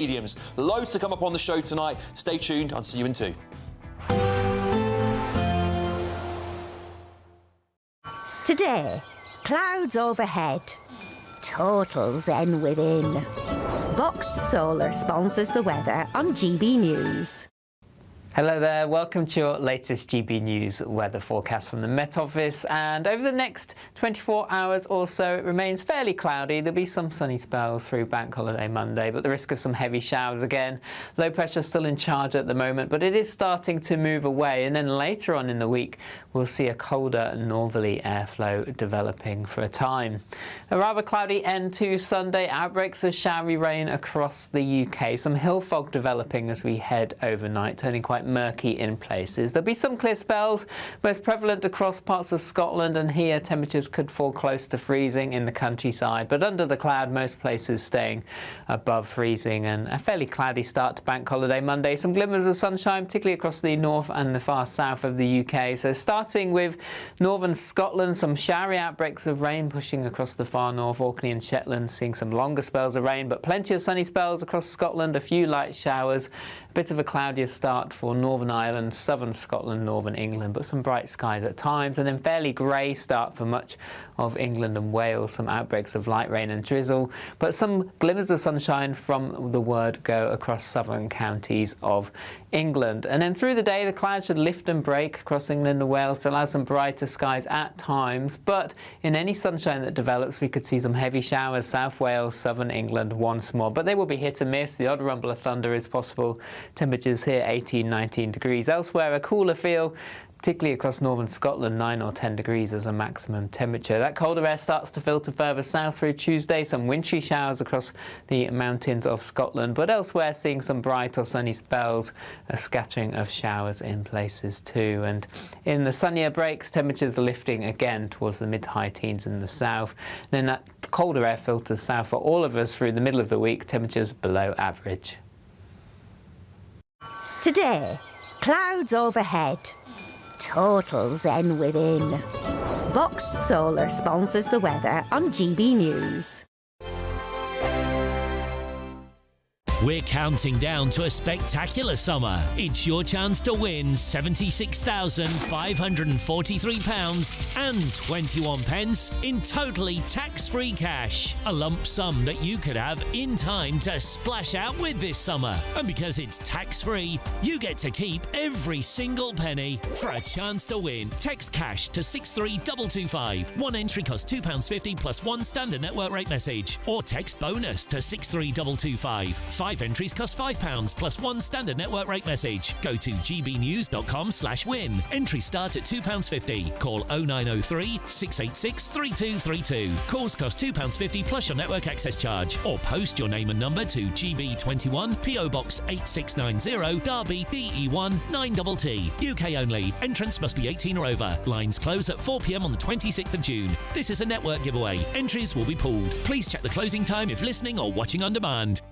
Mediums. Loads to come up on the show tonight. Stay tuned. I'll see you in 2. Today, clouds overhead. Total zen within. Box Solar sponsors the weather on GB News. Hello there, welcome to your latest GB News weather forecast from the Met Office. And over the next 24 hours or so, it remains fairly cloudy. There'll be some sunny spells through Bank Holiday Monday, but the risk of some heavy showers again. Low pressure still in charge at the moment, but it is starting to move away. And then later on in the week, we'll see a colder northerly airflow developing for a time. A rather cloudy end to Sunday. Outbreaks of showery rain across the UK. Some hill fog developing as we head overnight, turning quite murky in places. There'll be some clear spells, most prevalent across parts of Scotland, and here temperatures could fall close to freezing in the countryside, but under the cloud most places staying above freezing, and a fairly cloudy start to Bank Holiday Monday. Some glimmers of sunshine, particularly across the north and the far south of the UK. So starting with northern Scotland, some showery outbreaks of rain pushing across the far north, Orkney and Shetland, seeing some longer spells of rain, but plenty of sunny spells across Scotland, a few light showers. A bit of a cloudier start for Northern Ireland, southern Scotland, northern England, but some bright skies at times, and then fairly grey start for much of England and Wales. Some outbreaks of light rain and drizzle, but some glimmers of sunshine from the word go across southern counties of England. And then through the day, the clouds should lift and break across England and Wales to allow some brighter skies at times, but in any sunshine that develops, we could see some heavy showers, South Wales, southern England once more, but they will be hit and miss. The odd rumble of thunder is possible. Temperatures here 18, 19 degrees. Elsewhere, a cooler feel, particularly across northern Scotland, 9 or 10 degrees as a maximum temperature. That colder air starts to filter further south through Tuesday. Some wintry showers across the mountains of Scotland, but elsewhere seeing some bright or sunny spells, a scattering of showers in places too. And in the sunnier breaks, temperatures lifting again towards the mid to high teens in the south. Then that colder air filters south for all of us through the middle of the week, temperatures below average. Today, clouds overhead. Total zen within. Box Solar sponsors the weather on GB News. We're counting down to a spectacular summer. It's your chance to win £76,543 and 21 pence in totally tax-free cash. A lump sum that you could have in time to splash out with this summer. And because it's tax-free, you get to keep every single penny. For a chance to win, text cash to 63225. One entry costs £2.50 plus one standard network rate message. Or text bonus to 63225. 5 entries cost £5 plus one standard network rate message. Go to gbnews.com/win. Entries start at £2.50. Call 0903 686 3232. Calls cost £2.50 plus your network access charge. Or post your name and number to GB21 PO Box 8690 Derby DE1 9TT. UK only. Entrance must be 18 or over. Lines close at 4 p.m. on the 26th of June. This is a network giveaway. Entries will be pooled. Please check the closing time if listening or watching on demand.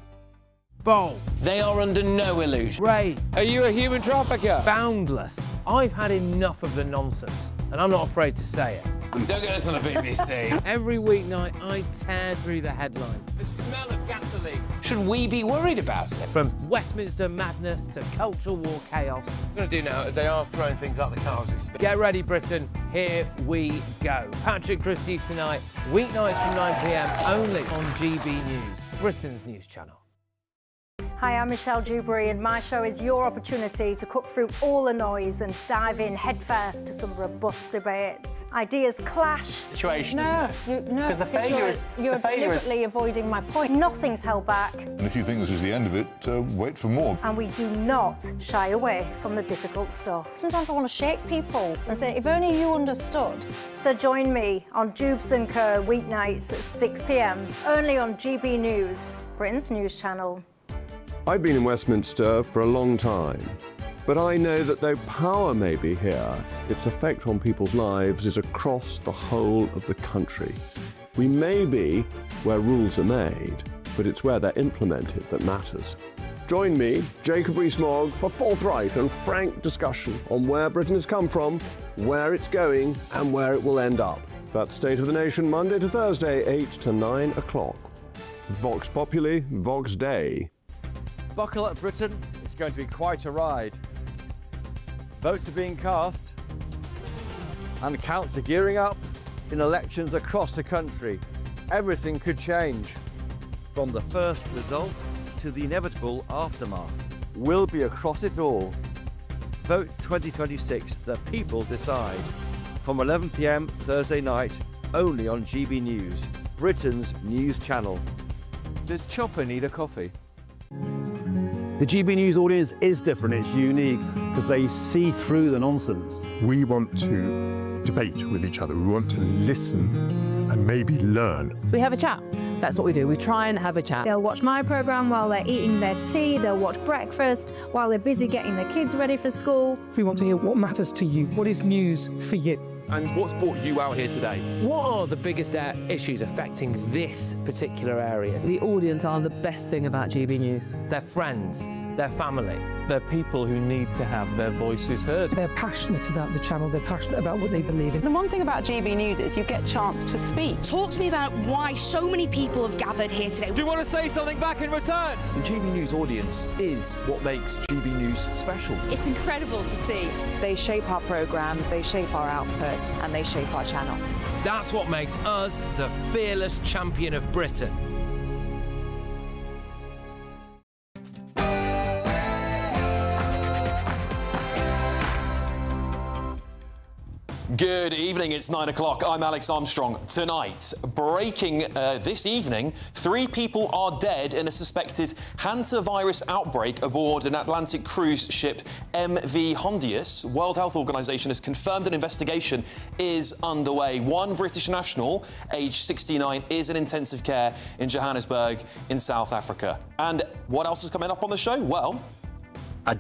Bold. They are under no illusion. Ray. Are you a human trafficker? Boundless. I've had enough of the nonsense, and I'm not afraid to say it. Don't get this on a BBC. Every weeknight, I tear through the headlines. The smell of gasoline. Should we be worried about it? From Westminster madness to cultural war chaos. What I'm going to do now is they are throwing things out the car as we speak. Get ready, Britain. Here we go. Patrick Christie tonight, weeknights from 9 p.m. only on GB News, Britain's news channel. Hi, I'm Michelle Dewberry, and my show is your opportunity to cut through all the noise and dive in headfirst to some robust debates. Ideas clash. Situation, isn't it? Because the failure is... You're deliberately avoiding my point. Nothing's held back. And if you think this is the end of it, wait for more. And we do not shy away from the difficult stuff. Sometimes I want to shake people and say, if only you understood. So join me on Jubes & Kerr weeknights at 6 p.m, only on GB News, Britain's news channel. I've been in Westminster for a long time, but I know that though power may be here, its effect on people's lives is across the whole of the country. We may be where rules are made, but it's where they're implemented that matters. Join me, Jacob Rees-Mogg, for forthright and frank discussion on where Britain has come from, where it's going, and where it will end up. That's State of the Nation, Monday to Thursday, 8 to 9 o'clock. Vox Populi, Vox Dei. Buckle up, Britain. It's going to be quite a ride. Votes are being cast and counts are gearing up in elections across the country. Everything could change. From the first result to the inevitable aftermath. We'll be across it all. Vote 2026, the people decide. From 11 p.m. Thursday night, only on GB News, Britain's news channel. Does Chopper need a coffee? The GB News audience is different, it's unique, because they see through the nonsense. We want to debate with each other, we want to listen and maybe learn. We have a chat. That's what we do. We try and have a chat. They'll watch my programme while they're eating their tea, they'll watch breakfast while they're busy getting their kids ready for school. We want to hear what matters to you, what is news for you. And what's brought you out here today? What are the biggest issues affecting this particular area? The audience are the best thing about GB News. Their friends, their family. They're people who need to have their voices heard. They're passionate about the channel, they're passionate about what they believe in. The one thing about GB News is you get a chance to speak. Talk to me about why so many people have gathered here today. Do you want to say something back in return? The GB News audience is what makes GB News special. It's incredible to see. They shape our programmes, they shape our output, and they shape our channel. That's what makes us the fearless champion of Britain. Good evening, it's 9 o'clock. I'm Alex Armstrong. Tonight, breaking this evening, 3 people are dead in a suspected hantavirus outbreak aboard an Atlantic cruise ship MV Hondius. World Health Organization has confirmed an investigation is underway. One British national, aged 69, is in intensive care in Johannesburg in South Africa. And what else is coming up on the show? Well, I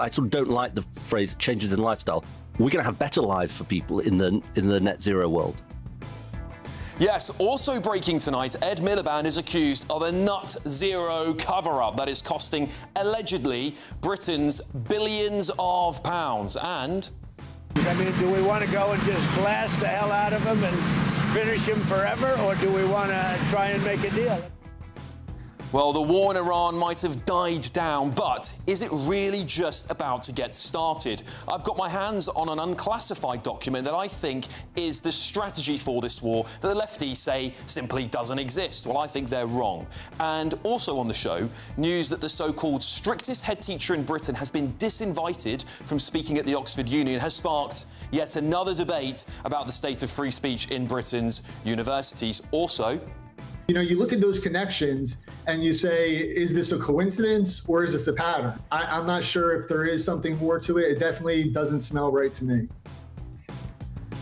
sort of don't like the phrase changes in lifestyle. We're going to have better lives for people in the net zero world. Yes, also breaking tonight, Ed Miliband is accused of a nut zero cover-up that is costing, allegedly, Britain's billions of pounds. And I mean, do we want to go and just blast the hell out of him and finish him forever, or do we want to try and make a deal? well, the war in Iran might have died down, but is it really just about to get started? I've got my hands on an unclassified document that I think is the strategy for this war that the lefties say simply doesn't exist. Well, I think they're wrong. And also on the show, news that the so-called strictest head teacher in Britain has been disinvited from speaking at the Oxford Union has sparked yet another debate about the state of free speech in Britain's universities. Also, you know, you look at those connections and you say, is this a coincidence or is this a pattern? I'm not sure if there is something more to it. It definitely doesn't smell right to me.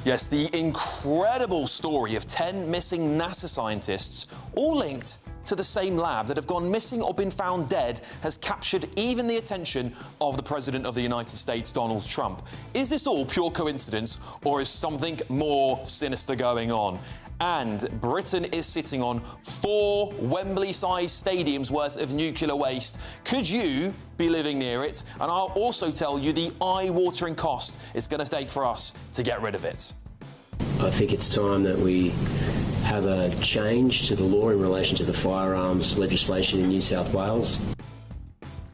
Yes, the incredible story of 10 missing NASA scientists, all linked to the same lab, that have gone missing or been found dead, has captured even the attention of the President of the United States, Donald Trump. Is this all pure coincidence, or is something more sinister going on? And Britain is sitting on 4 Wembley-sized stadiums worth of nuclear waste. Could you be living near it? And I'll also tell you the eye-watering cost it's going to take for us to get rid of it. I think it's time that we have a change to the law in relation to the firearms legislation in New South Wales.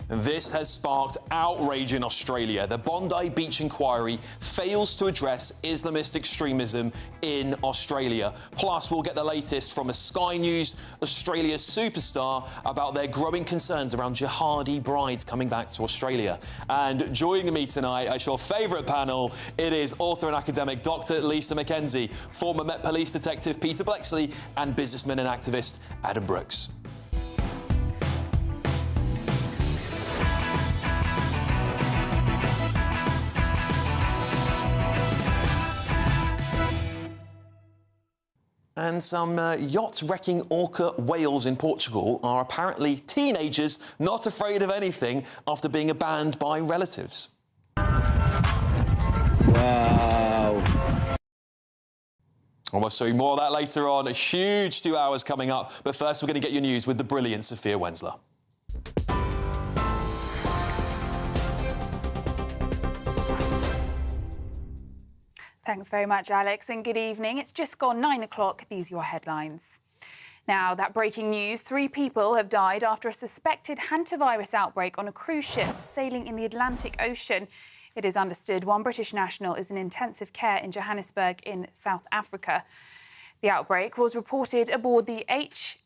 This has sparked outrage in Australia. The Bondi beach inquiry fails to address Islamist extremism in Australia. Plus, we'll get the latest from a Sky News Australia superstar about their growing concerns around jihadi brides coming back to Australia. And joining me tonight is your favourite panel. It is author and academic Dr. Lisa McKenzie, former Met Police detective Peter Blexley, and businessman and activist Adam Brooks. And some yacht-wrecking orca whales in Portugal are apparently teenagers not afraid of anything after being abandoned by relatives. Wow. We'll show you more of that later on. A huge 2 hours coming up. But first, we're going to get your news with the brilliant Sophia Wensler. Thanks very much, Alex, and good evening. It's just gone 9 o'clock. These are your headlines. Now, that breaking news, 3 people have died after a suspected hantavirus outbreak on a cruise ship sailing in the Atlantic Ocean. It is understood one British national is in intensive care in Johannesburg in South Africa. The outbreak was reported aboard the MV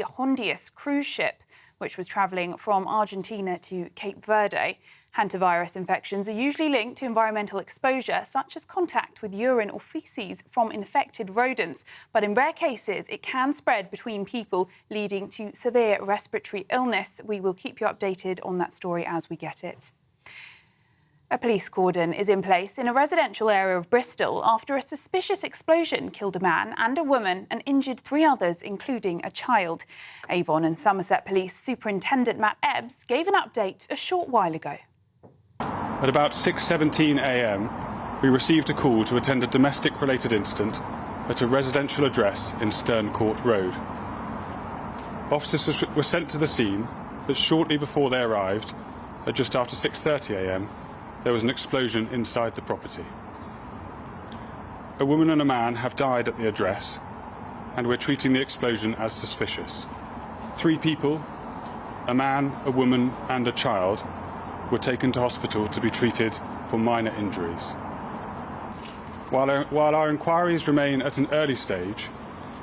Hondius cruise ship, which was travelling from Argentina to Cape Verde. Hantavirus infections are usually linked to environmental exposure, such as contact with urine or faeces from infected rodents. But in rare cases, it can spread between people, leading to severe respiratory illness. We will keep you updated on that story as we get it. A police cordon is in place in a residential area of Bristol after a suspicious explosion killed a man and a woman and injured 3 others, including a child. Avon and Somerset Police Superintendent Matt Ebbs gave an update a short while ago. At about 6:17 a.m, we received a call to attend a domestic-related incident at a residential address in Stern Court Road. Officers were sent to the scene, but shortly before they arrived, at just after 6:30 a.m, there was an explosion inside the property. A woman and a man have died at the address, and we're treating the explosion as suspicious. 3 people, a man, a woman and a child, were taken to hospital to be treated for minor injuries. While our inquiries remain at an early stage,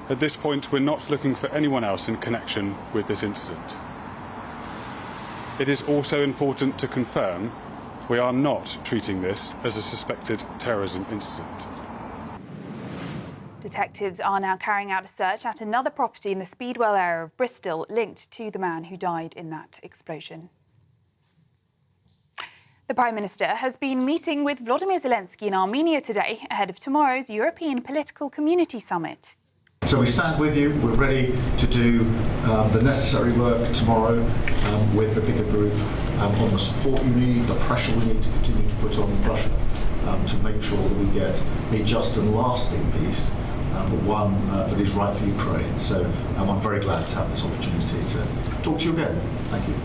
at this point we're not looking for anyone else in connection with this incident. It is also important to confirm we are not treating this as a suspected terrorism incident. Detectives are now carrying out a search at another property in the Speedwell area of Bristol linked to the man who died in that explosion. The Prime Minister has been meeting with Volodymyr Zelensky in Armenia today ahead of tomorrow's European Political Community Summit. So we stand with you. We're ready to do the necessary work tomorrow with the bigger group on the support you need, the pressure we need to continue to put on Russia to make sure that we get a just and lasting peace, but one that is right for Ukraine. So I'm very glad to have this opportunity to talk to you again. Thank you.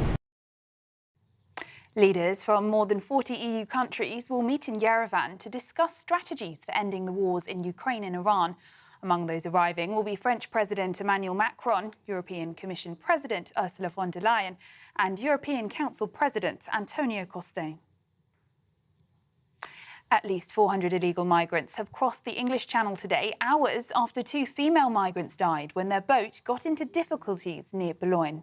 Leaders from more than 40 EU countries will meet in Yerevan to discuss strategies for ending the wars in Ukraine and Iran. Among those arriving will be French President Emmanuel Macron, European Commission President Ursula von der Leyen and European Council President Antonio Costa. At least 400 illegal migrants have crossed the English Channel today, hours after 2 female migrants died when their boat got into difficulties near Boulogne.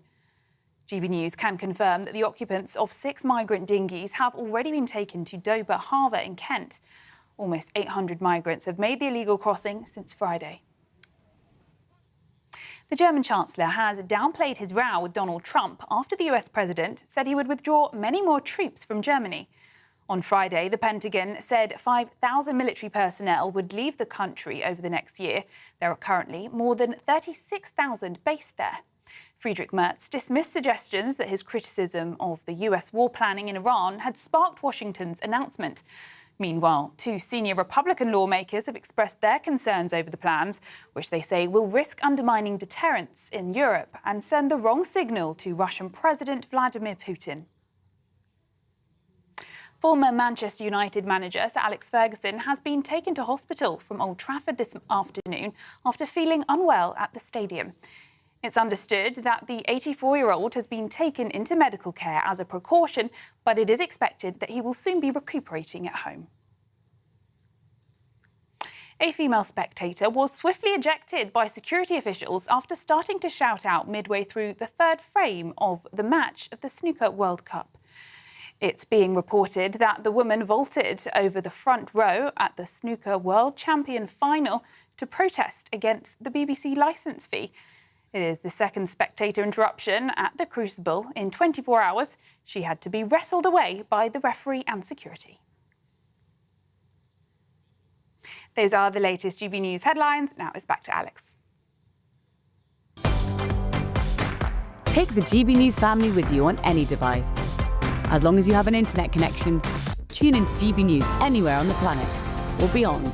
GB News can confirm that the occupants of 6 migrant dinghies have already been taken to Dover Harbour in Kent. Almost 800 migrants have made the illegal crossing since Friday. The German Chancellor has downplayed his row with Donald Trump after the US President said he would withdraw many more troops from Germany. On Friday, the Pentagon said 5,000 military personnel would leave the country over the next year. There are currently more than 36,000 based there. Friedrich Merz dismissed suggestions that his criticism of the US war planning in Iran had sparked Washington's announcement. Meanwhile, 2 senior Republican lawmakers have expressed their concerns over the plans, which they say will risk undermining deterrence in Europe and send the wrong signal to Russian President Vladimir Putin. Former Manchester United manager Sir Alex Ferguson has been taken to hospital from Old Trafford this afternoon after feeling unwell at the stadium. It's understood that the 84-year-old has been taken into medical care as a precaution, but it is expected that he will soon be recuperating at home. A female spectator was swiftly ejected by security officials after starting to shout out midway through the 3rd frame of the match of the Snooker World Cup. It's being reported that the woman vaulted over the front row at the Snooker World Champion final to protest against the BBC licence fee. It is the 2nd spectator interruption at the Crucible in 24 hours. She had to be wrestled away by the referee and security. Those are the latest GB News headlines. Now it's back to Alex. Take the GB News family with you on any device. As long as you have an internet connection, tune into GB News anywhere on the planet or beyond.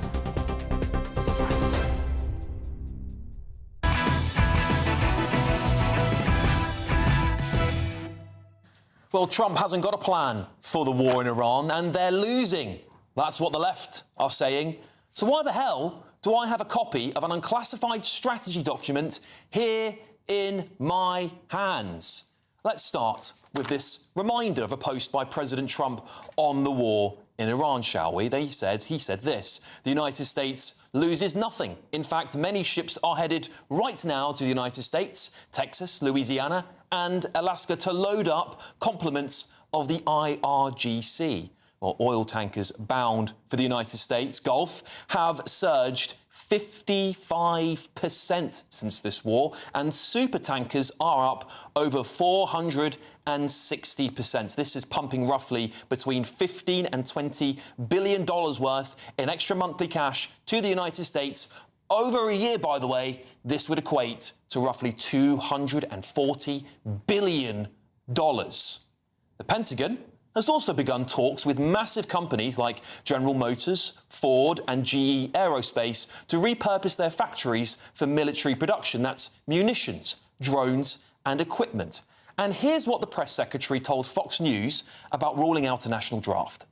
Well, Trump hasn't got a plan for the war in Iran, and they're losing. That's what the left are saying. So why the hell do I have a copy of an unclassified strategy document here in my hands. Let's start with this reminder of a post by President Trump on the war in Iran, shall we? He said this: the United States loses nothing. In fact, many ships are headed right now to the United States, Texas, Louisiana and Alaska to load up complements of the IRGC. Well, oil tankers bound for the United States Gulf have surged 55% since this war, and supertankers are up over 460%. This is pumping roughly between $15 and $20 billion worth in extra monthly cash to the United States. Over a year, by the way, this would equate to roughly $240 billion. The Pentagon has also begun talks with massive companies like General Motors, Ford and GE Aerospace to repurpose their factories for military production. That's munitions, drones and equipment. And here's what the press secretary told Fox News about ruling out a national draft.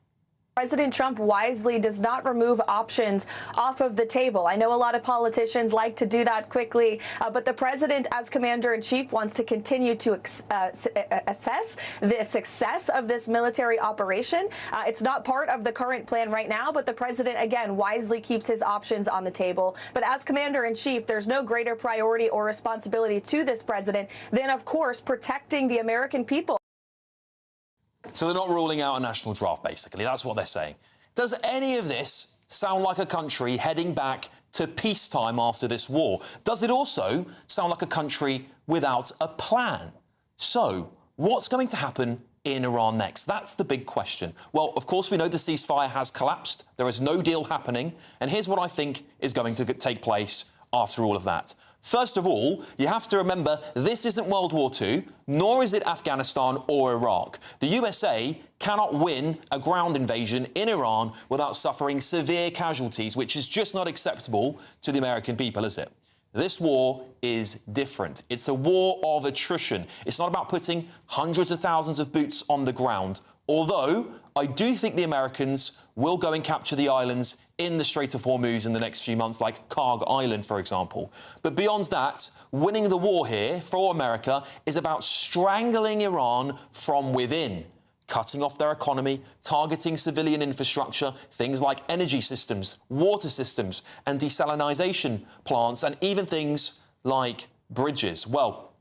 President Trump wisely does not remove options off of the table. I know a lot of politicians like to do that quickly, but the president, as commander-in-chief, wants to continue to assess the success of this military operation. It's not part of the current plan right now, but the president, again, wisely keeps his options on the table. But as commander-in-chief, there's no greater priority or responsibility to this president than, of course, protecting the American people. So they're not ruling out a national draft, basically. That's what they're saying. Does any of this sound like a country heading back to peacetime after this war? Does it also sound like a country without a plan? So what's going to happen in Iran next? That's the big question. Well, of course, we know the ceasefire has collapsed. There is no deal happening. And here's what I think is going to take place after all of that. First of all, you have to remember this isn't World War II, nor is it Afghanistan or Iraq. The USA cannot win a ground invasion in Iran without suffering severe casualties, which is just not acceptable to the American people, is it? This war is different. It's a war of attrition. It's not about putting hundreds of thousands of boots on the ground, although I do think the Americans will go and capture the islands in the Strait of Hormuz in the next few months, like Karg Island, for example. But beyond that, winning the war here for America is about strangling Iran from within, cutting off their economy, targeting civilian infrastructure, things like energy systems, water systems, and desalination plants, and even things like bridges. Well,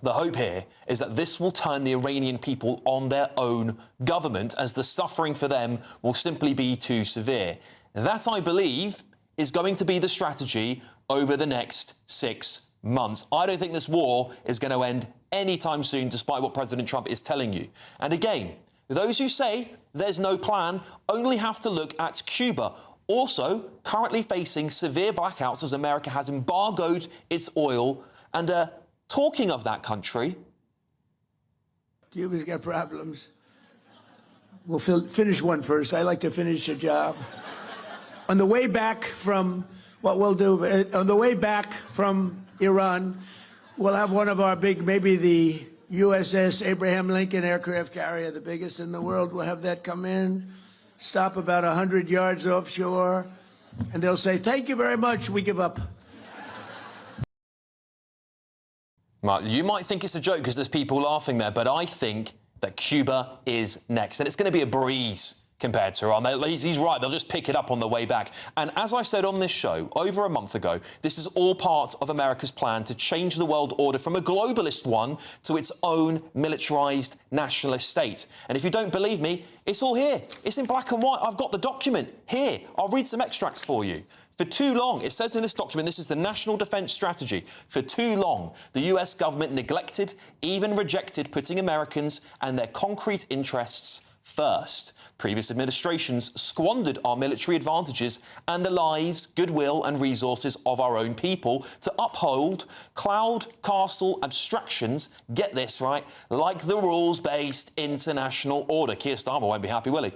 the hope here is that this will turn the Iranian people on their own government, as the suffering for them will simply be too severe. That, I believe, is going to be the strategy over the next 6 months. I don't think this war is going to end anytime soon, despite what President Trump is telling you. And again, those who say there's no plan only have to look at Cuba, also currently facing severe blackouts as America has embargoed its oil. And talking of that country, Cuba's got problems. We'll finish one first. I like to finish a job. On the way back from what we'll do, on the way back from Iran, we'll have one of our big, maybe the USS Abraham Lincoln aircraft carrier, the biggest in the world. We'll have that come in, stop about 100 yards offshore, and they'll say, "Thank you very much, we give up." You might think it's a joke because there's people laughing there, but I think that Cuba is next. And it's going to be a breeze compared to Iran. He's right, they'll just pick it up on the way back. And as I said on this show over a month ago, this is all part of America's plan to change the world order from a globalist one to its own militarized nationalist state. And if you don't believe me, it's all here. It's in black and white. I've got the document here. I'll read some extracts for you. For too long, it says in this document, this is the National Defense Strategy. For too long, the US government neglected, even rejected, putting Americans and their concrete interests first. Previous administrations squandered our military advantages and the lives, goodwill and resources of our own people to uphold cloud castle abstractions, get this right, like the rules-based international order. Keir Starmer won't be happy, will he?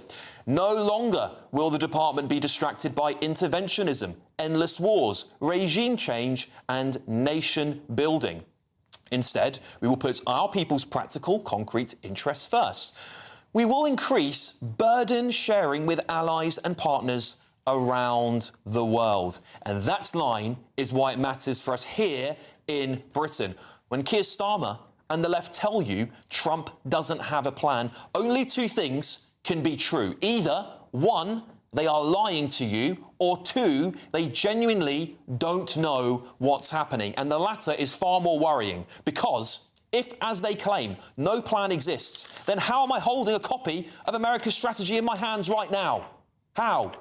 No longer will the department be distracted by interventionism, endless wars, regime change and nation building. Instead, we will put our people's practical, concrete interests first. We will increase burden sharing with allies and partners around the world. And that line is why it matters for us here in Britain. When Keir Starmer and the left tell you Trump doesn't have a plan, only two things can be true. Either, one, they are lying to you, or two, they genuinely don't know what's happening. And the latter is far more worrying, because if, as they claim, no plan exists, then how am I holding a copy of America's strategy in my hands right now? How?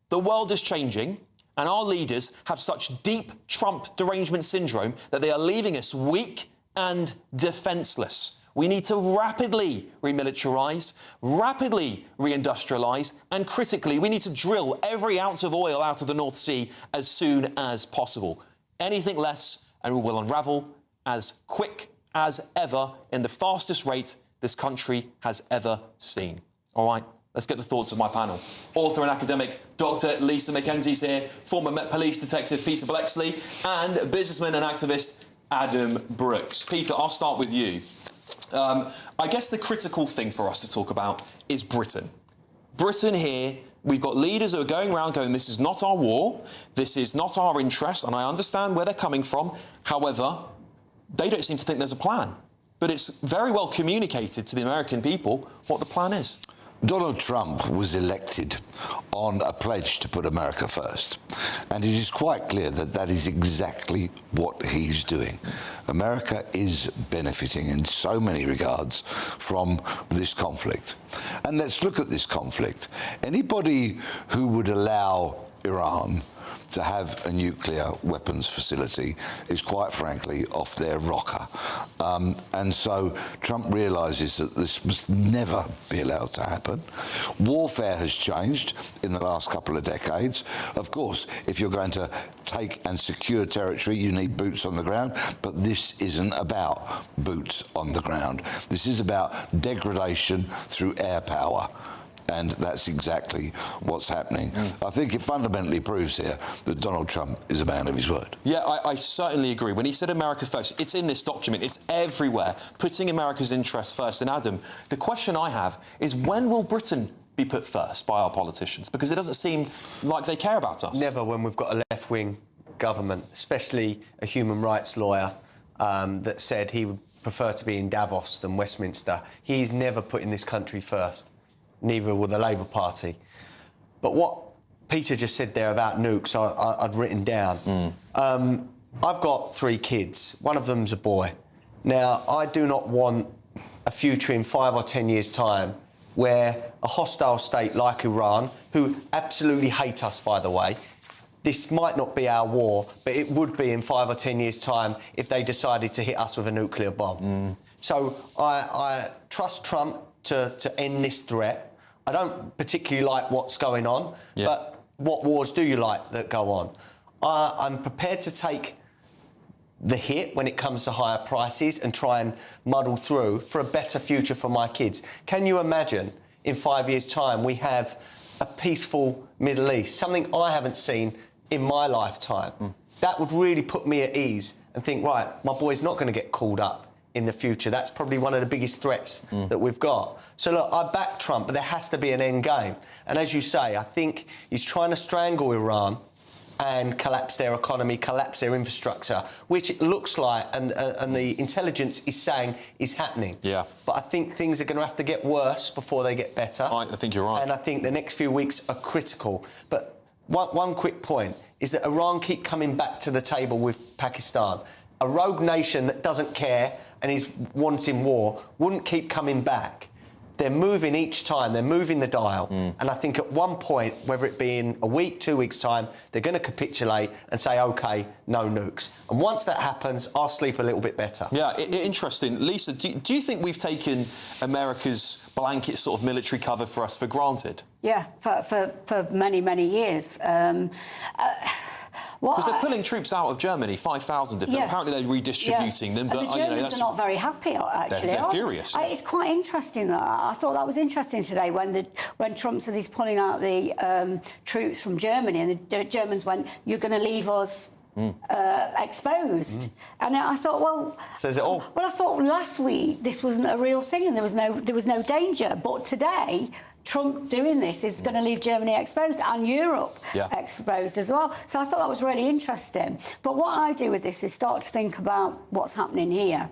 The world is changing, and our leaders have such deep Trump derangement syndrome that they are leaving us weak and defenceless. We need to rapidly remilitarise, rapidly reindustrialise, and critically, we need to drill every ounce of oil out of the North Sea as soon as possible. Anything less, and we will unravel as quick as ever in the fastest rate this country has ever seen. All right, let's get the thoughts of my panel. Author and academic Dr. Lisa Mackenzie's here, former Met Police detective Peter Blexley, and businessman and activist Adam Brooks. Peter, I'll start with you. I guess the critical thing for us to talk about is Britain. Britain here, we've got leaders who are going around going, this is not our war, this is not our interest, and I understand where they're coming from. However, they don't seem to think there's a plan. But it's very well communicated to the American people what the plan is. Donald Trump was elected on a pledge to put America first. And it is quite clear that that is exactly what he's doing. America is benefiting in so many regards from this conflict. And let's look at this conflict. Anybody who would allow Iran to have a nuclear weapons facility is quite frankly off their rocker. And so Trump realises that this must never be allowed to happen. Warfare has changed in the last couple of decades. Of course, if you're going to take and secure territory, you need boots on the ground, but this isn't about boots on the ground. This is about degradation through air power. And that's exactly what's happening. I think it fundamentally proves here that Donald Trump is a man of his word. Yeah, I certainly agree. When he said America first, it's in this document, it's everywhere, putting America's interests first. And Adam, the question I have is, when will Britain be put first by our politicians? Because it doesn't seem like they care about us. Never, when we've got a left-wing government, especially a human rights lawyer that said he would prefer to be in Davos than Westminster. He's never putting this country first. Neither will the Labour Party. But what Peter just said there about nukes, I'd written down. I've got 3 kids. One of them's a boy. Now, I do not want a future in 5 or 10 years' time where a hostile state like Iran, who absolutely hate us, by the way, this might not be our war, but it would be in 5 or 10 years' time if they decided to hit us with a nuclear bomb. So I trust Trump to end this threat. I don't particularly like what's going on, but what wars do you like that go on? I'm prepared to take the hit when it comes to higher prices and try and muddle through for a better future for my kids. Can you imagine in 5 years' time we have a peaceful Middle East, something I haven't seen in my lifetime? That would really put me at ease and think, right, my boy's not going to get called up in the future. That's probably one of the biggest threats that we've got. So look, I back Trump, but there has to be an end game. And as you say, I think he's trying to strangle Iran and collapse their economy, collapse their infrastructure, which it looks like, and the intelligence is saying is happening. Yeah. But I think things are going to have to get worse before they get better. I think you're right. And I think the next few weeks are critical. But one quick point is that Iran keep coming back to the table with Pakistan. A rogue nation that doesn't care and is wanting war wouldn't keep coming back. They're moving each time, they're moving the dial. And I think at one point, whether it be in a week, 2 weeks' time, they're going to capitulate and say, OK, no nukes. And once that happens, I'll sleep a little bit better. Yeah, interesting. Lisa, do you think we've taken America's blanket sort of military cover for us for granted? Yeah, for many, many years. Because they're pulling troops out of Germany, 5,000 different. Apparently they're redistributing them, but and the Germans are not very happy, actually. They're furious. It's quite interesting. I thought that was interesting today when Trump says he's pulling out the troops from Germany, and the Germans went, "You're going to leave us exposed. And I thought, well, says it all. Well, I thought last week this wasn't a real thing and there was no danger. But today, Trump doing this is going to leave Germany exposed and Europe exposed as well. So I thought that was really interesting. But what I do with this is start to think about what's happening here.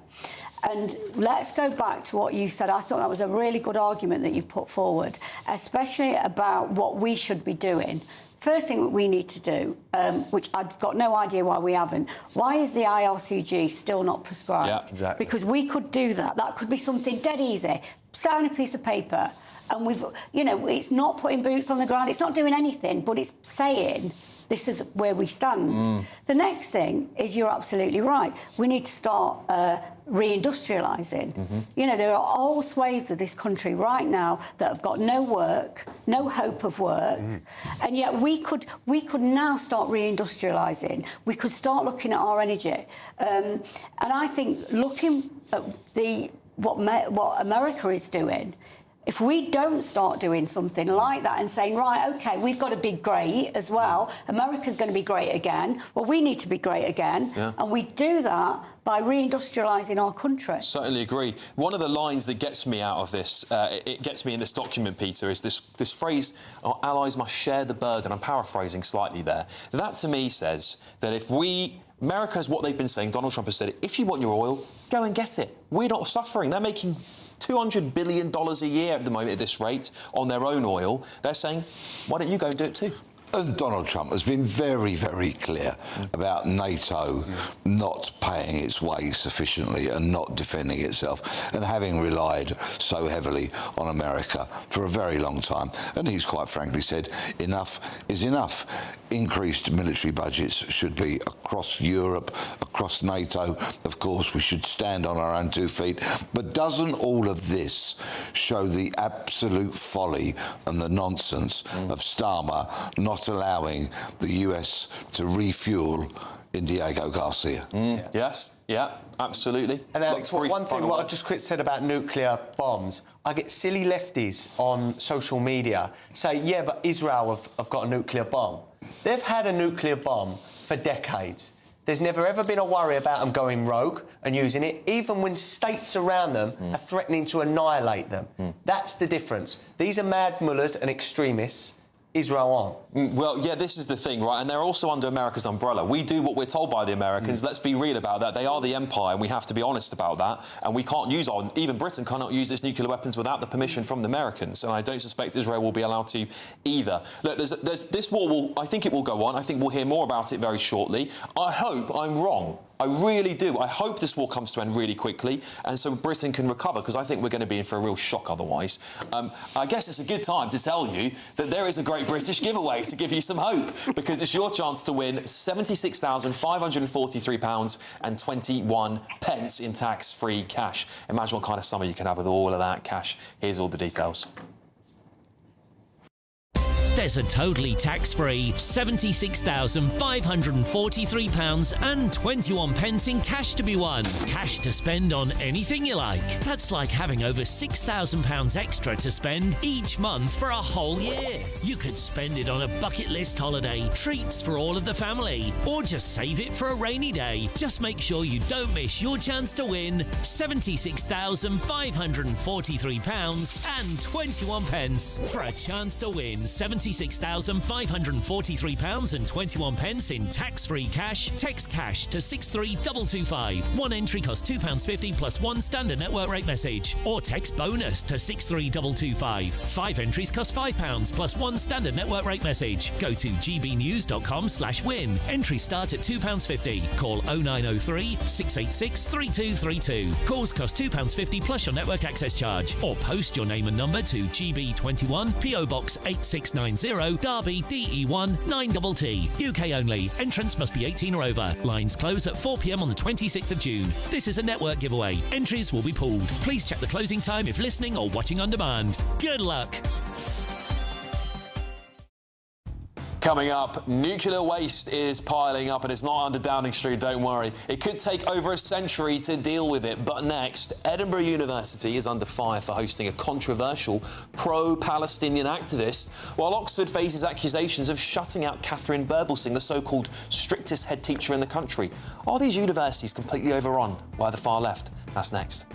And let's go back to what you said. I thought that was a really good argument that you've put forward, especially about what we should be doing. First thing that we need to do, which I've got no idea why we haven't, why is the ILCG still not prescribed? Yeah, exactly. Because we could do that. That could be something dead easy. Sign a piece of paper. And we've, you know, it's not putting boots on the ground. It's not doing anything, but it's saying this is where we stand. The next thing is you're absolutely right. We need to start reindustrialising. You know, there are whole swathes of this country right now that have got no work, no hope of work, and yet we could now start reindustrialising. We could start looking at our energy, and I think looking at what America is doing. If we don't start doing something like that and saying, right, OK, we've got to be great as well, America's going to be great again, well, we need to be great again, and we do that by reindustrialising our country. Certainly agree. One of the lines that gets me out of this, it gets me in this document, Peter, is this phrase, our allies must share the burden. I'm paraphrasing slightly there. That, to me, says that if America is what they've been saying, Donald Trump has said, if you want your oil, go and get it. We're not suffering. They're making $200 billion a year at the moment at this rate on their own oil. They're saying, why don't you go and do it too? And Donald Trump has been very, very clear about NATO not paying its way sufficiently and not defending itself and having relied so heavily on America for a very long time. And he's quite frankly said, enough is enough. Increased military budgets should be across Europe, across NATO. Of course, we should stand on our own 2 feet. But doesn't all of this show the absolute folly and the nonsense of Starmer not allowing the US to refuel in Diego Garcia? Yes, yeah, absolutely. And Alex, one thing what I just quick said about nuclear bombs, I get silly lefties on social media say, yeah, but Israel have got a nuclear bomb. They've had a nuclear bomb for decades. There's never ever been a worry about them going rogue and using it, even when states around them are threatening to annihilate them. That's the difference. These are mad mullahs and extremists. Israel aren't. Well, yeah, this is the thing, right? And they're also under America's umbrella. We do what we're told by the Americans. Let's be real about that. They are the empire, and we have to be honest about that. And we can't use even Britain cannot use its nuclear weapons without the permission from the Americans. And I don't suspect Israel will be allowed to either. Look, this war I think it will go on. I think we'll hear more about it very shortly. I hope I'm wrong. I really do. I hope this war comes to an end really quickly and so Britain can recover, because I think we're going to be in for a real shock otherwise. I guess it's a good time to tell you that there is a Great British giveaway to give you some hope, because it's your chance to win £76,543.21 in tax-free cash. Imagine what kind of summer you can have with all of that cash. Here's all the details. There's a totally tax-free £76,543.21 in cash to be won. Cash to spend on anything you like. That's like having over £6,000 extra to spend each month for a whole year. You could spend it on a bucket list holiday, treats for all of the family, or just save it for a rainy day. Just make sure you don't miss your chance to win £76,543.21 for a chance to win £76,543.21 in tax-free cash. Text cash to 63225. One entry costs £2.50 plus one standard network rate message. Or text bonus to 63225. 5 entries cost £5 plus one standard network rate message. Go to gbnews.com/win. Entries start at £2.50. Call 0903 686 3232. Calls cost £2.50 plus your network access charge. Or post your name and number to GB21 PO Box 8690 Derby DE1 9TT. UK only. Entrants must be 18 or over. Lines close at 4 p.m. on the 26th of June. This is a network giveaway. Entries will be pooled. Please check the closing time if listening or watching on demand. Good luck. Coming up, nuclear waste is piling up and it's not under Downing Street, don't worry. It could take over a century to deal with it. But next, Edinburgh University is under fire for hosting a controversial pro-Palestinian activist, while Oxford faces accusations of shutting out Catherine Birbalsingh, the so-called strictest head teacher in the country. Are these universities completely overrun by the far left? That's next.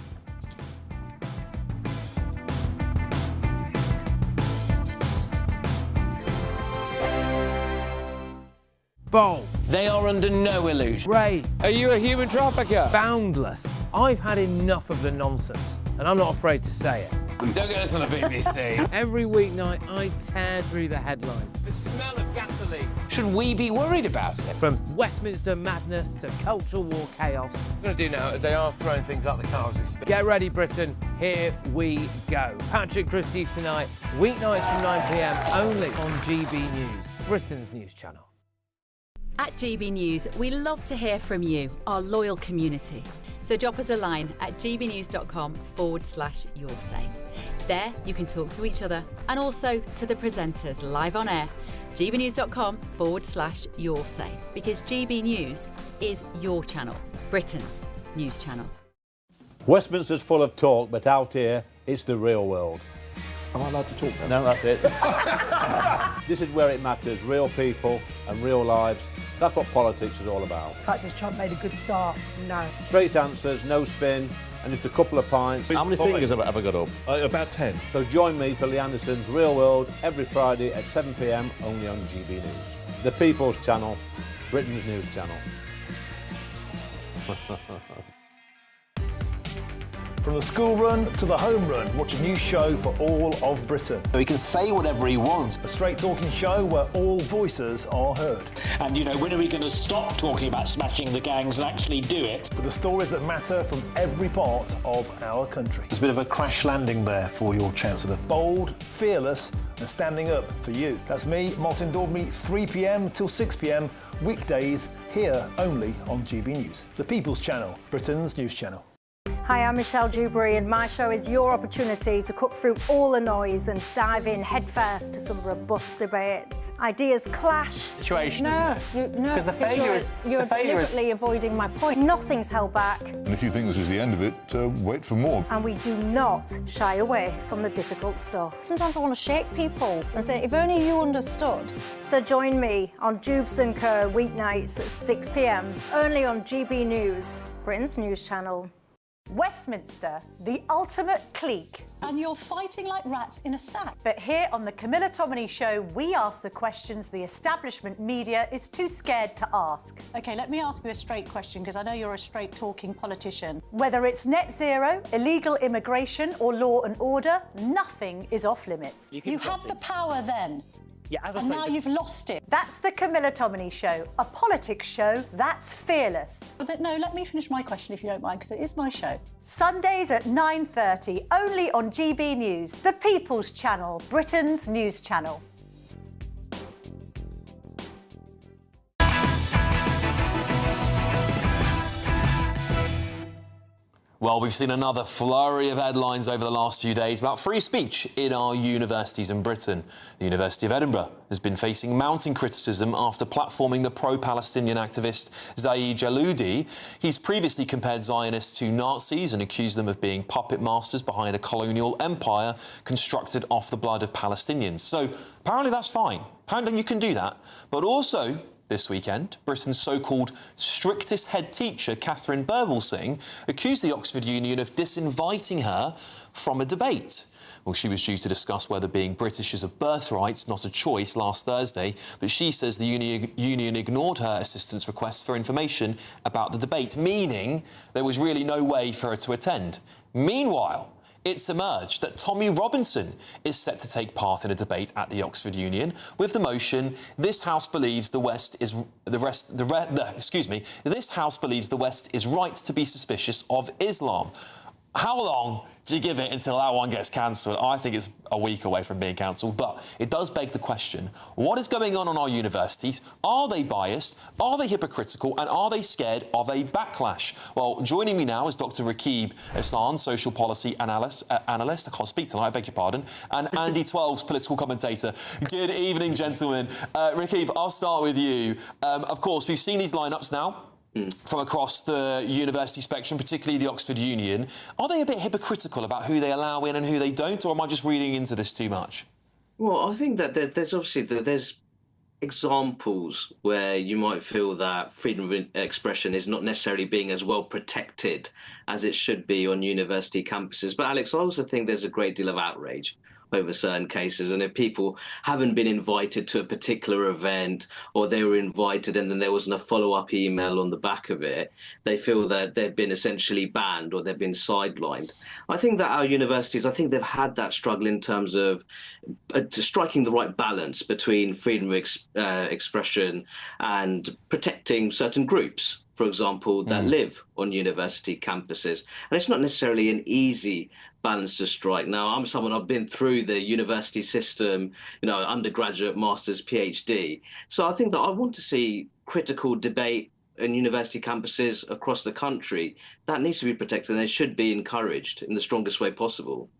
Bold. They are under no illusion. Ray, are you a human trafficker? Boundless. I've had enough of the nonsense, and I'm not afraid to say it. Don't get us on the BBC. Every weeknight, I tear through the headlines. The smell of gasoline. Should we be worried about it? From Westminster madness to cultural war chaos. What I'm going to do now is they are throwing things out the car as we speak. Get ready, Britain. Here we go. Patrick Christie tonight, weeknights from 9 p.m. only on GB News, Britain's news channel. At GB News, we love to hear from you, our loyal community. So drop us a line at gbnews.com/yoursay. There you can talk to each other and also to the presenters live on air. gbnews.com/yoursay, because GB News is your channel, Britain's news channel. Westminster's full of talk, but out here, it's the real world. Am I allowed to talk now? No, that's it. This is where it matters, real people and real lives. That's what politics is all about. In fact, has Trump made a good start? No. Straight answers, no spin, and just a couple of pints. How many fingers have I got up? About 10. So join me for Lee Anderson's Real World every Friday at 7 p.m. only on GB News. The People's Channel, Britain's news channel. From the school run to the home run, watch a new show for all of Britain. He can say whatever he wants. A straight talking show where all voices are heard. And, you know, when are we going to stop talking about smashing the gangs and actually do it? With the stories that matter from every part of our country. There's a bit of a crash landing there for your Chancellor. Bold, fearless and standing up for you. That's me, Martin Daubney, 3 p.m. till 6 p.m. weekdays, here only on GB News. The People's Channel, Britain's news channel. Hi, I'm Michelle Dewberry and my show is your opportunity to cut through all the noise and dive in headfirst to some robust debates. Ideas clash. Situation, isn't it? No, because the failure is... You're deliberately avoiding my point. Nothing's held back. And if you think this is the end of it, wait for more. And we do not shy away from the difficult stuff. Sometimes I want to shake people and say, if only you understood. So join me on Jubes & Co. weeknights at 6 p.m. only on GB News, Britain's news channel. Westminster, the ultimate clique. And you're fighting like rats in a sack. But here on the Camilla Tominey Show, we ask the questions the establishment media is too scared to ask. OK, let me ask you a straight question, because I know you're a straight-talking politician. Whether it's net zero, illegal immigration or law and order, nothing is off limits. You had the power then. Yeah, as I and say, now you've lost it. That's the Camilla Tominey Show, a politics show that's fearless. But no, let me finish my question if you don't mind, because it is my show. Sundays at 9:30, only on GB News, the People's Channel, Britain's news channel. Well, we've seen another flurry of headlines over the last few days about free speech in our universities in Britain. The University of Edinburgh has been facing mounting criticism after platforming the pro-Palestinian activist Zaid Jaloudi. He's previously compared Zionists to Nazis and accused them of being puppet masters behind a colonial empire constructed off the blood of Palestinians. So apparently that's fine. Apparently you can do that. But also, this weekend, Britain's so-called strictest head teacher, Catherine Birbalsingh, accused the Oxford Union of disinviting her from a debate. Well, she was due to discuss whether being British is a birthright, not a choice, last Thursday, but she says the union ignored her assistant's request for information about the debate, meaning there was really no way for her to attend. Meanwhile, it's emerged that Tommy Robinson is set to take part in a debate at the Oxford Union with the motion, "This House believes the West is This House believes the West is right to be suspicious of Islam." How long do you give it until that one gets cancelled? I think it's a week away from being cancelled, but it does beg the question, what is going on our universities? Are they biased? Are they hypocritical? And are they scared of a backlash? Well, joining me now is Dr. Rakib Ehsan, social policy analyst. I can't speak tonight, I beg your pardon. And Andy Twelves, political commentator. Good evening, gentlemen. Rakib, I'll start with you. Of course, we've seen these lineups now. From across the university spectrum, particularly the Oxford Union. Are they a bit hypocritical about who they allow in and who they don't, or am I just reading into this too much? Well, I think that there's obviously there's examples where you might feel that freedom of expression is not necessarily being as well protected as it should be on university campuses. But Alex, I also think there's a great deal of outrage over certain cases, and if people haven't been invited to a particular event, or they were invited and then there wasn't a follow-up email on the back of it, they feel that they've been essentially banned or they've been sidelined. I think that our universities, I think they've had that struggle in terms of striking the right balance between freedom of expression and protecting certain groups, for example, that live on university campuses. And it's not necessarily an easy balance to strike. Now, I'm someone, I've been through the university system, you know, undergraduate, master's, PhD. So I think that I want to see critical debate in university campuses across the country. That needs to be protected, and it should be encouraged in the strongest way possible.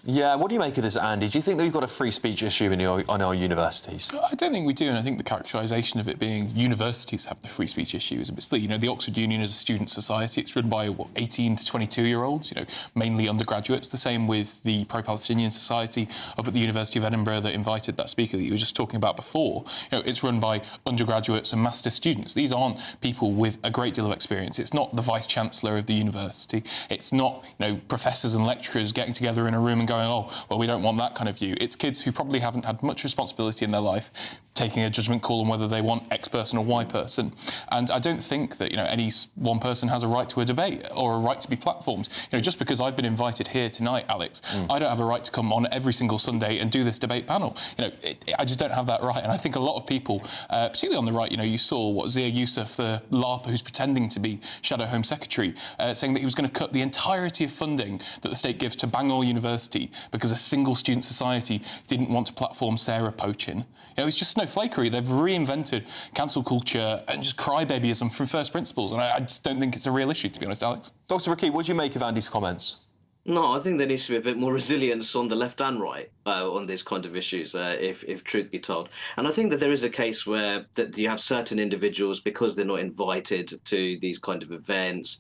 Yeah, what do you make of this, Andy? Do you think that we've got a free speech issue on our universities? I don't think we do, and I think the characterisation of it being universities have the free speech issue is a bit silly. You know, the Oxford Union is a student society. It's run by, 18 to 22-year-olds, you know, mainly undergraduates. The same with the Pro-Palestinian Society up at the University of Edinburgh that invited that speaker that you were just talking about before. You know, it's run by undergraduates and master students. These aren't people with a great deal of experience. It's not the Vice-Chancellor of the university. It's not, you know, professors and lecturers getting together in a room and going, oh, well, we don't want that kind of view. It's kids who probably haven't had much responsibility in their life taking a judgment call on whether they want X person or Y person. And I don't think that, you know, any one person has a right to a debate or a right to be platformed. You know, just because I've been invited here tonight, Alex, I don't have a right to come on every single Sunday and do this debate panel. You know, I just don't have that right. And I think a lot of people, particularly on the right, you know, you saw what Zia Youssef, the LARPer who's pretending to be Shadow Home Secretary, saying that he was going to cut the entirety of funding that the state gives to Bangor University because a single student society didn't want to platform Sarah Pochin. You know, it's just snowflakery. They've reinvented cancel culture and just crybabyism from first principles, and I just don't think it's a real issue, to be honest, Alex. Dr. Rakib, what do you make of Andy's comments? No, I think there needs to be a bit more resilience on the left and right on these kind of issues, if truth be told. And I think that there is a case where that you have certain individuals, because they're not invited to these kind of events,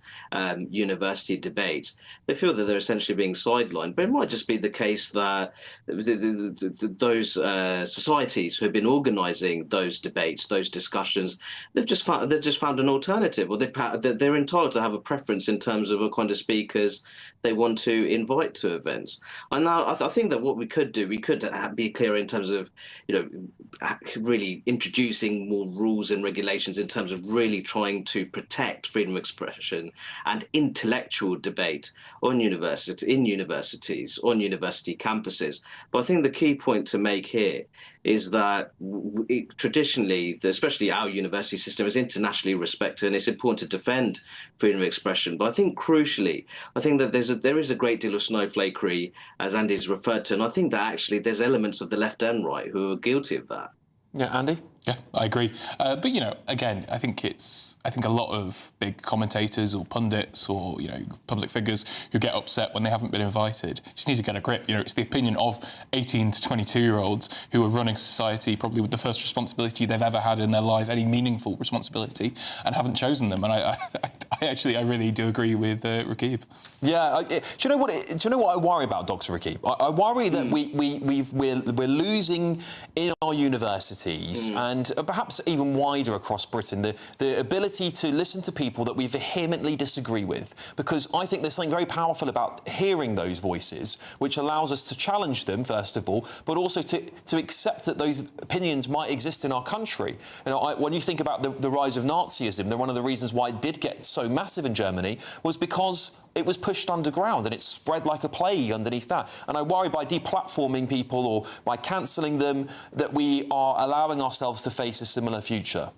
university debates, they feel that they're essentially being sidelined. But it might just be the case that those societies who have been organising those debates, those discussions, they've just found an alternative, or they're entitled to have a preference in terms of what kind of speakers they want to invite to events. And now I think that what we could do, we could be clear in terms of, you know, really introducing more rules and regulations in terms of really trying to protect freedom of expression and intellectual debate on universities, on university campuses. But I think the key point to make here is that traditionally, especially our university system, is internationally respected, and it's important to defend freedom of expression. But I think crucially, I think that there is a great deal of snowflakery, as Andy's referred to, and I think that actually there's elements of the left and right who are guilty of that. Yeah, Andy? Yeah, I agree. But, you know, again, I think a lot of big commentators or pundits or, you know, public figures who get upset when they haven't been invited just need to get a grip. You know, it's the opinion of 18 to 22-year-olds who are running society probably with the first responsibility they've ever had in their life, any meaningful responsibility, and haven't chosen them. And I really do agree with Rakib. Yeah, do you know what I worry about, Dr. Rakib? I worry that we're losing in our universities and perhaps even wider across Britain the ability to listen to people that we vehemently disagree with, because I think there's something very powerful about hearing those voices, which allows us to challenge them first of all, but also to accept that those opinions might exist in our country. You know, when you think about the rise of Nazism, one of the reasons why it did get so massive in Germany was because it was pushed underground and it spread like a plague underneath that. And I worry by deplatforming people or by cancelling them that we are allowing ourselves to face a similar future.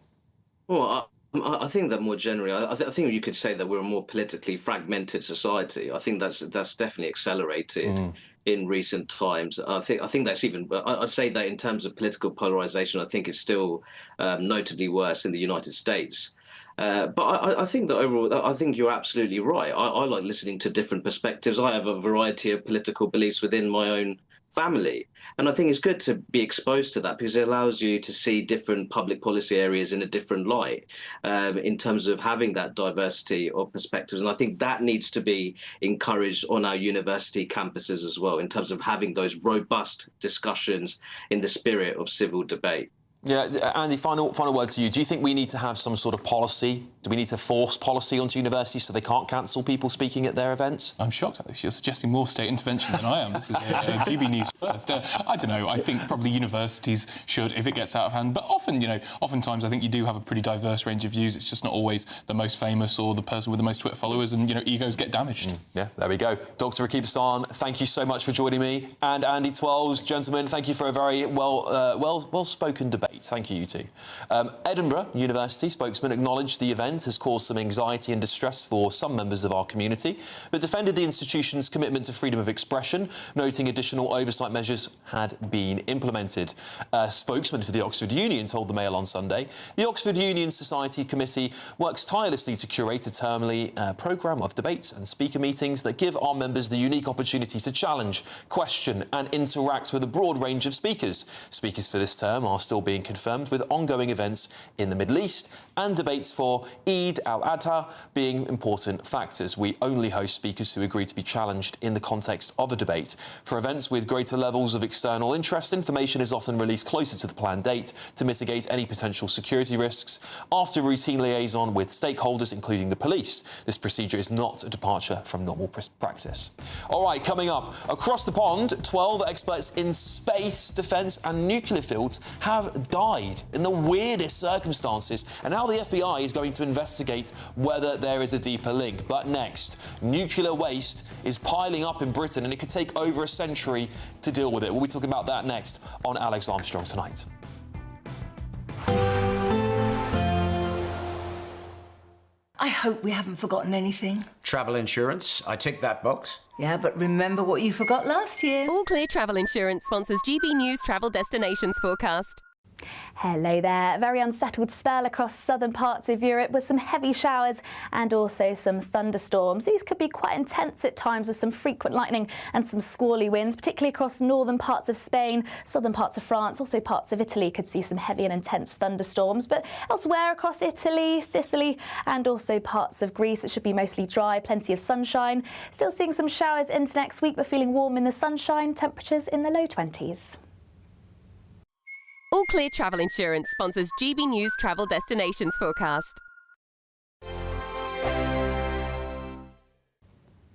Well, I think that more generally, I think you could say that we're a more politically fragmented society. I think that's definitely accelerated in recent times. I think that's even. I'd say that in terms of political polarization, I think it's still notably worse in the United States. But I think that overall, I think you're absolutely right. I like listening to different perspectives. I have a variety of political beliefs within my own family. And I think it's good to be exposed to that because it allows you to see different public policy areas in a different light in terms of having that diversity of perspectives. And I think that needs to be encouraged on our university campuses as well, in terms of having those robust discussions in the spirit of civil debate. Yeah, Andy, final word to you. Do you think we need to have some sort of policy? Do we need to force policy onto universities so they can't cancel people speaking at their events? I'm shocked, actually. You're suggesting more state intervention than I am. This is GB News First. I don't know. I think probably universities should, if it gets out of hand. But often, oftentimes I think you do have a pretty diverse range of views. It's just not always the most famous or the person with the most Twitter followers, and, egos get damaged. Yeah, there we go. Dr. Rakib Hassan, thank you so much for joining me. And Andy Twells, gentlemen, thank you for a very well-spoken debate. Thank you, you two. Edinburgh University spokesman acknowledged the event has caused some anxiety and distress for some members of our community, but defended the institution's commitment to freedom of expression, noting additional oversight measures had been implemented. A spokesman for the Oxford Union told the Mail on Sunday, the Oxford Union Society Committee works tirelessly to curate a termly programme of debates and speaker meetings that give our members the unique opportunity to challenge, question and interact with a broad range of speakers. Speakers for this term are still being confirmed, with ongoing events in the Middle East and debates for Eid al-Adha being important factors. We only host speakers who agree to be challenged in the context of a debate. For events with greater levels of external interest, information is often released closer to the planned date to mitigate any potential security risks. After routine liaison with stakeholders, including the police, this procedure is not a departure from normal practice. All right, coming up, across the pond, 12 experts in space, defence and nuclear fields have died in the weirdest circumstances, and now the FBI is going to investigate whether there is a deeper link. But next, nuclear waste is piling up in Britain and it could take over a century to deal with it. We'll be talking about that next on Alex Armstrong Tonight. I hope we haven't forgotten anything. Travel insurance, I tick that box. Yeah, but remember what you forgot last year. All Clear Travel Insurance sponsors GB News Travel Destinations Forecast. Hello there. A very unsettled spell across southern parts of Europe with some heavy showers and also some thunderstorms. These could be quite intense at times with some frequent lightning and some squally winds, particularly across northern parts of Spain, southern parts of France, also parts of Italy could see some heavy and intense thunderstorms. But elsewhere across Italy, Sicily and also parts of Greece, it should be mostly dry, plenty of sunshine. Still seeing some showers into next week, but feeling warm in the sunshine, temperatures in the low 20s. All Clear Travel Insurance sponsors GB News Travel Destinations Forecast.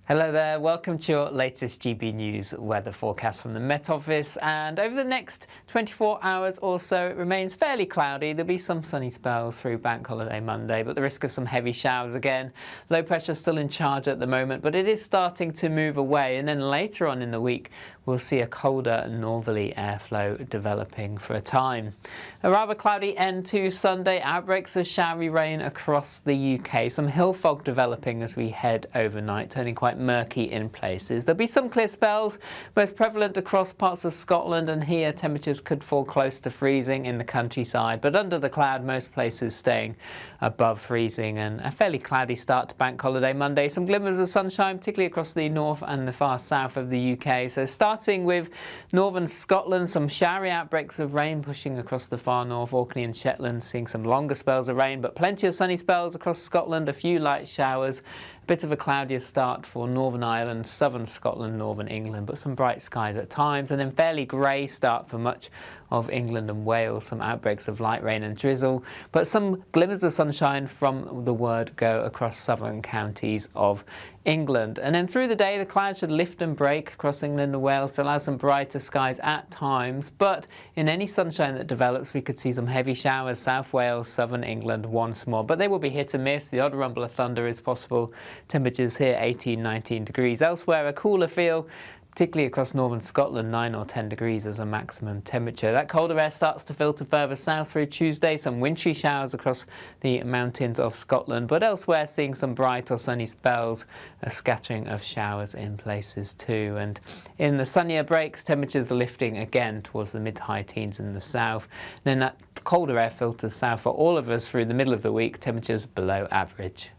Hello there, welcome to your latest GB News weather forecast from the Met Office. And over the next 24 hours or so, it remains fairly cloudy. There'll be some sunny spells through Bank Holiday Monday, but the risk of some heavy showers again. Low pressure still in charge at the moment, but it is starting to move away. And then later on in the week, we'll see a colder northerly airflow developing for a time. A rather cloudy end to Sunday, outbreaks of showery rain across the UK. Some hill fog developing as we head overnight, turning quite murky in places. There'll be some clear spells, both prevalent across parts of Scotland, and here temperatures could fall close to freezing in the countryside, but under the cloud most places staying above freezing, and a fairly cloudy start to Bank Holiday Monday. Some glimmers of sunshine, particularly across the north and the far south of the UK. So starting with northern Scotland, some showery outbreaks of rain pushing across the far north, Orkney and Shetland, seeing some longer spells of rain, but plenty of sunny spells across Scotland, a few light showers. A bit of a cloudier start for Northern Ireland, southern Scotland, northern England, but some bright skies at times, and then fairly grey start for much of England and Wales. Some outbreaks of light rain and drizzle, but some glimmers of sunshine from the word go across southern counties of England. And then through the day, the clouds should lift and break across England and Wales to allow some brighter skies at times. But in any sunshine that develops, we could see some heavy showers, South Wales, southern England once more. But they will be hit and miss. The odd rumble of thunder is possible. Temperatures here 18, 19 degrees. Elsewhere, a cooler feel. particularly across northern Scotland, 9 or 10 degrees as a maximum temperature. That colder air starts to filter further south through Tuesday, some wintry showers across the mountains of Scotland, but elsewhere seeing some bright or sunny spells, a scattering of showers in places too. And in the sunnier breaks, temperatures are lifting again towards the mid to high teens in the south. Then that colder air filters south for all of us through the middle of the week, temperatures below average.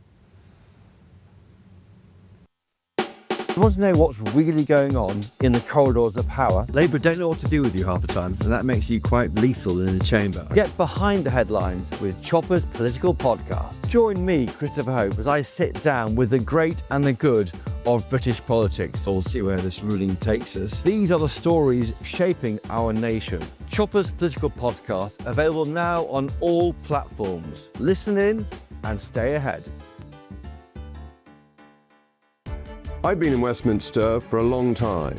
You want to know what's really going on in the corridors of power? Labour don't know what to do with you half the time, and that makes you quite lethal in the chamber. Get behind the headlines with Chopper's Political Podcast. Join me, Christopher Hope, as I sit down with the great and the good of British politics. We'll see where this ruling takes us. These are the stories shaping our nation. Chopper's Political Podcast, available now on all platforms. Listen in and stay ahead. I've been in Westminster for a long time,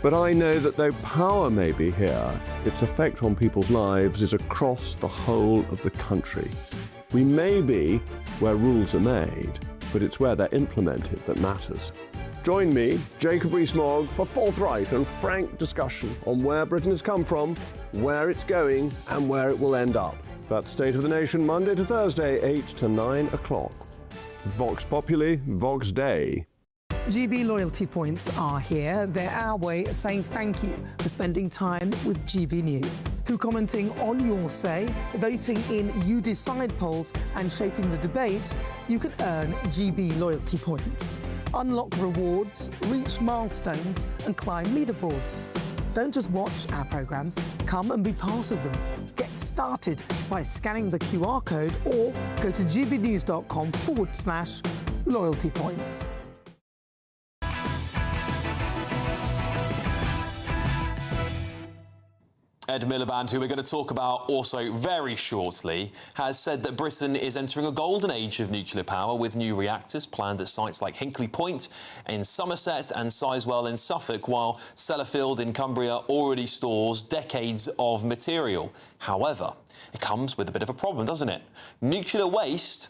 but I know that though power may be here, its effect on people's lives is across the whole of the country. We may be where rules are made, but it's where they're implemented that matters. Join me, Jacob Rees-Mogg, for forthright and frank discussion on where Britain has come from, where it's going, and where it will end up. That's State of the Nation, Monday to Thursday, 8 to 9 o'clock. Vox Populi, Vox Dei. GB loyalty points are here. They're our way of saying thank you for spending time with GB News. Through commenting on your say, voting in You Decide polls and shaping the debate, you can earn GB loyalty points. Unlock rewards, reach milestones and climb leaderboards. Don't just watch our programmes, come and be part of them. Get started by scanning the QR code or go to gbnews.com/loyalty points. Ed Miliband, who we're going to talk about also very shortly, has said that Britain is entering a golden age of nuclear power with new reactors planned at sites like Hinkley Point in Somerset and Sizewell in Suffolk, while Sellafield in Cumbria already stores decades of material. However, it comes with a bit of a problem, doesn't it? Nuclear waste,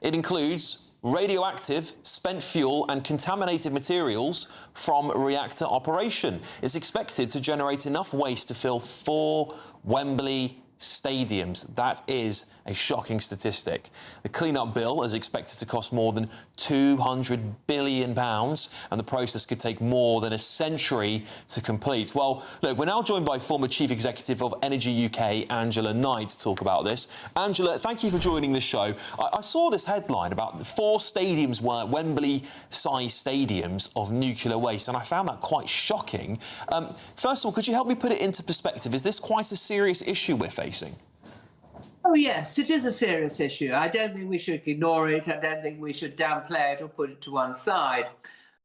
it includes radioactive, spent fuel and contaminated materials from reactor operation. It's expected to generate enough waste to fill 4 Wembley stadiums. That is a shocking statistic. The clean-up bill is expected to cost more than £200 billion, and the process could take more than a century to complete. Well, look, we're now joined by former Chief Executive of Energy UK, Angela Knight, to talk about this. Angela, thank you for joining the show. I saw this headline about 4 stadiums, Wembley-sized stadiums of nuclear waste, and I found that quite shocking. First of all, could you help me put it into perspective? Is this quite a serious issue we're facing? Oh, yes, it is a serious issue. I don't think we should ignore it. I don't think we should downplay it or put it to one side.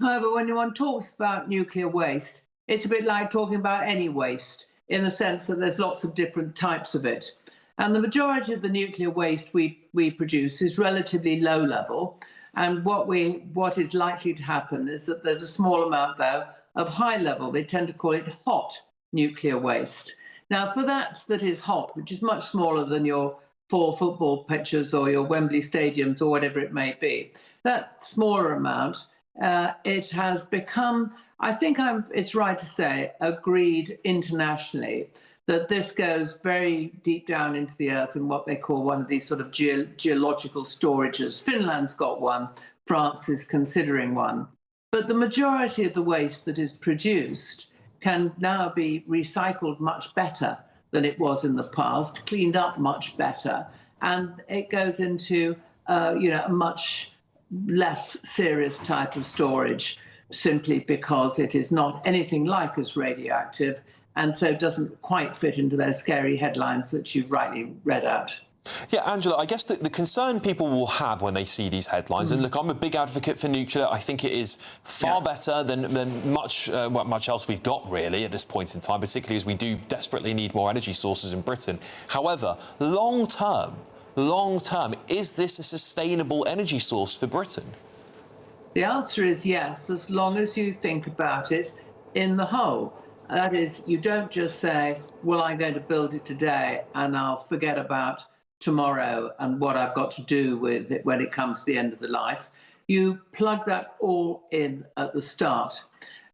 However, when one talks about nuclear waste, it's a bit like talking about any waste, in the sense that there's lots of different types of it. And the majority of the nuclear waste we produce is relatively low level. And what is likely to happen is that there's a small amount, though, of high level. They tend to call it hot nuclear waste. Now, for that is hot, which is much smaller than your 4 football pitches or your Wembley stadiums or whatever it may be, that smaller amount, it has become, I think it's right to say, agreed internationally that this goes very deep down into the earth in what they call one of these sort of geological storages. Finland's got one, France is considering one. But the majority of the waste that is produced can now be recycled much better than it was in the past, cleaned up much better, and it goes into a much less serious type of storage, simply because it is not anything like as radioactive, and so doesn't quite fit into those scary headlines that you've rightly read out. Yeah, Angela, I guess the concern people will have when they see these headlines, and look, I'm a big advocate for nuclear. I think it is far better than much else we've got, really, at this point in time, particularly as we do desperately need more energy sources in Britain. However, long term, is this a sustainable energy source for Britain? The answer is yes, as long as you think about it in the whole. That is, you don't just say, well, I'm going to build it today and I'll forget about tomorrow and what I've got to do with it when it comes to the end of the life. You plug that all in at the start.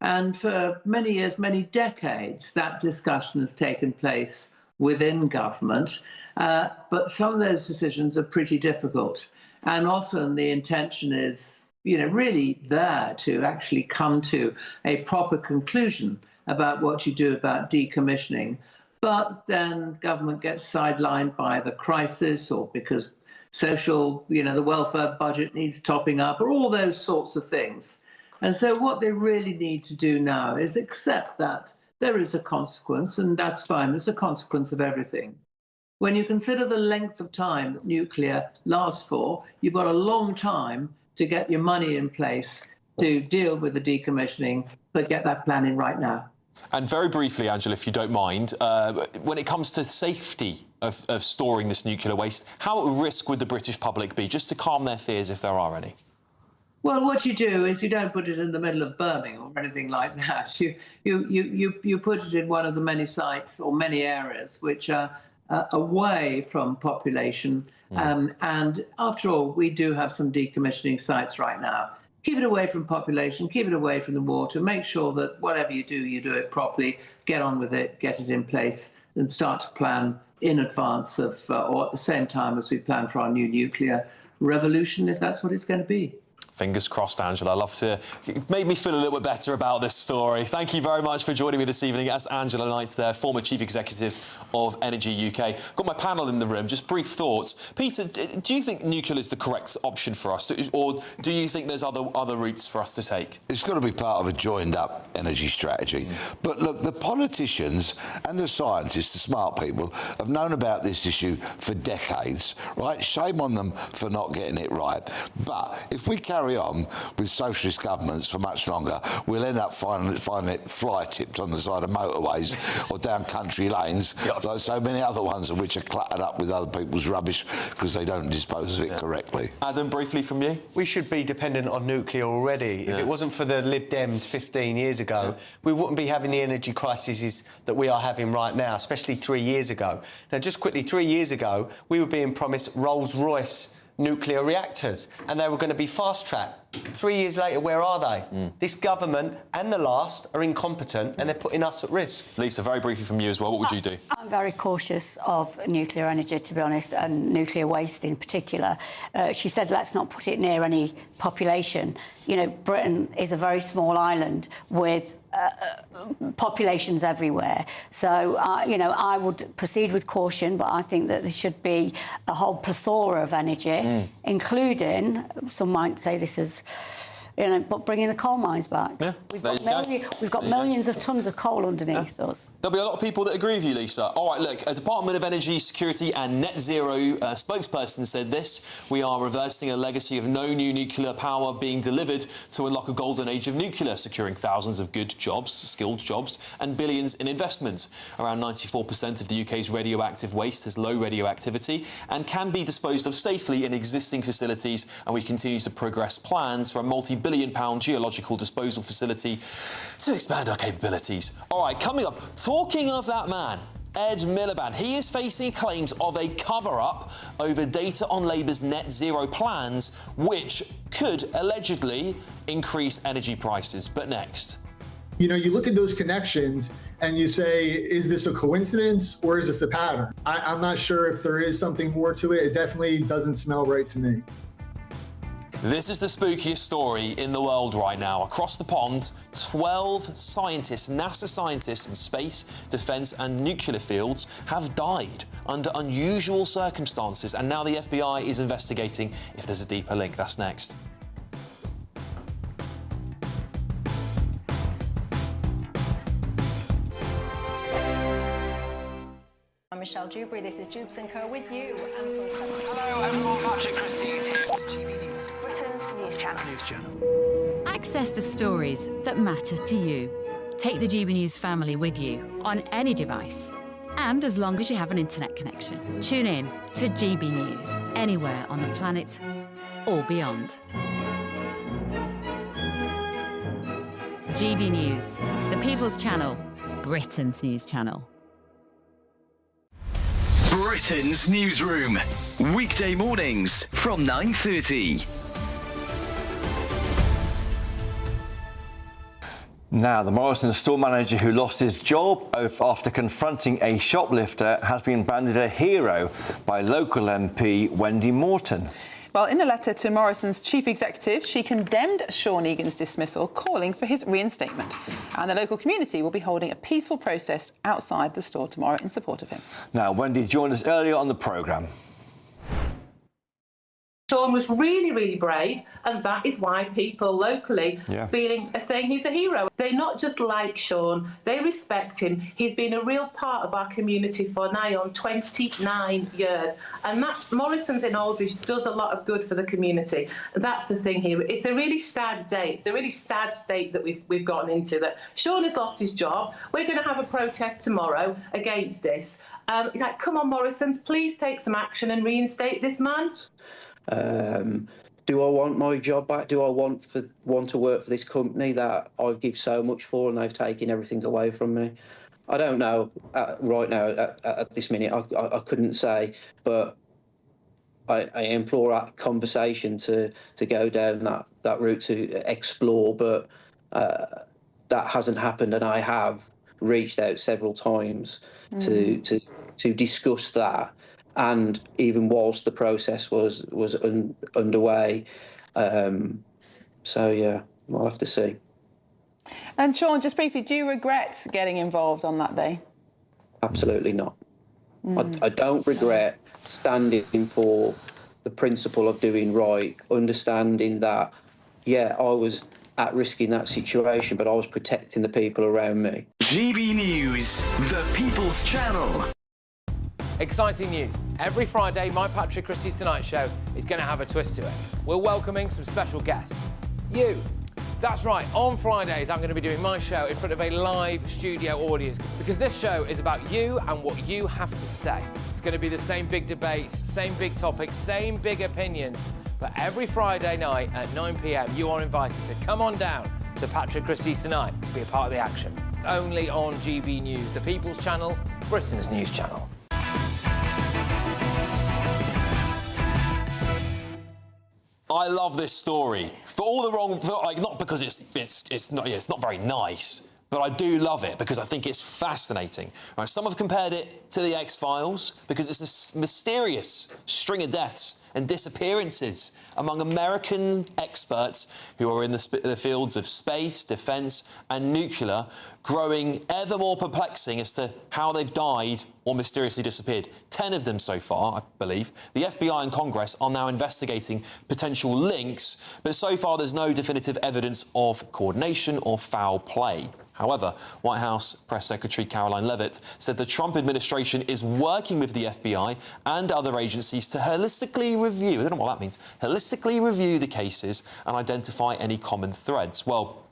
And for many years, many decades, that discussion has taken place within government. But some of those decisions are pretty difficult. And often the intention is, really there to actually come to a proper conclusion about what you do about decommissioning. But then government gets sidelined by the crisis, or because social, the welfare budget needs topping up, or all those sorts of things. And so what they really need to do now is accept that there is a consequence, and that's fine. There's a consequence of everything. When you consider the length of time that nuclear lasts for, you've got a long time to get your money in place to deal with the decommissioning, but get that plan in right now. And very briefly, Angela, if you don't mind, when it comes to safety of storing this nuclear waste, how at risk would the British public be, just to calm their fears if there are any? Well, what you do is you don't put it in the middle of Birmingham or anything like that. You put it in one of the many sites or many areas which are away from population. And after all, we do have some decommissioning sites right now. Keep it away from population, keep it away from the water, make sure that whatever you do it properly, get on with it, get it in place, and start to plan in advance of, or at the same time as we plan for our new nuclear revolution, if that's what it's going to be. Fingers crossed, Angela. I love to... It made me feel a little bit better about this story. Thank you very much for joining me this evening. That's Angela Knight there, former Chief Executive of Energy UK. Got my panel in the room. Just brief thoughts. Peter, do you think nuclear is the correct option for us? Or do you think there's other routes for us to take? It's got to be part of a joined-up energy strategy. But look, the politicians and the scientists, the smart people, have known about this issue for decades, right? Shame on them for not getting it right. But if we carry on with socialist governments for much longer, we'll end up finding it fly-tipped on the side of motorways or down country lanes, like so many other ones of which are cluttered up with other people's rubbish because they don't dispose of it correctly. Adam, briefly from you? We should be dependent on nuclear already. If it wasn't for the Lib Dems 15 years ago, we wouldn't be having the energy crises that we are having right now, especially 3 years ago. Now, just quickly, 3 years ago, we were being promised Rolls-Royce nuclear reactors, and they were going to be fast-tracked. 3 years later, where are they? This government and the last are incompetent, and they're putting us at risk. Lisa, very briefly from you as well, what would you do? I'm very cautious of nuclear energy, to be honest, and nuclear waste in particular. She said, let's not put it near any population. Britain is a very small island with populations everywhere. So, I would proceed with caution, but I think that there should be a whole plethora of energy, including, some might say this is, but bringing the coal mines back. Yeah, we've got millions of tonnes of coal underneath us. There'll be a lot of people that agree with you, Lisa. All right, look, a Department of Energy Security and Net Zero spokesperson said this: we are reversing a legacy of no new nuclear power being delivered to unlock a golden age of nuclear, securing thousands of good jobs, skilled jobs, and billions in investment. Around 94% of the UK's radioactive waste has low radioactivity and can be disposed of safely in existing facilities, and we continue to progress plans for a multi-billion-pound geological disposal facility to expand our capabilities. All right, coming up, talking of that man, Ed Miliband. He is facing claims of a cover-up over data on Labour's net zero plans, which could allegedly increase energy prices. But next. You look at those connections and you say, is this a coincidence or is this a pattern? I'm not sure if there is something more to it. It definitely doesn't smell right to me. This is the spookiest story in the world right now. Across the pond, 12 scientists, NASA scientists in space, defence and nuclear fields have died under unusual circumstances, and now the FBI is investigating if there's a deeper link. That's next. I'm Michelle Dewberry. This is Jubes & Co. with you. Hello everyone, Patrick Christie is here. GB News, Britain's news channel. Access the stories that matter to you. Take the GB News family with you on any device, and as long as you have an internet connection. Tune in to GB News anywhere on the planet or beyond. GB News, the People's Channel, Britain's news channel. Britain's newsroom, weekday mornings from 9:30. Now, the Morrison's store manager who lost his job after confronting a shoplifter has been branded a hero by local MP Wendy Morton. Well, in a letter to Morrison's chief executive, she condemned Sean Egan's dismissal, calling for his reinstatement. And the local community will be holding a peaceful protest outside the store tomorrow in support of him. Now, Wendy joined us earlier on the programme. Sean was really, really brave, and that is why people locally are saying he's a hero. They not just like Sean, they respect him. He's been a real part of our community for nigh on 29 years. And that Morrison's in Aldridge does a lot of good for the community. That's the thing here. It's a really sad day. It's a really sad state that we've gotten into, that Sean has lost his job. We're going to have a protest tomorrow against this. Like, come on, Morrison's, please take some action and reinstate this man. Do I want my job back? Do I want to work for this company that I've given so much for and they've taken everything away from me? I don't know right now at this minute. I couldn't say, but I implore a conversation to go down that route to explore, but that hasn't happened, and I have reached out several times to discuss that. And even whilst the process was underway, so yeah, we'll have to see. And Sean, just briefly, do you regret getting involved on that day? Absolutely not. I don't regret standing for the principle of doing right, understanding that, yeah, I was at risk in that situation, but I was protecting the people around me. GB News, the People's Channel. Exciting news. Every Friday, my Patrick Christie's Tonight Show is going to have a twist to it. We're welcoming some special guests. You. That's right, on Fridays I'm going to be doing my show in front of a live studio audience, because this show is about you and what you have to say. It's going to be the same big debates, same big topics, same big opinions. But every Friday night at 9 p.m, you are invited to come on down to Patrick Christie's Tonight to be a part of the action. Only on GB News, the People's Channel, Britain's news channel. I love this story for all the wrong, not because it's not very nice, but I do love it because I think it's fascinating. Right, some have compared it to the X-Files because it's a mysterious string of deaths and disappearances among American experts who are in the fields of space, defence and nuclear, growing ever more perplexing as to how they've died or mysteriously disappeared. 10 of them so far, I believe. The FBI and Congress are now investigating potential links, but so far there's no definitive evidence of coordination or foul play. However, White House Press Secretary Caroline Leavitt said the Trump administration is working with the FBI and other agencies to holistically review, I don't know what that means, holistically review the cases and identify any common threads. Well,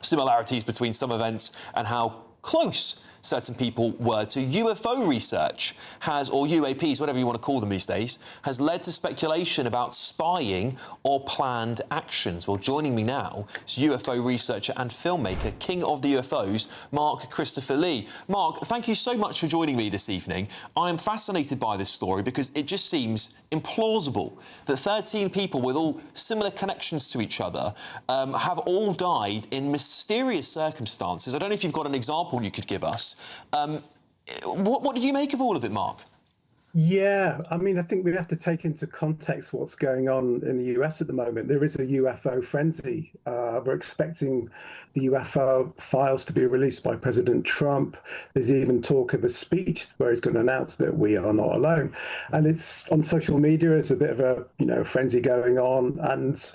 similarities between some events and how close certain people were to UFO research or UAPs, whatever you want to call them these days, has led to speculation about spying or planned actions. Well, joining me now is UFO researcher and filmmaker, King of the UFOs, Mark Christopher Lee. Mark, thank you so much for joining me this evening. I am fascinated by this story because it just seems implausible that 13 people with all similar connections to each other have all died in mysterious circumstances. I don't know if you've got an example you could give us. What did you make of all of it, Mark? Yeah, I mean, I think we have to take into context what's going on in the US at the moment. There is a UFO frenzy. We're expecting the UFO files to be released by President Trump. There's even talk of a speech where he's going to announce that we are not alone. And it's on social media, there's a bit of a, frenzy going on. And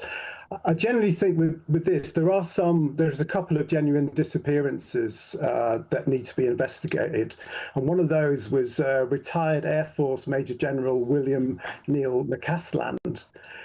I generally think with this, there's a couple of genuine disappearances that need to be investigated. And one of those was retired Air Force Major General William Neil McCasland,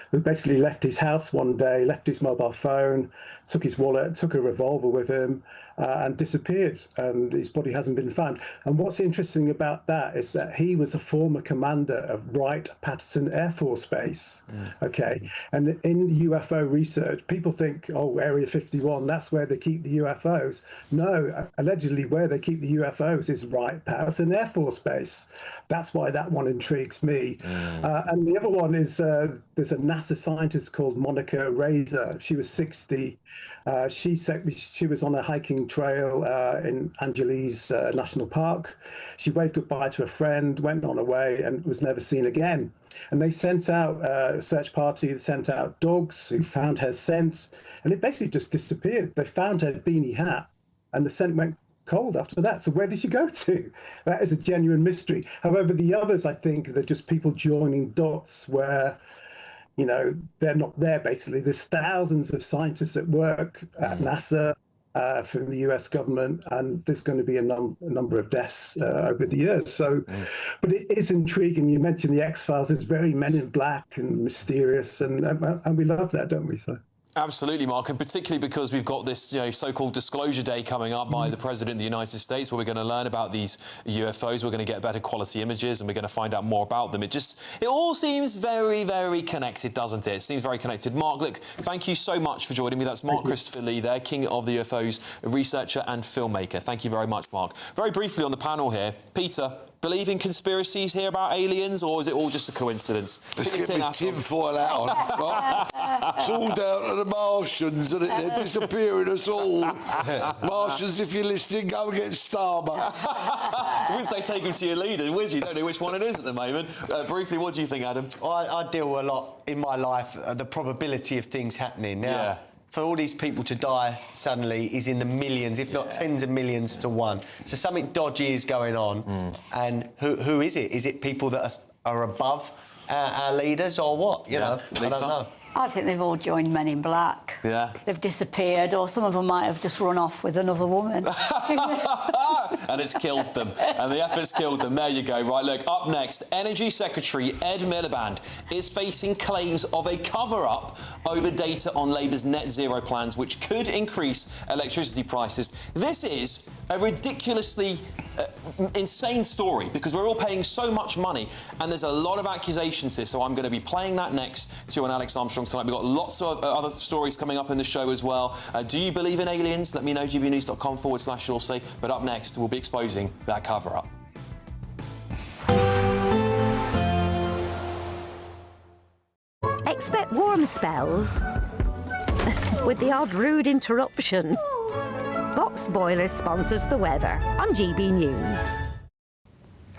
who basically left his house one day, left his mobile phone, took his wallet, took a revolver with him, and disappeared. And his body hasn't been found. And what's interesting about that is that he was a former commander of Wright-Patterson Air Force Base. Okay, and in UFO research, people think, oh, Area 51, that's where they keep the UFOs. No, allegedly where they keep the UFOs is Wright-Patterson Air Force Base. That's why that one intrigues me. And the other one is there's was a NASA scientist called Monica Razor. She was 60. She was on a hiking trail in Angeles National Park. She waved goodbye to a friend, went on her way, and was never seen again. And they sent out a search party, sent out dogs who found her scent, and it basically just disappeared. They found her beanie hat, and the scent went cold after that. So where did she go to? That is a genuine mystery. However, the others, I think, they're just people joining dots where, you know, they're not there, basically. There's thousands of scientists at work at NASA, from the US government, and there's going to be a number of deaths over the years. So, but it is intriguing. You mentioned the X-Files. It's very Men in Black and mysterious, and we love that, don't we? So. Absolutely, Mark, and particularly because we've got this, so-called disclosure day coming up by the President of the United States, where we're going to learn about these UFOs, we're going to get better quality images, and we're going to find out more about them. It all seems very, very connected, doesn't it? It seems very connected. Mark, look, thank you so much for joining me. That's Mark Christopher Lee there, King of the UFOs, researcher and filmmaker. Thank you very much, Mark. Very briefly on the panel here, Peter, believe in conspiracies here about aliens, or is it all just a coincidence? Let's get my tinfoil out on. Right? It's all down to the Martians, and they're disappearing us all. Martians, if you're listening, go and get Starbucks. You wouldn't say take them to your leader, would you? You don't know which one it is at the moment. Briefly, what do you think, Adam? I deal a lot in my life, the probability of things happening. Now, for all these people to die suddenly is in the millions, if not tens of millions to one. So something dodgy is going on. And who is it? Is it people that are above our leaders or what? You know, I don't know. I think they've all joined Men in Black. Yeah. They've disappeared, or some of them might have just run off with another woman. And it's killed them. And the effort's killed them. There you go. Right, look, up next, Energy Secretary Ed Miliband is facing claims of a cover-up over data on Labour's net zero plans, which could increase electricity prices. This is a ridiculously insane story, because we're all paying so much money, and there's a lot of accusations here, so I'm going to be playing that next to an Alex Armstrong tonight. We've got lots of other stories coming up in the show as well. Do you believe in aliens? Let me know, gbnews.com/you'll see. But up next, we'll be exposing that cover-up. Expect warm spells with the odd rude interruption. Box Boilers sponsors the weather on GB News.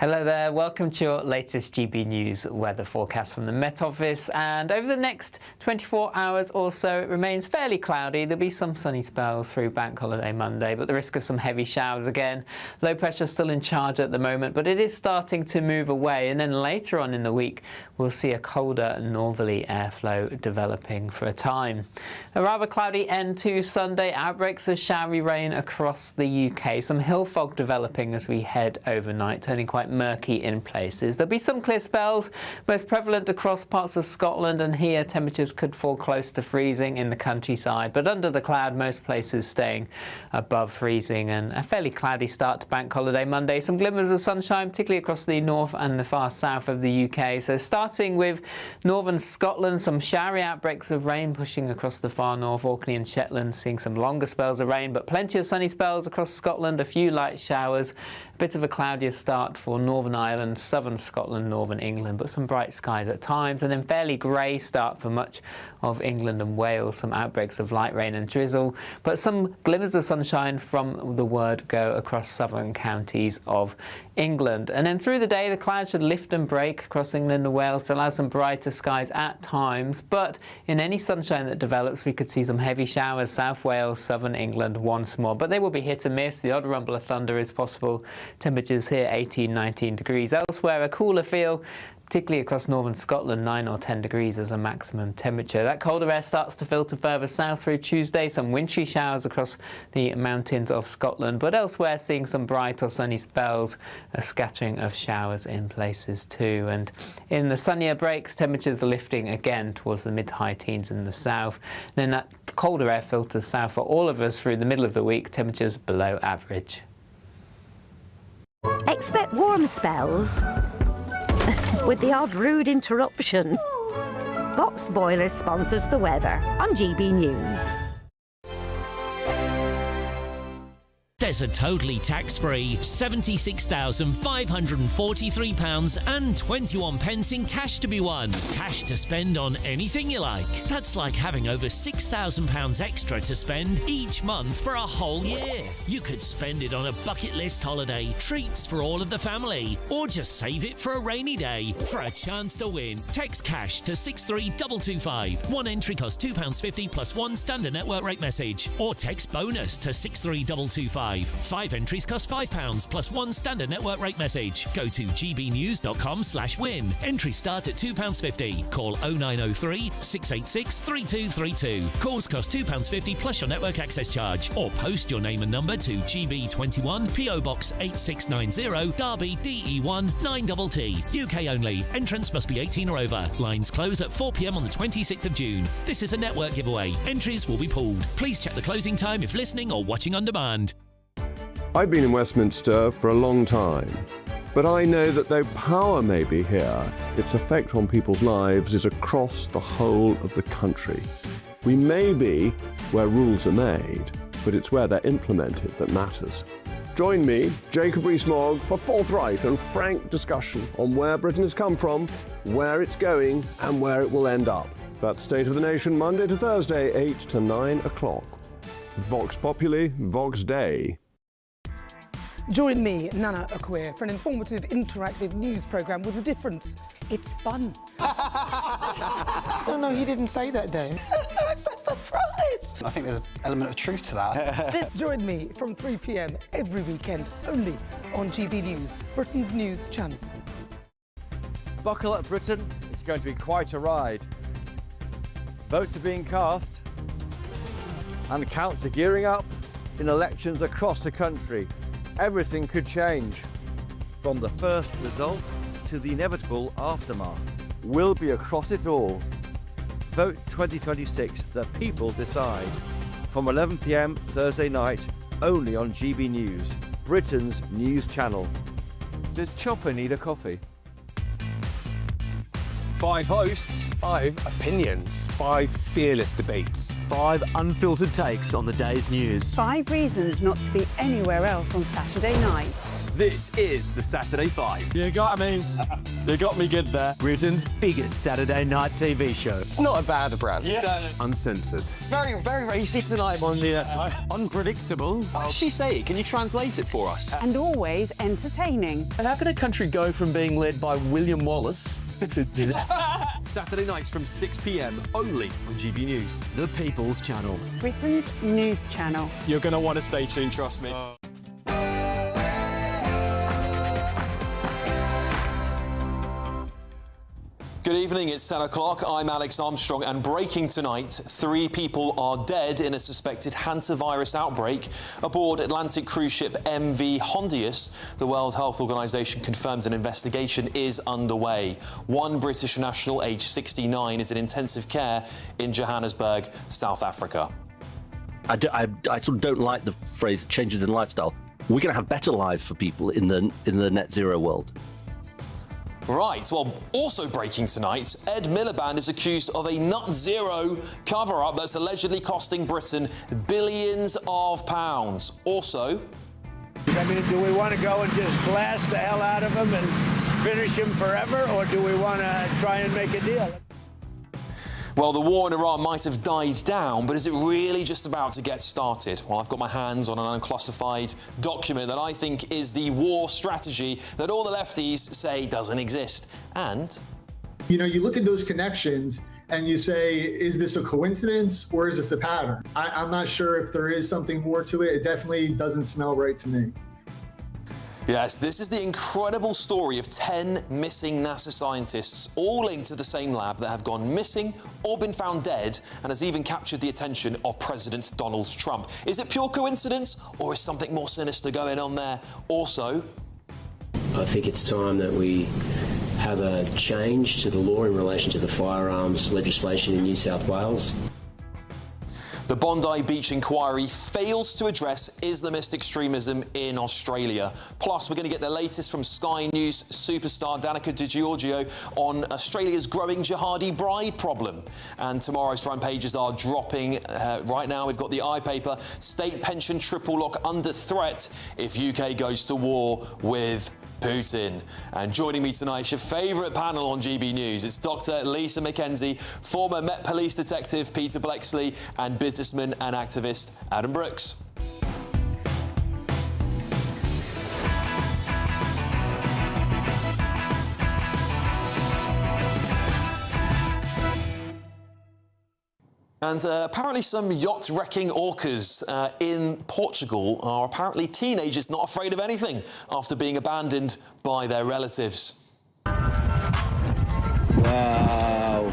Hello there, welcome to your latest GB News weather forecast from the Met Office. And over the next 24 hours or so, it remains fairly cloudy. There'll be some sunny spells through Bank Holiday Monday, but the risk of some heavy showers again. Low pressure still in charge at the moment, but it is starting to move away. And then later on in the week, we'll see a colder northerly airflow developing for a time. A rather cloudy end to Sunday. Outbreaks of showery rain across the UK. Some hill fog developing as we head overnight, turning quite murky in places. There'll be some clear spells, most prevalent across parts of Scotland, and here temperatures could fall close to freezing in the countryside, but under the cloud most places staying above freezing, and a fairly cloudy start to Bank Holiday Monday. Some glimmers of sunshine, particularly across the north and the far south of the UK. So starting with northern Scotland, some showery outbreaks of rain pushing across the far north, Orkney and Shetland, seeing some longer spells of rain, but plenty of sunny spells across Scotland, a few light showers. A bit of a cloudier start for Northern Ireland, southern Scotland, northern England, but some bright skies at times, and then fairly grey start for much of England and Wales. Some outbreaks of light rain and drizzle, but some glimmers of sunshine from the word go across southern counties of England. And then through the day, the clouds should lift and break across England and Wales to allow some brighter skies at times, but in any sunshine that develops, we could see some heavy showers, South Wales, southern England once more, but they will be hit and miss. The odd rumble of thunder is possible. Temperatures here 18, 19 degrees. Elsewhere, a cooler feel, particularly across northern Scotland, 9 or 10 degrees as a maximum temperature. That colder air starts to filter further south through Tuesday. Some wintry showers across the mountains of Scotland, but elsewhere seeing some bright or sunny spells, a scattering of showers in places too. And in the sunnier breaks, temperatures are lifting again towards the mid to high teens in the south. Then that colder air filters south for all of us through the middle of the week, temperatures below average. Expect warm spells with the odd rude interruption. Box Boilers sponsors the weather on GB News. There's a totally tax-free £76,543.21 in cash to be won. Cash to spend on anything you like. That's like having over £6,000 extra to spend each month for a whole year. You could spend it on a bucket list holiday, treats for all of the family, or just save it for a rainy day. For a chance to win, text cash to 63225. One entry costs £2.50 plus one standard network rate message, or text bonus to 63225. 5 entries cost £5 plus one standard network rate message. Go to gbnews.com/win. Entries start at £2.50. Call 0903 686 3232. Calls cost £2.50 plus your network access charge, or post your name and number to GB21 PO Box 8690 Derby DE1 9TT. UK only. Entrance must be 18 or over. Lines close at 4 p.m. on the 26th of June. This is a network giveaway. Entries will be pulled. Please check the closing time if listening or watching on demand. I've been in Westminster for a long time, but I know that though power may be here, its effect on people's lives is across the whole of the country. We may be where rules are made, but it's where they're implemented that matters. Join me, Jacob Rees-Mogg, for forthright and frank discussion on where Britain has come from, where it's going, and where it will end up. That's State of the Nation, Monday to Thursday, 8 to 9 o'clock. Vox Populi, Vox Dei. Join me, Nana Akweer, for an informative, interactive news programme with a difference. It's fun. No, he didn't say that, Dave. I'm so surprised. I think there's an element of truth to that. Join me from 3 p.m. every weekend, only on GB News, Britain's news channel. Buckle up, Britain. It's going to be quite a ride. Votes are being cast and counts are gearing up in elections across the country. Everything could change, from the first result to the inevitable aftermath. We'll be across it all. Vote 2026, the people decide. From 11 p.m. Thursday night, only on GB News, Britain's news channel. Does Chopper need a coffee? 5 hosts, 5 opinions, 5 fearless debates, 5 unfiltered takes on the day's news. 5 reasons not to be anywhere else on Saturday night. This is the Saturday 5. You got me good there. Britain's biggest Saturday night TV show. It's not a bad brand. Yeah. Uncensored. Very, very, very easy tonight. On the unpredictable. What does she say? Can you translate it for us? And always entertaining. And how can a country go from being led by William Wallace Saturday nights from 6 p.m. only on GB News, the People's Channel. Britain's news channel. You're going to want to stay tuned, trust me. Good evening, it's 10 o'clock. I'm Alex Armstrong, and breaking tonight, 3 people are dead in a suspected hantavirus outbreak aboard Atlantic cruise ship MV Hondius. The World Health Organization confirms an investigation is underway. 1 British national, aged 69, is in intensive care in Johannesburg, South Africa. I sort of don't like the phrase changes in lifestyle. We're going to have better lives for people in the net zero world. Right, well, also breaking tonight, Ed Miliband is accused of a nut zero cover-up that's allegedly costing Britain billions of pounds. Also... I mean, do we want to go and just blast the hell out of them and finish them forever, or do we want to try and make a deal? Well, the war in Iran might have died down, but is it really just about to get started? Well, I've got my hands on an unclassified document that I think is the war strategy that all the lefties say doesn't exist. And... You know, you look at those connections and you say, is this a coincidence or is this a pattern? I'm not sure if there is something more to it. It definitely doesn't smell right to me. Yes, this is the incredible story of 10 missing NASA scientists, all linked to the same lab, that have gone missing or been found dead, and has even captured the attention of President Donald Trump. Is it pure coincidence, or is something more sinister going on there? Also... I think it's time that we have a change to the law in relation to the firearms legislation in New South Wales. The Bondi Beach inquiry fails to address Islamist extremism in Australia. Plus, we're going to get the latest from Sky News superstar Danica Di Giorgio on Australia's growing jihadi bride problem. And tomorrow's front pages are dropping. Right now, we've got the iPaper, state pension triple lock under threat if UK goes to war with Putin. And joining me tonight is your favourite panel on GB News. It's Dr. Lisa McKenzie, former Met Police detective Peter Blexley, and businessman and activist Adam Brooks. And apparently some yacht-wrecking orcas in Portugal are apparently teenagers not afraid of anything after being abandoned by their relatives. Wow.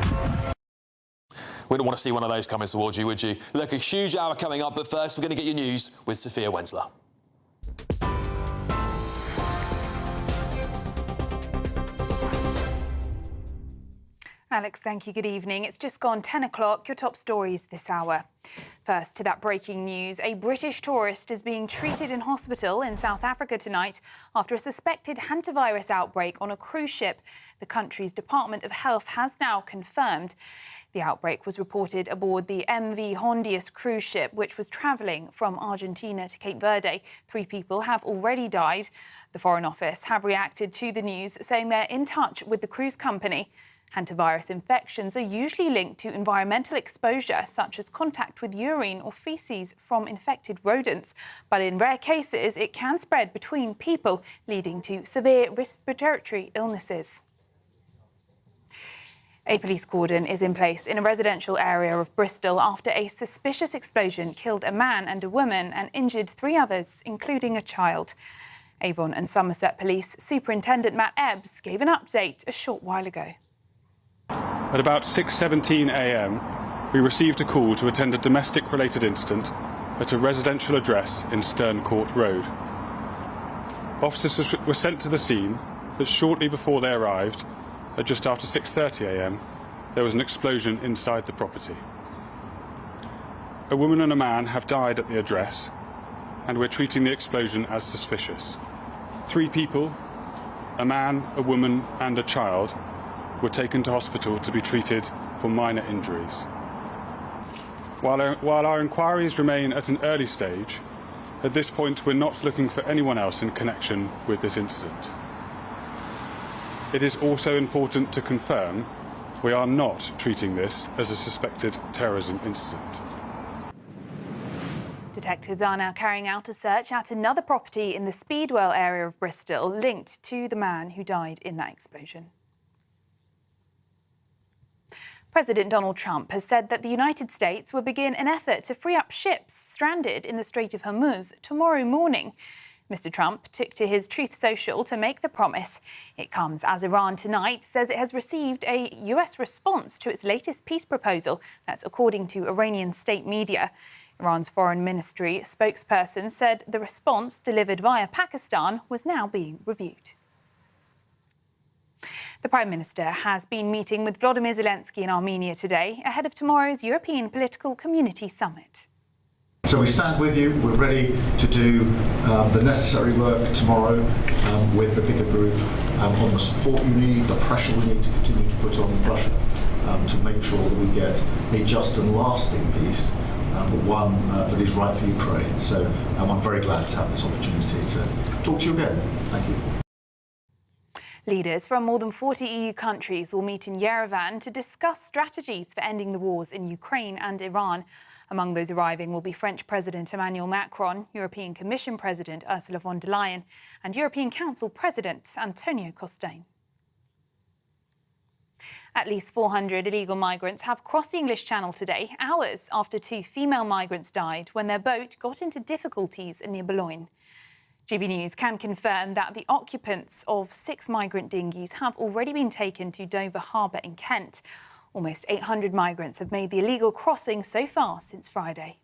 Wouldn't want to see one of those coming towards you, would you? Look, a huge hour coming up, but first we're going to get your news with Sophia Wensler. Alex, thank you. Good evening. It's just gone 10 o'clock. Your top stories this hour. First, to that breaking news. A British tourist is being treated in hospital in South Africa tonight after a suspected hantavirus outbreak on a cruise ship. The country's Department of Health has now confirmed. The outbreak was reported aboard the MV Hondius cruise ship, which was travelling from Argentina to Cape Verde. 3 people have already died. The Foreign Office have reacted to the news, saying they're in touch with the cruise company. Hantavirus infections are usually linked to environmental exposure, such as contact with urine or faeces from infected rodents. But in rare cases, it can spread between people, leading to severe respiratory illnesses. A police cordon is in place in a residential area of Bristol after a suspicious explosion killed a man and a woman and injured 3 others, including a child. Avon and Somerset Police Superintendent Matt Ebbs gave an update a short while ago. At about 6:17 a.m, we received a call to attend a domestic-related incident at a residential address in Stern Court Road. Officers were sent to the scene, but shortly before they arrived, at just after 6:30 a.m, there was an explosion inside the property. A woman and a man have died at the address, and we're treating the explosion as suspicious. 3 people, a man, a woman and a child, were taken to hospital to be treated for minor injuries. While our inquiries remain at an early stage, at this point we're not looking for anyone else in connection with this incident. It is also important to confirm we are not treating this as a suspected terrorism incident. Detectives are now carrying out a search at another property in the Speedwell area of Bristol linked to the man who died in that explosion. President Donald Trump has said that the United States will begin an effort to free up ships stranded in the Strait of Hormuz tomorrow morning. Mr. Trump took to his Truth Social to make the promise. It comes as Iran tonight says it has received a US response to its latest peace proposal. That's according to Iranian state media. Iran's foreign ministry spokesperson said the response delivered via Pakistan was now being reviewed. The Prime Minister has been meeting with Volodymyr Zelensky in Armenia today ahead of tomorrow's European Political Community Summit. So we stand with you. We're ready to do the necessary work tomorrow with the bigger group on the support you need, the pressure we need to continue to put on Russia to make sure that we get a just and lasting peace, but one that is right for Ukraine. So I'm very glad to have this opportunity to talk to you again. Thank you. Leaders from more than 40 EU countries will meet in Yerevan to discuss strategies for ending the wars in Ukraine and Iran. Among those arriving will be French President Emmanuel Macron, European Commission President Ursula von der Leyen, and European Council President Antonio Costa. At least 400 illegal migrants have crossed the English Channel today, hours after 2 female migrants died when their boat got into difficulties near Boulogne. GB News can confirm that the occupants of 6 migrant dinghies have already been taken to Dover Harbour in Kent. Almost 800 migrants have made the illegal crossing so far since Friday.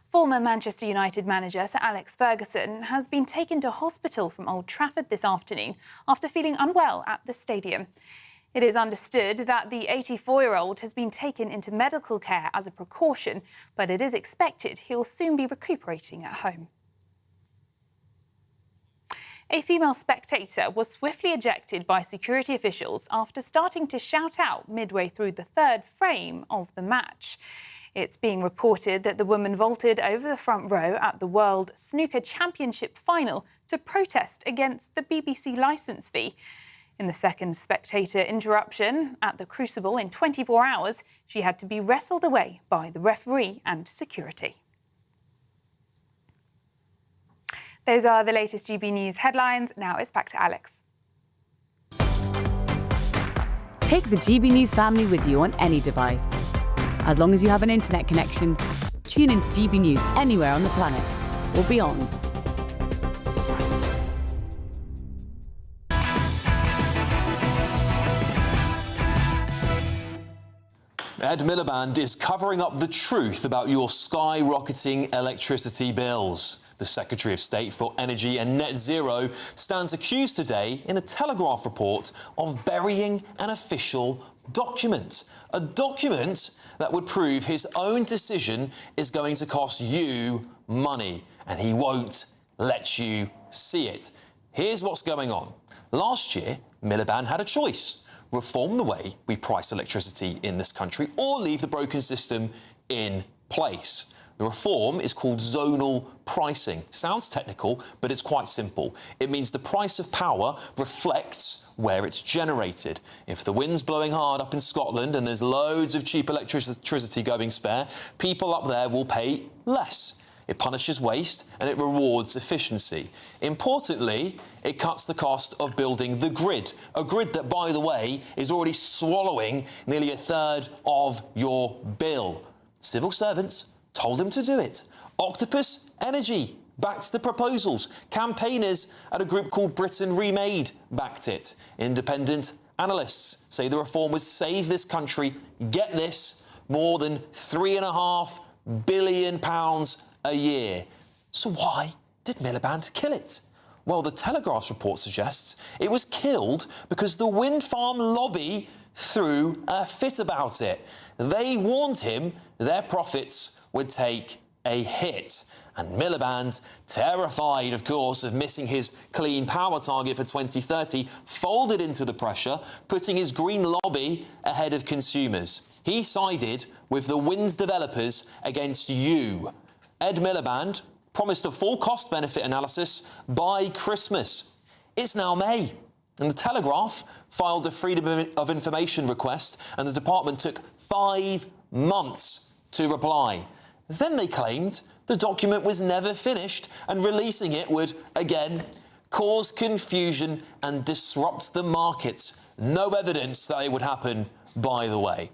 Former Manchester United manager Sir Alex Ferguson has been taken to hospital from Old Trafford this afternoon after feeling unwell at the stadium. It is understood that the 84-year-old has been taken into medical care as a precaution, but it is expected he'll soon be recuperating at home. A female spectator was swiftly ejected by security officials after starting to shout out midway through the third frame of the match. It's being reported that the woman vaulted over the front row at the World Snooker Championship final to protest against the BBC licence fee. In the second spectator interruption at the Crucible in 24 hours, she had to be wrestled away by the referee and security. Those are the latest GB News headlines. Now it's back to Alex. Take the GB News family with you on any device. As long as you have an internet connection, tune into GB News anywhere on the planet or beyond. Ed Miliband is covering up the truth about your skyrocketing electricity bills. The Secretary of State for Energy and Net Zero stands accused today in a Telegraph report of burying an official document. A document that would prove his own decision is going to cost you money, and he won't let you see it. Here's what's going on. Last year, Miliband had a choice: reform the way we price electricity in this country or leave the broken system in place. The reform is called zonal pricing. Sounds technical, but it's quite simple. It means the price of power reflects where it's generated. If the wind's blowing hard up in Scotland and there's loads of cheap electricity going spare, people up there will pay less. It punishes waste and it rewards efficiency. Importantly, it cuts the cost of building the grid, a grid that, by the way, is already swallowing nearly a third of your bill. Civil servants told him to do it. Octopus Energy backed the proposals. Campaigners at a group called Britain Remade backed it. Independent analysts say the reform would save this country, get this, more than £3.5 billion a year. So why did Miliband kill it? Well, the Telegraph's report suggests it was killed because the wind farm lobby threw a fit about it. They warned him their profits would take a hit. And Miliband, terrified, of course, of missing his clean power target for 2030, folded into the pressure, putting his green lobby ahead of consumers. He sided with the wind developers against you. Ed Miliband promised a full cost-benefit analysis by Christmas. It's now May, and the Telegraph filed a Freedom of Information request, and the department took 5 months to reply. Then they claimed the document was never finished, and releasing it would, again, cause confusion and disrupt the markets. No evidence that it would happen, by the way.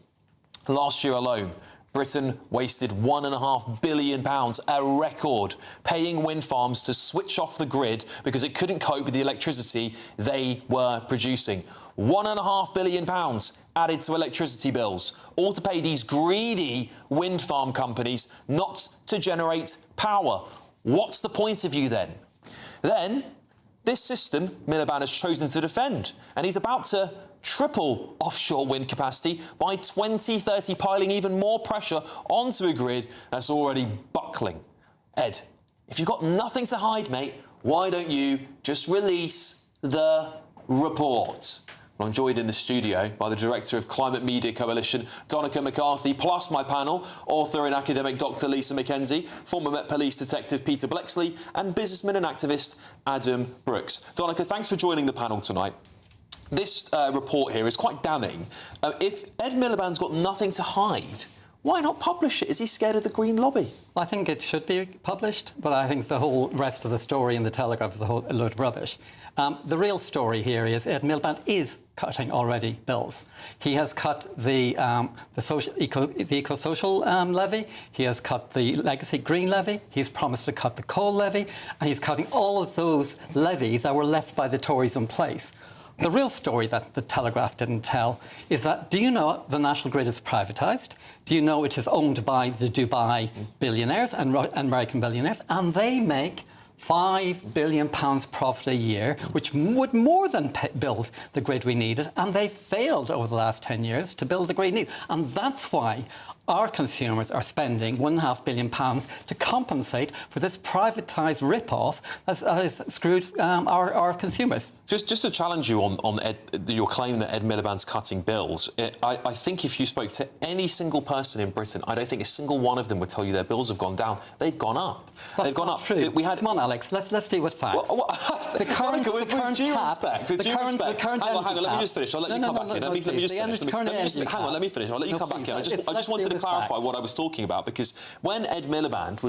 Last year alone, Britain wasted £1.5 billion, a record, paying wind farms to switch off the grid because it couldn't cope with the electricity they were producing. £1.5 billion added to electricity bills, all to pay these greedy wind farm companies not to generate power. What's the point of you then? Then, this system Miliband has chosen to defend, and he's about to triple offshore wind capacity by 2030, piling even more pressure onto a grid that's already buckling. Ed, if you've got nothing to hide, mate, why don't you just release the report? Well, I'm joined in the studio by the Director of Climate Media Coalition, Donica McCarthy, plus my panel, author and academic Dr. Lisa McKenzie, former Met Police Detective Peter Blexley, and businessman and activist Adam Brooks. Donica, thanks for joining the panel tonight. This report here is quite damning. If Ed Miliband's got nothing to hide, why not publish it? Is he scared of the Green lobby? I think it should be published, but I think the whole rest of the story in the Telegraph is a load of rubbish. The real story here is Ed Miliband is cutting already bills. He has cut the eco-social levy, he has cut the legacy green levy, he's promised to cut the coal levy, and he's cutting all of those levies that were left by the Tories in place. The real story that the Telegraph didn't tell is that, do you know the National Grid is privatised? Do you know it is owned by the Dubai billionaires and American billionaires? And they make £5 billion profit a year, which would more than build the grid we needed, and they failed over the last 10 years to build the grid we need. And that's why our consumers are spending £1.5 billion to compensate for this privatised rip-off that has screwed our consumers. Just to challenge you on your claim that Ed Miliband's cutting bills, I think if you spoke to any single person in Britain, I don't think a single one of them would tell you their bills have gone down. They've gone up. That's They've gone up. True. Come on, Alex. Let's deal with facts. The current cap. Hang on. Let me just finish. I'll let you come back in. Let me just finish. Hang on. Let me finish. I'll let you come back in. I just wanted to clarify what I was talking about, because when Ed Miliband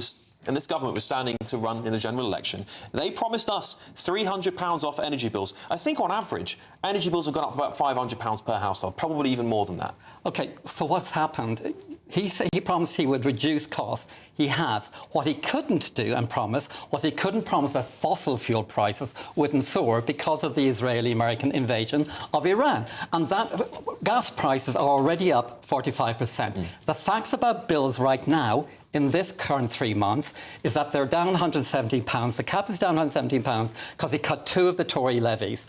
and this government was standing to run in the general election, they promised us £300 off energy bills. I think on average, energy bills have gone up about £500 per household, probably even more than that. OK, so what's happened? He promised he would reduce costs. He has. What he couldn't do and promise was he couldn't promise that fossil fuel prices wouldn't soar because of the Israeli-American invasion of Iran. And that gas prices are already up 45%. The facts about bills right now in this current 3 months is that they're down £117. The cap is down £117 because he cut 2 of the Tory levies.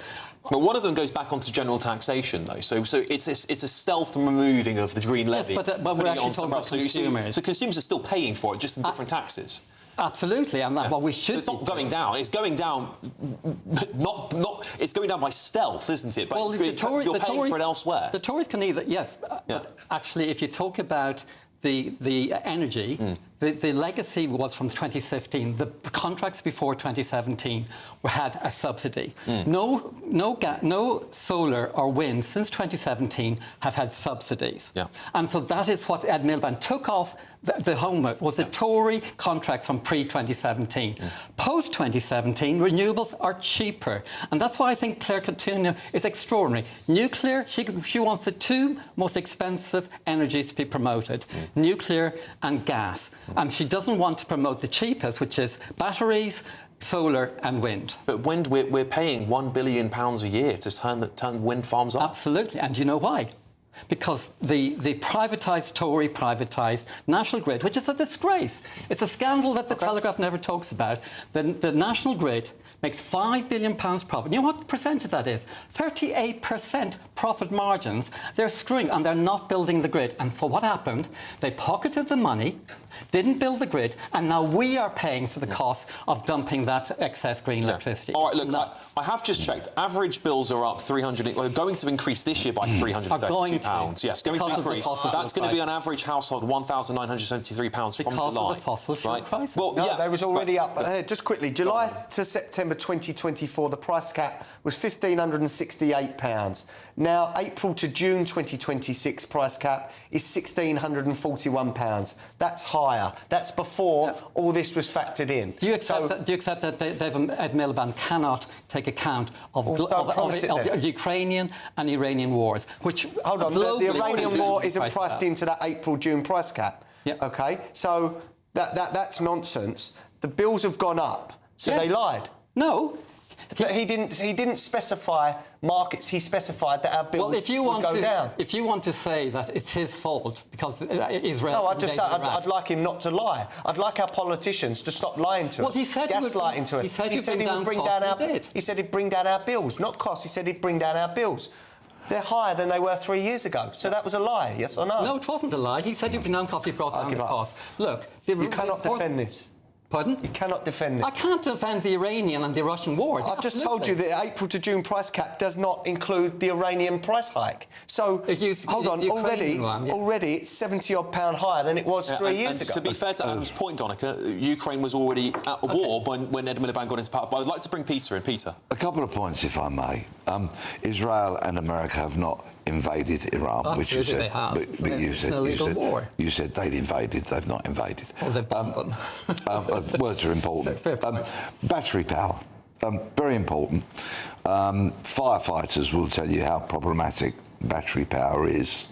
But one of them goes back onto general taxation, though. So it's a stealth removing of the green levy. Yes, but we're actually talking about consumers. So consumers are still paying for it, just in different taxes. Absolutely, and what we should. So it's not going down. It's going down. It's going down by stealth, isn't it? But well, you're paying for it elsewhere. The Tories can either but actually, if you talk about the energy, the legacy was from 2015. The contracts before 2017 had a subsidy. No solar or wind since 2017 have had subsidies. And so that is what Ed Miliband took off the homework, was the Tory contracts from pre-2017. Post-2017, renewables are cheaper. And that's why I think Claire Coutinho is extraordinary. Nuclear, she wants the 2 most expensive energies to be promoted, nuclear and gas. And she doesn't want to promote the cheapest, which is batteries, solar and wind. But wind, we're paying £1 billion a year to turn wind farms on. Absolutely, and do you know why? Because the Tory privatised National Grid, which is a disgrace. It's a scandal that the Telegraph never talks about. The National Grid makes £5 billion profit. You know what percentage that is? 38% profit margins. They're screwing, and they're not building the grid. And so what happened? They pocketed the money, didn't build the grid, and now we are paying for the cost of dumping that excess green electricity. All right, look, I have just checked. Average bills are up going to increase this year by £332. Yes, going to increase. That's going to be on average household £1,973 from July. Because of the fossil fuel prices. Well, they was already up. Just quickly, July to September 2024, the price cap was £1,568. Now, April to June 2026 price cap is £1,641. That's higher. That's before all this was factored in. Do you accept that Ed Miliband cannot take account of Ukrainian and Iranian wars? Which hold on, the Iranian war isn't priced into that April-June price cap. OK, so that's nonsense. The bills have gone up, so they lied. No. But he didn't specify markets. He specified that our bills would go down. If you want to say that it's his fault because Israel... No, I'd like him not to lie. I'd like our politicians to stop lying to us. He said gaslighting to us. He said he'd bring down our bills, not costs. He said he'd bring down our bills. They're higher than they were 3 years ago. So that was a lie, yes or no? No, it wasn't a lie. He said he'd bring down costs. He brought down the costs. Look... You cannot defend this. Pardon? You cannot defend this. I can't defend the Iranian and the Russian war. I've just told you that April to June price cap does not include the Iranian price hike. So, hold on, already it's £70-odd higher than it was 3 years ago. To be fair to Adam's point, Donica, Ukraine was already at a war when Ed Miliband got into power. But I'd like to bring Peter in. Peter. A couple of points, if I may. Israel and America have not invaded Iran, which you said. But you said they'd invaded. They've not invaded. Well, they've bombed them. Words are important. Battery power, very important. Firefighters will tell you how problematic battery power is,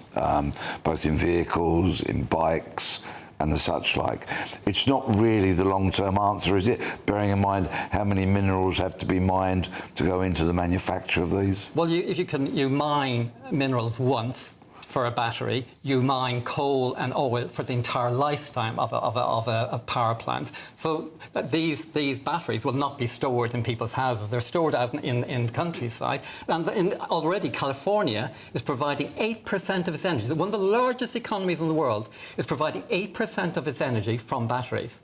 both in vehicles, in bikes, and the such like. It's not really the long-term answer, is it? Bearing in mind how many minerals have to be mined to go into the manufacture of these? Well, if you mine minerals once for a battery, you mine coal and oil for the entire lifetime of a power plant. So these batteries will not be stored in people's houses. They're stored out in the countryside. And already California is providing 8% of its energy. One of the largest economies in the world is providing 8% of its energy from batteries.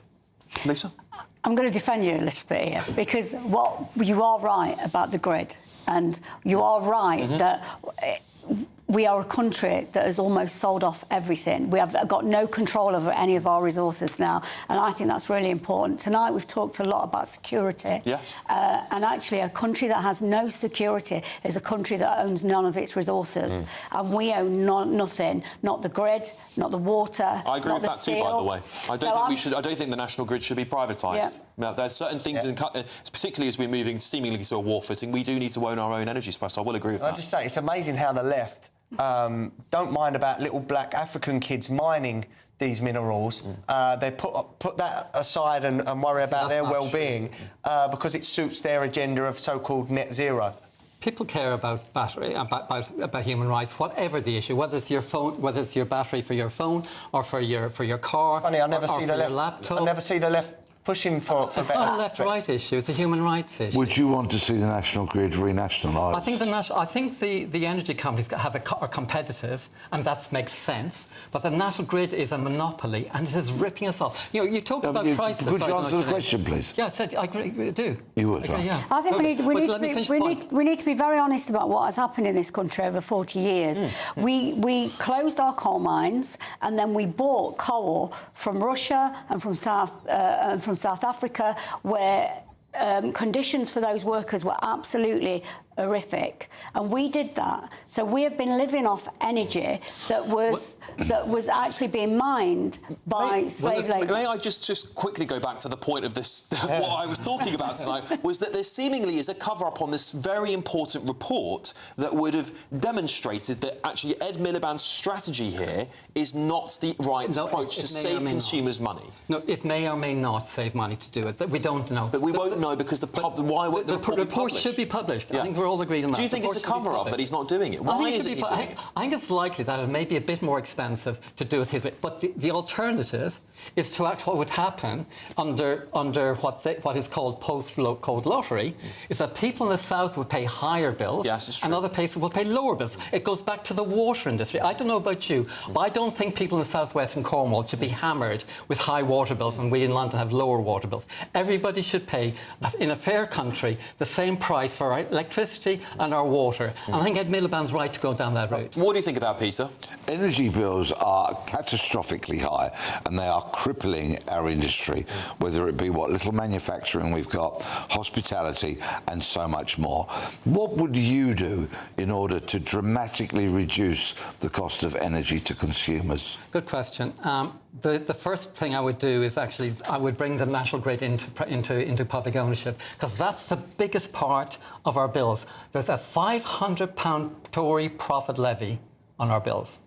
Lisa? I'm going to defend you a little bit here, because you are right about the grid, and you are right that we are a country that has almost sold off everything. We have got no control over any of our resources now, and I think that's really important. Tonight we've talked a lot about security. Yes. And actually a country that has no security is a country that owns none of its resources. And we own nothing, not the grid, not the water, I agree not with the that steel. too, by the way. I don't think the national grid should be privatised. Yeah. Now, there's certain things, particularly as we're moving seemingly to a war footing, we do need to own our own energy supply, so I will agree with that. I'll just say, it's amazing how the left don't mind about little black African kids mining these minerals. They put that aside and worry about their well-being because it suits their agenda of so-called net zero. People care about battery, about human rights, whatever the issue, whether it's your phone, whether it's your battery for your phone or for your car, It's funny, I never or see for the your left. laptop. I never see the left pushing for It's better. not a left-right issue; it's a human rights issue. Would you want to see the national grid renationalised? I think the energy companies are competitive, and that makes sense. But the national grid is a monopoly, and it is ripping us off. You know, you talked about prices. Could you answer the question, please? Yeah, I said I agree. I do. You would, right? Yeah. I think we need to be very honest about what has happened in this country over 40 years. We closed our coal mines, and then we bought coal from Russia and from South Africa, where conditions for those workers were absolutely horrific, and we did that. So we have been living off energy that was actually being mined by slave labour. May I just quickly go back to the point of this? What I was talking about tonight was that there seemingly is a cover-up on this very important report that would have demonstrated that actually Ed Miliband's strategy here is not the right approach to save consumers' money. No, it may or may not save money to do it. We don't know. But we won't know because the report should be published. Yeah. I think we're all agreed on that. Do you think it's a cover-up that he's not doing it? Why is it? I think it's likely that it may be a bit more expensive to do it his way. But the alternative is to act what would happen under what is called post-code lottery, is that people in the south would pay higher bills and other places will pay lower bills. It goes back to the water industry. I don't know about you, but I don't think people in the southwest and Cornwall should be hammered with high water bills and we in London have lower water bills. Everybody should pay, in a fair country, the same price for our electricity and our water. And I think Ed Miliband's right to go down that route. What do you think of that, Peter? Energy bills are catastrophically high and they are crippling our industry, whether it be what little manufacturing we've got, hospitality and so much more. What would you do in order to dramatically reduce the cost of energy to consumers? Good question. The first thing I would do is actually I would bring the national grid into public ownership, because that's the biggest part of our bills. There's a £500 Tory profit levy on our bills.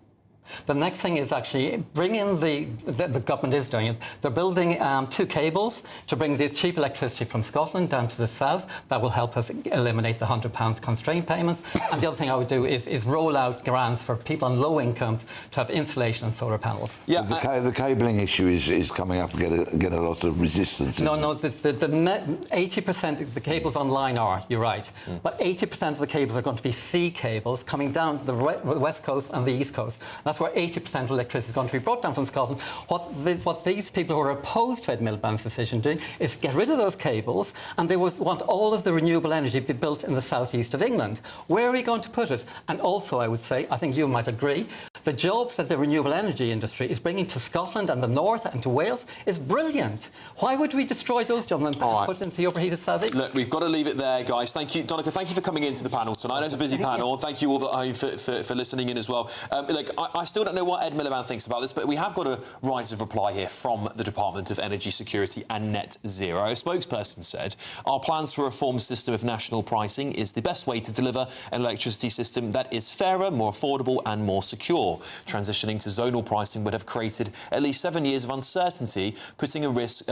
The next thing is actually bringing the government is doing it. They're building 2 cables to bring the cheap electricity from Scotland down to the south. That will help us eliminate the £100 constraint payments. And the other thing I would do is roll out grants for people on low incomes to have insulation and solar panels. Yeah, the cabling issue is coming up and get a lot of resistance. No, the 80% of the cables online are, you're right, but 80% of the cables are going to be sea cables coming down the west coast and the east coast. That's where 80% of electricity is going to be brought down from Scotland. What these people who are opposed to Ed Miliband's decision doing is get rid of those cables, and they want all of the renewable energy to be built in the southeast of England. Where are we going to put it? And also, I would say, I think you might agree, the jobs that the renewable energy industry is bringing to Scotland and the north and to Wales is brilliant. Why would we destroy those jobs and put it into the overheated southeast? Look, we've got to leave it there, guys. Thank you, Donica. Thank you for coming into the panel tonight. It's a busy panel. Thank you all at home for listening in as well. Look, I still don't know what Ed Miliband thinks about this, but we have got a right of reply here from the Department of Energy Security and Net Zero. A spokesperson said, "Our plans to reform a system of national pricing is the best way to deliver an electricity system that is fairer, more affordable and more secure. sure. Transitioning to zonal pricing would have created at least 7 years of uncertainty, putting a risk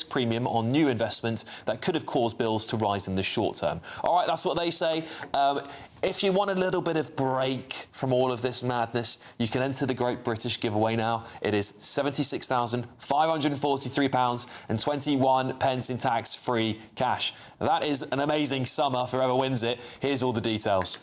premium on new investment that could have caused bills to rise in the short term. All right, that's what they say. If you want a little bit of break from all of this madness, you can enter the Great British Giveaway now. It is £76,543.21 in tax-free cash. That is an amazing summer for whoever wins it. Here's all the details.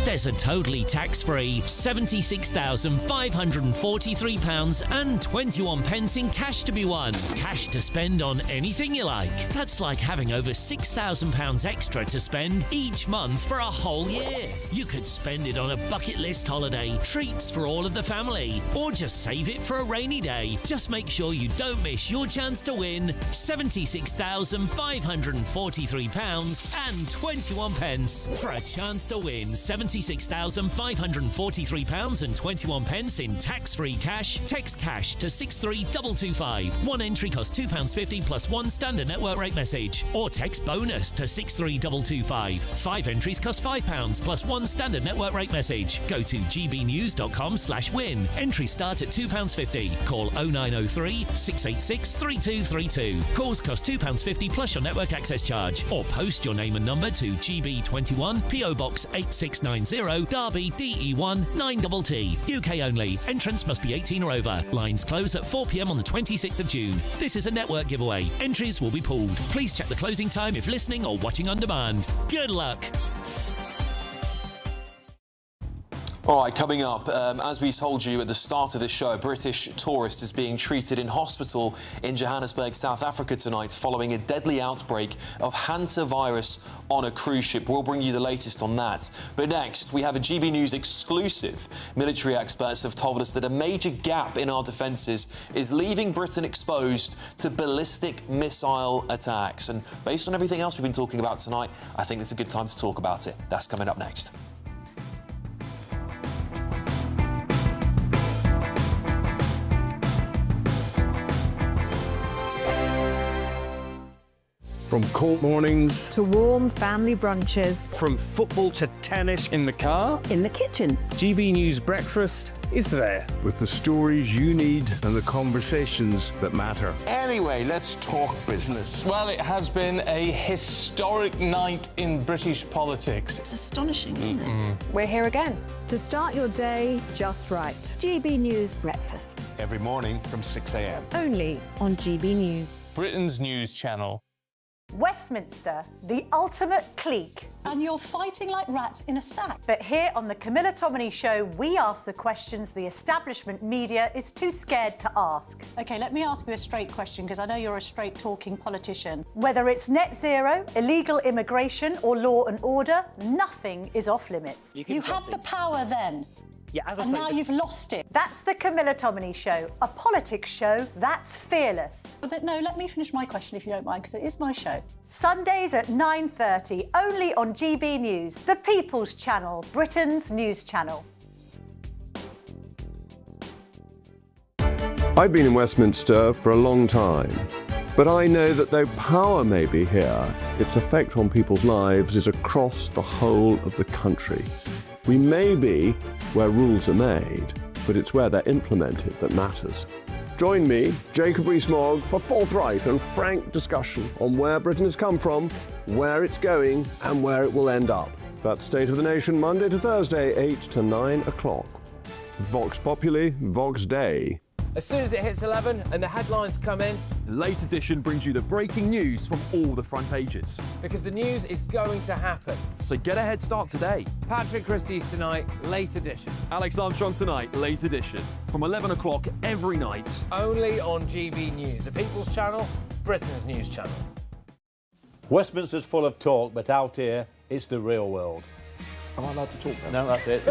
There's a totally tax-free £76,543.21 in cash to be won. Cash to spend on anything you like. That's like having over £6,000 extra to spend each month for a whole year. You could spend it on a bucket list holiday, treats for all of the family, or just save it for a rainy day. Just make sure you don't miss your chance to win £76,543.21 for a chance to win £76,543.21 in tax-free cash. Text cash to 63225. One entry costs £2.50 plus one standard network rate message. Or text bonus to 63225. 5 entries cost £5 plus one standard network rate message. Go to gbnews.com/win. Entries start at £2.50. Call 0903 686 3232. Calls cost £2.50 plus your network access charge. Or post your name and number to GB21 PO Box 8690 Derby DE1 9TT. UK only. Entrance must be 18 or over. Lines close at 4 p.m. on the 26th of June. This is a network giveaway. Entries will be pooled. Please check the closing time if listening or watching on demand. Good luck. All right, coming up, as we told you at the start of this show, a British tourist is being treated in hospital in Johannesburg, South Africa tonight following a deadly outbreak of hantavirus on a cruise ship. We'll bring you the latest on that. But next, we have a GB News exclusive. Military experts have told us that a major gap in our defences is leaving Britain exposed to ballistic missile attacks. And based on everything else we've been talking about tonight, I think it's a good time to talk about it. That's coming up next. From court mornings to warm family brunches, from football to tennis in the car, in the kitchen. GB News Breakfast is there with the stories you need and the conversations that matter. Anyway, let's talk business. Well, it has been a historic night in British politics. It's astonishing, isn't it? We're here again to start your day just right. GB News Breakfast. Every morning from 6 a.m. Only on GB News. Britain's news channel. Westminster, the ultimate clique. And you're fighting like rats in a sack. But here on the Camilla Tominey Show, we ask the questions the establishment media is too scared to ask. OK, let me ask you a straight question, because I know you're a straight-talking politician. Whether it's net zero, illegal immigration or law and order, nothing is off-limits. You had the power then. Yeah, as I and say, now you've lost it. That's the Camilla Tominey Show, a politics show that's fearless. But no, let me finish my question if you don't mind, because it is my show. Sundays at 9:30, only on GB News, the People's Channel, Britain's news channel. I've been in Westminster for a long time, but I know that though power may be here, its effect on people's lives is across the whole of the country. We may be where rules are made, but it's where they're implemented that matters. Join me, Jacob Rees-Mogg, for forthright and frank discussion on where Britain has come from, where it's going, and where it will end up. That's State of the Nation, Monday to Thursday, 8 to 9 o'clock. Vox Populi, Vox Dei. As soon as it hits 11 and the headlines come in, the Late Edition brings you the breaking news from all the front pages. Because the news is going to happen. So get a head start today. Patrick Christie's tonight, Late Edition. Alex Armstrong tonight, Late Edition. From 11 o'clock every night. Only on GB News, the People's Channel, Britain's news channel. Westminster's full of talk, but out here, it's the real world. Am I allowed to talk now? No, that's it.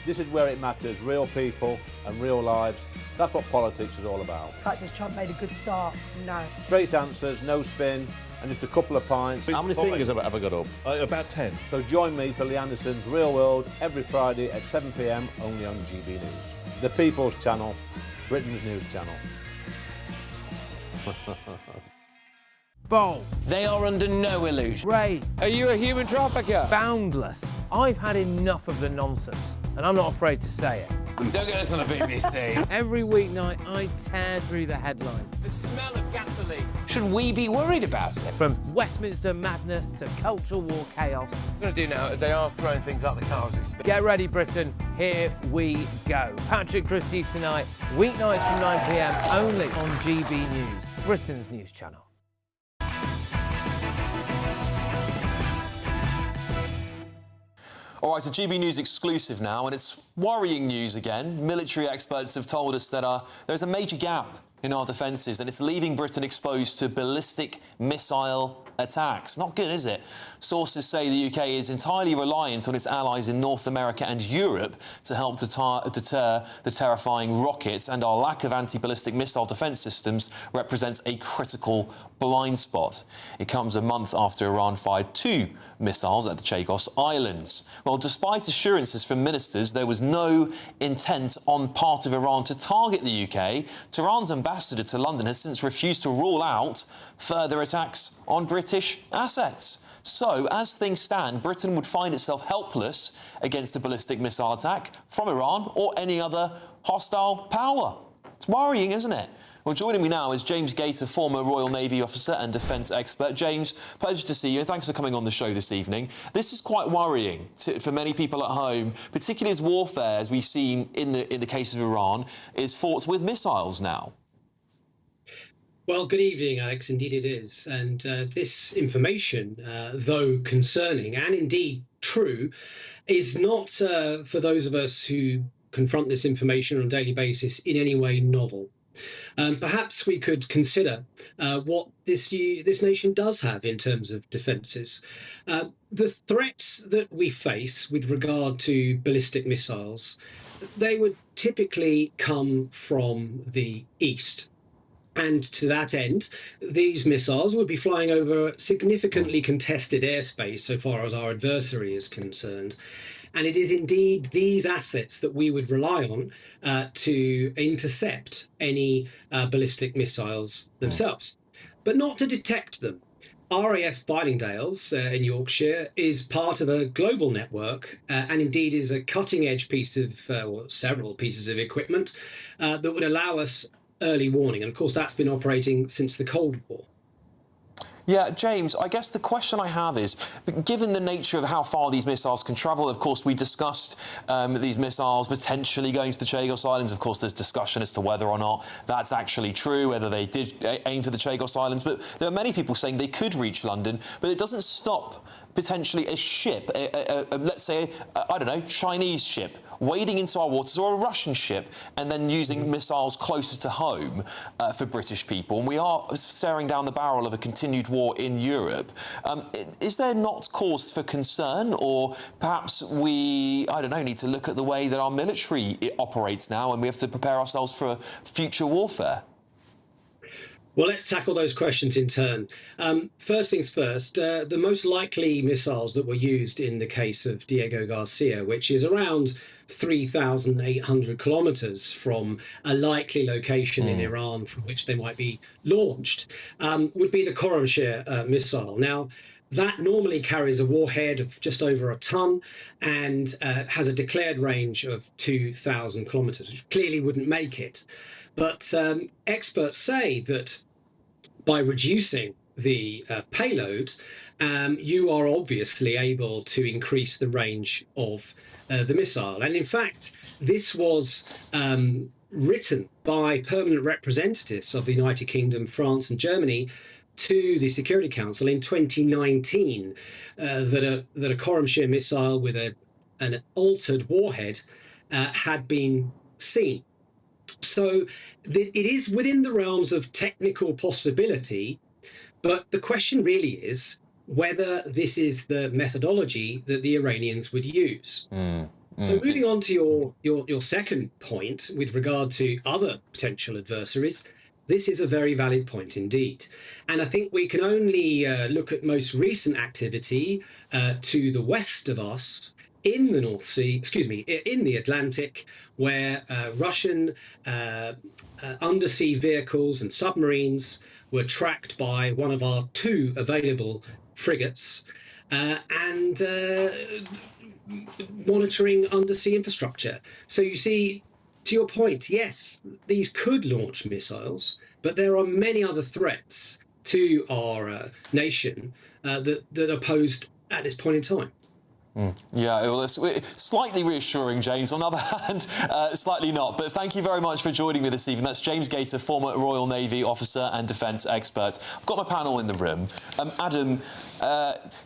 This is where it matters, real people and real lives. That's what politics is all about. In fact, has Trump made a good start? No. Straight answers, no spin, and just a couple of pints. How many fingers have I ever got up? About 10. So join me for Lee Anderson's Real World every Friday at 7 p.m. only on GB News. The People's Channel, Britain's news channel. Bold. They are under no illusion. Ray. Are you a human trafficker? Boundless. I've had enough of the nonsense, and I'm not afraid to say it. Don't get this on the BBC. Every weeknight, I tear through the headlines. The smell of gasoline. Should we be worried about it? From Westminster madness to cultural war chaos. What I'm going to do now is they are throwing things out the car as we speak. Get ready, Britain. Here we go. Patrick Christie's tonight, weeknights from 9 p.m. only on GB News, Britain's news channel. All right, a GB News exclusive now, and it's worrying news again. Military experts have told us that there's a major gap in our defences, and it's leaving Britain exposed to ballistic missile attacks. Not good, is it? Sources say the UK is entirely reliant on its allies in North America and Europe to help deter the terrifying rockets, and our lack of anti-ballistic missile defence systems represents a critical blind spot. It comes a month after Iran fired 2 missiles at the Chagos Islands. Well, despite assurances from ministers there was no intent on part of Iran to target the UK, Tehran's ambassador to London has since refused to rule out further attacks on British assets. So, as things stand, Britain would find itself helpless against a ballistic missile attack from Iran or any other hostile power. It's worrying, isn't it? Well, joining me now is James Gator, former Royal Navy officer and defence expert. James, pleasure to see you, and thanks for coming on the show this evening. This is quite worrying for many people at home, particularly as warfare, as we've seen in the case of Iran, is fought with missiles now. Well, good evening, Alex. Indeed it is. And this information, though concerning and indeed true, is not, for those of us who confront this information on a daily basis, in any way novel. Perhaps we could consider what this nation does have in terms of defences. The threats that we face with regard to ballistic missiles, they would typically come from the east. And to that end, these missiles would be flying over significantly contested airspace so far as our adversary is concerned. And it is indeed these assets that we would rely on to intercept any ballistic missiles themselves, but not to detect them. RAF Bidingdales in Yorkshire is part of a global network and indeed is a cutting-edge piece of, or several pieces of equipment that would allow us early warning. And of course, that's been operating since the Cold War. Yeah, James, I guess the question I have is, given the nature of how far these missiles can travel, of course, we discussed these missiles potentially going to the Chagos Islands. Of course, there's discussion as to whether or not that's actually true, whether they did aim for the Chagos Islands. But there are many people saying they could reach London, but it doesn't stop potentially a ship, let's say, I don't know, Chinese ship, wading into our waters, or a Russian ship, and then using missiles closer to home for British people. And we are staring down the barrel of a continued war in Europe. Is there not cause for concern, or perhaps we, I don't know, need to look at the way that our military operates now, and we have to prepare ourselves for future warfare? Well, let's tackle those questions in turn. First things first, the most likely missiles that were used in the case of Diego Garcia, which is around 3,800 kilometres from a likely location in Iran from which they might be launched, would be the Khorramshahr missile. Now, that normally carries a warhead of just over a ton and has a declared range of 2,000 kilometres, which clearly wouldn't make it. But experts say that by reducing the payload, you are obviously able to increase the range of the missile. And in fact, this was written by permanent representatives of the United Kingdom, France and Germany to the Security Council in 2019, that a Khorramshahr missile with an altered warhead had been seen. So it is within the realms of technical possibility, but the question really is whether this is the methodology that the Iranians would use. So moving on to your second point with regard to other potential adversaries, this is a very valid point indeed. And I think we can only look at most recent activity to the west of us in the North Sea, in the Atlantic, where Russian undersea vehicles and submarines were tracked by one of our 2 available frigates. And monitoring undersea infrastructure. So you see, to your point, yes, these could launch missiles, but there are many other threats to our nation that are posed at this point in time. Yeah, well, it's slightly reassuring, James. On the other hand, slightly not. But thank you very much for joining me this evening. That's James Gator, former Royal Navy officer and defence expert. I've got my panel in the room. Adam,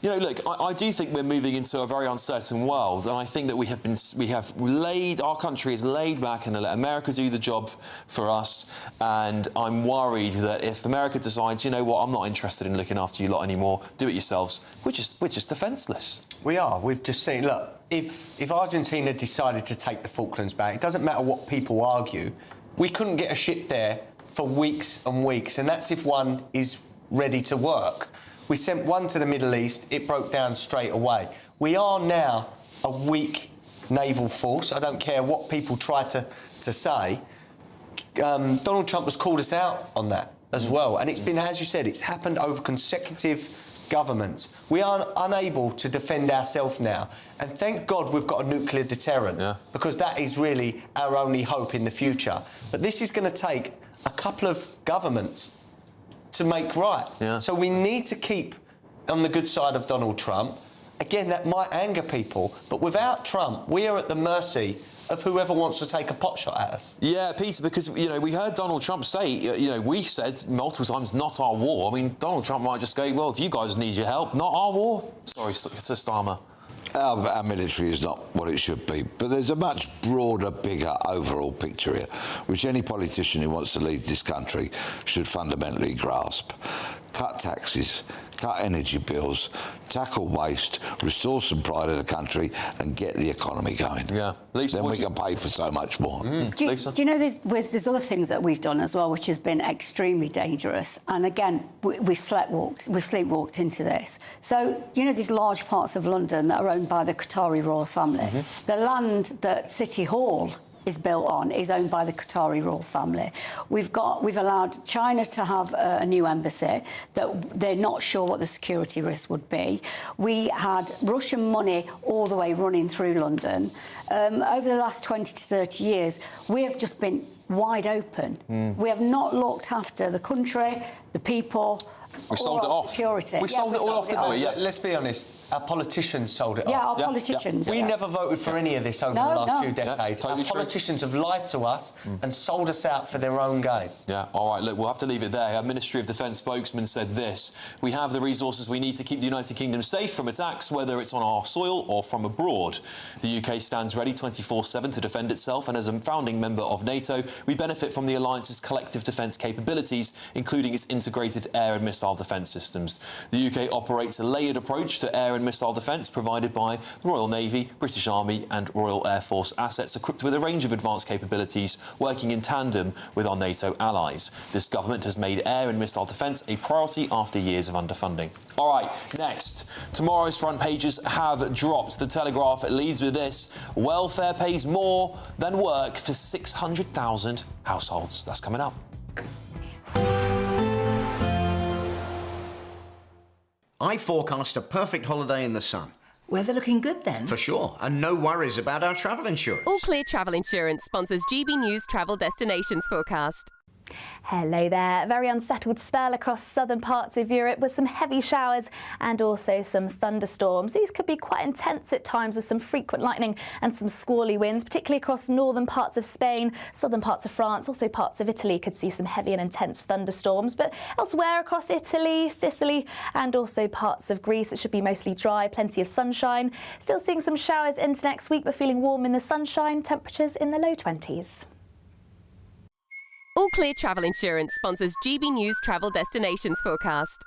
you know, look, I do think we're moving into a very uncertain world, and I think that our country is laid back and let America do the job for us. And I'm worried that if America decides, you know what, I'm not interested in looking after you lot anymore, do it yourselves, we're just defenceless. We are. We've just seen, look, if Argentina decided to take the Falklands back, it doesn't matter what people argue, we couldn't get a ship there for weeks and weeks, and that's if one is ready to work. We sent one to the Middle East, it broke down straight away. We are now a weak naval force. I don't care what people try to say. Donald Trump has called us out on that as well, and it's been, as you said, it's happened over consecutive governments. We are unable to defend ourselves now, and thank God we've got a nuclear deterrent, because that is really our only hope in the future. But this is going to take a couple of governments to make right. So we need to keep on the good side of Donald Trump. Again, that might anger people, but without Trump, we are at the mercy of whoever wants to take a pot shot at us. Yeah, Peter, because, you know, we heard Donald Trump say, you know, we said multiple times, not our war. I mean, Donald Trump might just go, well, if you guys need your help, not our war. Sorry, Sir Starmer. Our military is not what it should be, but there's a much broader, bigger overall picture here, which any politician who wants to lead this country should fundamentally grasp. Cut taxes, cut energy bills, tackle waste, restore some pride in the country and get the economy going. Yeah. Lisa, then we can pay for so much more. Do you know there's other things that we've done as well, which has been extremely dangerous. And again, we've sleepwalked into this. So, you know, these large parts of London that are owned by the Qatari royal family. The land that City Hall is built on is owned by the Qatari royal family. We've allowed China to have a new embassy that they're not sure what the security risk would be. We had Russian money all the way running through London. Over the last 20 to 30 years, we have just been wide open. We have not looked after the country, the people. We sold it off. Security. We sold it all off, didn't we? Yeah. Let's be honest, our politicians sold it off. Yeah, our politicians. We never voted for any of this over the last few decades. Our politicians have lied to us and sold us out for their own gain. Yeah, all right, look, we'll have to leave it there. Our Ministry of Defence spokesman said this: we have the resources we need to keep the United Kingdom safe from attacks, whether it's on our soil or from abroad. The UK stands ready 24/7 to defend itself, and as a founding member of NATO, we benefit from the alliance's collective defence capabilities, including its integrated air and missile defence systems. The UK operates a layered approach to air and missile defence provided by the Royal Navy, British Army and Royal Air Force assets equipped with a range of advanced capabilities, working in tandem with our NATO allies. This government has made air and missile defence a priority after years of underfunding. All right, next. Tomorrow's front pages have dropped. The Telegraph leads with this: welfare pays more than work for 600,000 households. That's coming up. I forecast a perfect holiday in the sun. Weather looking good then? For sure, and no worries about our travel insurance. All Clear Travel Insurance sponsors GB News Travel Destinations forecast. Hello there. A very unsettled spell across southern parts of Europe with some heavy showers and also some thunderstorms. These could be quite intense at times with some frequent lightning and some squally winds, particularly across northern parts of Spain, southern parts of France, also parts of Italy could see some heavy and intense thunderstorms. But elsewhere across Italy, Sicily and also parts of Greece, it should be mostly dry, plenty of sunshine. Still seeing some showers into next week, but feeling warm in the sunshine, temperatures in the low 20s. All Clear Travel Insurance sponsors GB News Travel Destinations forecast.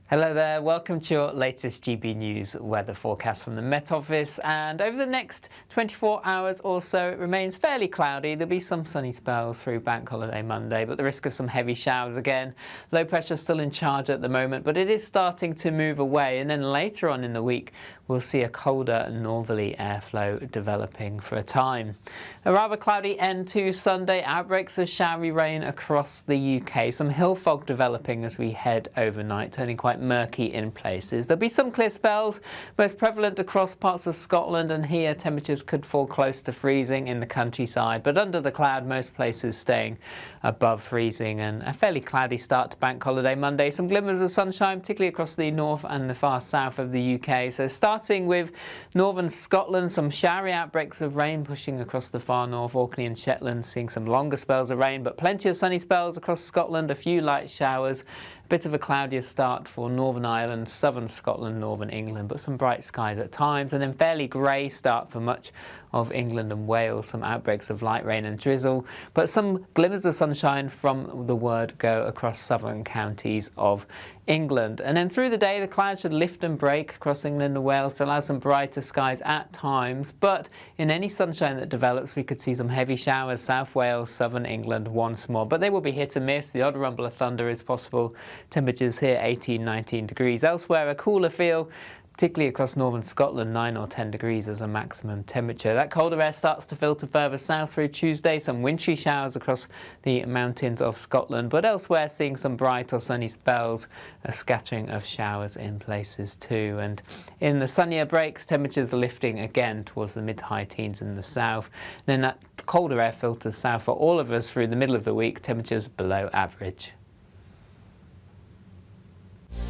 Hello there, welcome to your latest GB News weather forecast from the Met Office. And over the next 24 hours or so, it remains fairly cloudy. There'll be some sunny spells through Bank Holiday Monday, but the risk of some heavy showers again. Low pressure still in charge at the moment, but it is starting to move away. And then later on in the week, we'll see a colder northerly airflow developing for a time. A rather cloudy end to Sunday, outbreaks of showery rain across the UK. Some hill fog developing as we head overnight, turning quite quite murky in places. There'll be some clear spells, most prevalent across parts of Scotland, and here temperatures could fall close to freezing in the countryside, but under the cloud most places staying above freezing, and a fairly cloudy start to Bank Holiday Monday. Some glimmers of sunshine, particularly across the north and the far south of the UK. So starting with northern Scotland, some showery outbreaks of rain pushing across the far north, Orkney and Shetland, seeing some longer spells of rain, but plenty of sunny spells across Scotland, a few light showers. A bit of a cloudier start for Northern Ireland, southern Scotland, northern England, but some bright skies at times, and then fairly grey start for much of England and Wales. Some outbreaks of light rain and drizzle, but some glimmers of sunshine from the word go across southern counties of England. And then through the day, the clouds should lift and break across England and Wales to allow some brighter skies at times, but in any sunshine that develops, we could see some heavy showers, South Wales, southern England once more, but they will be hit and miss. The odd rumble of thunder is possible. Temperatures here 18, 19 degrees. Elsewhere, a cooler feel, particularly across northern Scotland, 9 or 10 degrees as a maximum temperature. That colder air starts to filter further south through Tuesday, some wintry showers across the mountains of Scotland, but elsewhere seeing some bright or sunny spells, a scattering of showers in places too. And in the sunnier breaks, temperatures are lifting again towards the mid to high teens in the south. Then that colder air filters south for all of us through the middle of the week, temperatures below average.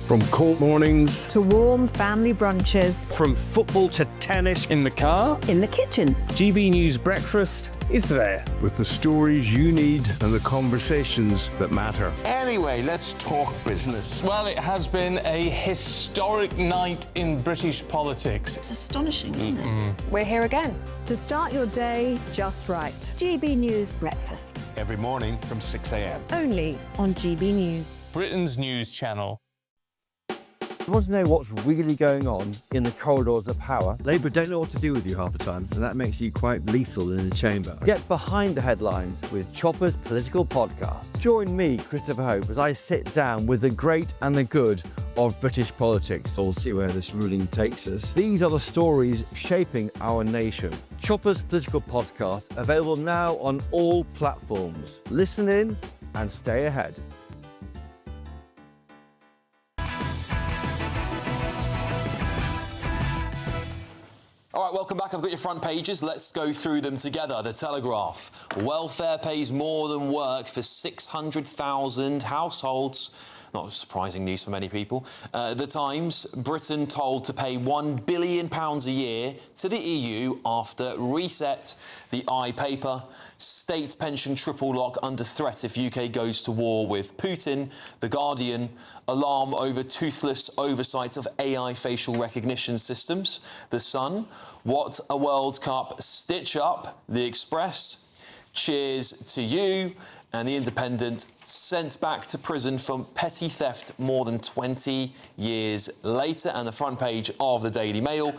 From cold mornings to warm family brunches, from football to tennis, in the car, in the kitchen, GB News Breakfast is there with the stories you need and the conversations that matter. Anyway, let's talk business. Well, it has been a historic night in British politics. It's astonishing, isn't it? We're here again to start your day just right. GB News Breakfast. Every morning from 6 a.m. Only on GB News. Britain's news channel. You want to know what's really going on in the corridors of power? Labour don't know what to do with you half the time, and that makes you quite lethal in the chamber. Get behind the headlines with Chopper's Political Podcast. Join me, Christopher Hope, as I sit down with the great and the good of British politics. We'll see where this ruling takes us. These are the stories shaping our nation. Chopper's Political Podcast, available now on all platforms. Listen in and stay ahead. All right, welcome back. I've got your front pages. Let's go through them together. The Telegraph. Welfare pays more than work for 600,000 households. Not surprising news for many people. The Times, Britain told to pay £1 billion a year to the EU after reset. The I paper, state pension triple lock under threat if UK goes to war with Putin. The Guardian, alarm over toothless oversight of AI facial recognition systems. The Sun, what a World Cup stitch up. The Express, cheers to you. And The Independent, sent back to prison for petty theft more than 20 years later. And the front page of the Daily Mail,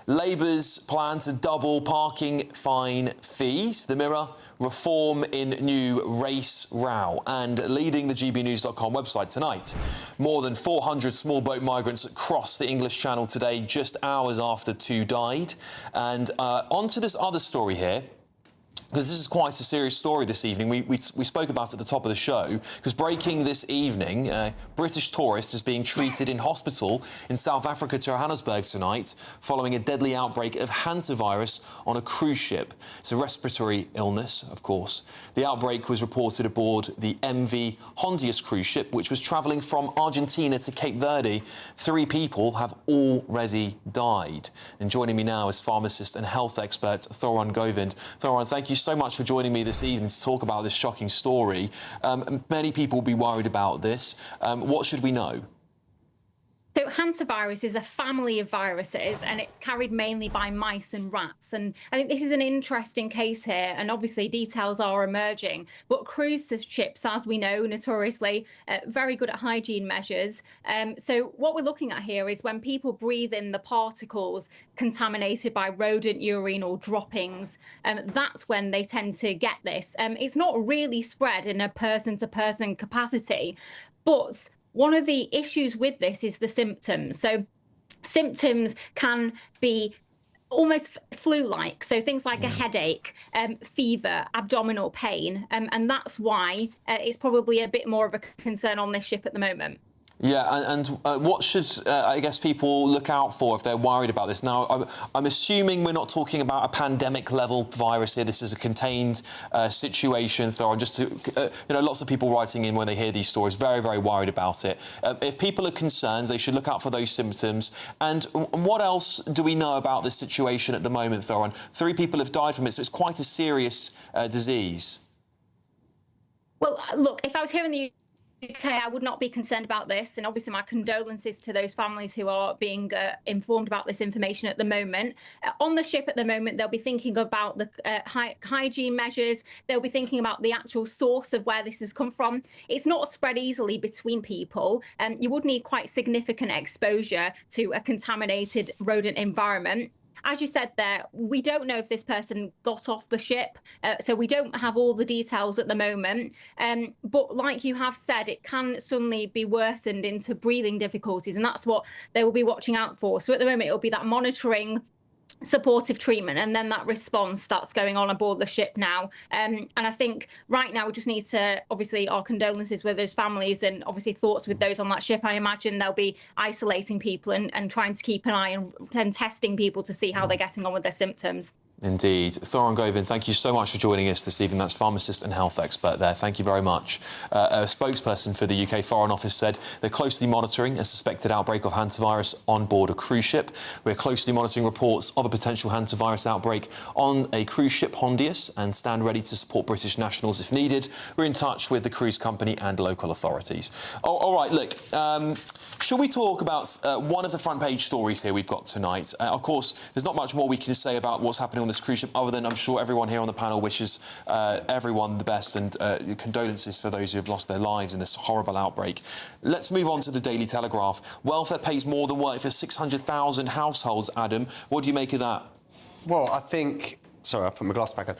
Labour's plan to double parking fine fees. The Mirror, reform in new race row. And leading the gbnews.com website tonight, more than 400 small boat migrants crossed the English Channel today, just hours after 2 died. And on to this other story here, because this is quite a serious story this evening. We spoke about it at the top of the show, because breaking this evening, British tourist is being treated in hospital in South Africa, Johannesburg tonight, following a deadly outbreak of hantavirus on a cruise ship. It's a respiratory illness, of course. The outbreak was reported aboard the MV Hondius cruise ship, which was travelling from Argentina to Cape Verde. 3 people have already died. And joining me now is pharmacist and health expert Thoron Govind. Thoron, thank you so much for joining me this evening to talk about this shocking story. Many people will be worried about this. What should we know? So hantavirus is a family of viruses, and it's carried mainly by mice and rats. And I think this is an interesting case here, and obviously details are emerging. But cruise ships, as we know, notoriously very good at hygiene measures. So what we're looking at here is when people breathe in the particles contaminated by rodent urine or droppings, that's when they tend to get this. It's not really spread in a person-to-person capacity, but one of the issues with this is the symptoms. So symptoms can be almost flu-like, so things like a headache, fever, abdominal pain, and that's why it's probably a bit more of a concern on this ship at the moment. Yeah, and what should, I guess, people look out for if they're worried about this? Now, I'm assuming we're not talking about a pandemic-level virus here. This is a contained situation, Thoron. Just to, you know, lots of people writing in when they hear these stories, very, very worried about it. If people are concerned, they should look out for those symptoms. And what else do we know about this situation at the moment, Thoron? 3 people have died from it, so it's quite a serious disease. Well, look, if I was here in the UK, I would not be concerned about this, and obviously my condolences to those families who are being informed about this information at the moment. On the ship at the moment, they'll be thinking about the hygiene measures. They'll be thinking about the actual source of where this has come from. It's not spread easily between people, and you would need quite significant exposure to a contaminated rodent environment. As you said there, we don't know if this person got off the ship, so we don't have all the details at the moment. But like you have said, it can suddenly be worsened into breathing difficulties, and that's what they will be watching out for. So at the moment, it'll be that monitoring, supportive treatment, and then that response that's going on aboard the ship now. And I think right now we just need to, obviously, our condolences with those families, and obviously thoughts with those on that ship. I imagine they'll be isolating people and trying to keep an eye and testing people to see how they're getting on with their symptoms. Indeed. Thoron Govind, thank you so much for joining us this evening. That's pharmacist and health expert there. Thank you very much. A spokesperson for the UK Foreign Office said they're closely monitoring a suspected outbreak of hantavirus on board a cruise ship. We're closely monitoring reports of a potential hantavirus outbreak on a cruise ship, Hondius, and stand ready to support British nationals if needed. We're in touch with the cruise company and local authorities. All right, look, shall we talk about one of the front page stories here we've got tonight? Of course, there's not much more we can say about what's happening on this cruise ship, other than I'm sure everyone here on the panel wishes everyone the best, and condolences for those who have lost their lives in this horrible outbreak. Let's move on to the Daily Telegraph. Welfare pays more than work for 600,000 households. Adam, what do you make of that? Well, I think... Sorry, I put my glass back on.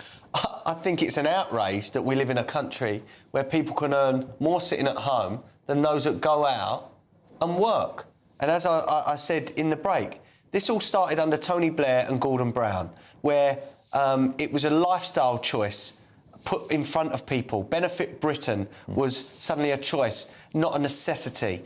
I think it's an outrage that we live in a country where people can earn more sitting at home than those that go out and work. And as I said in the break, this all started under Tony Blair and Gordon Brown, where it was a lifestyle choice put in front of people. Benefit Britain was suddenly a choice, not a necessity.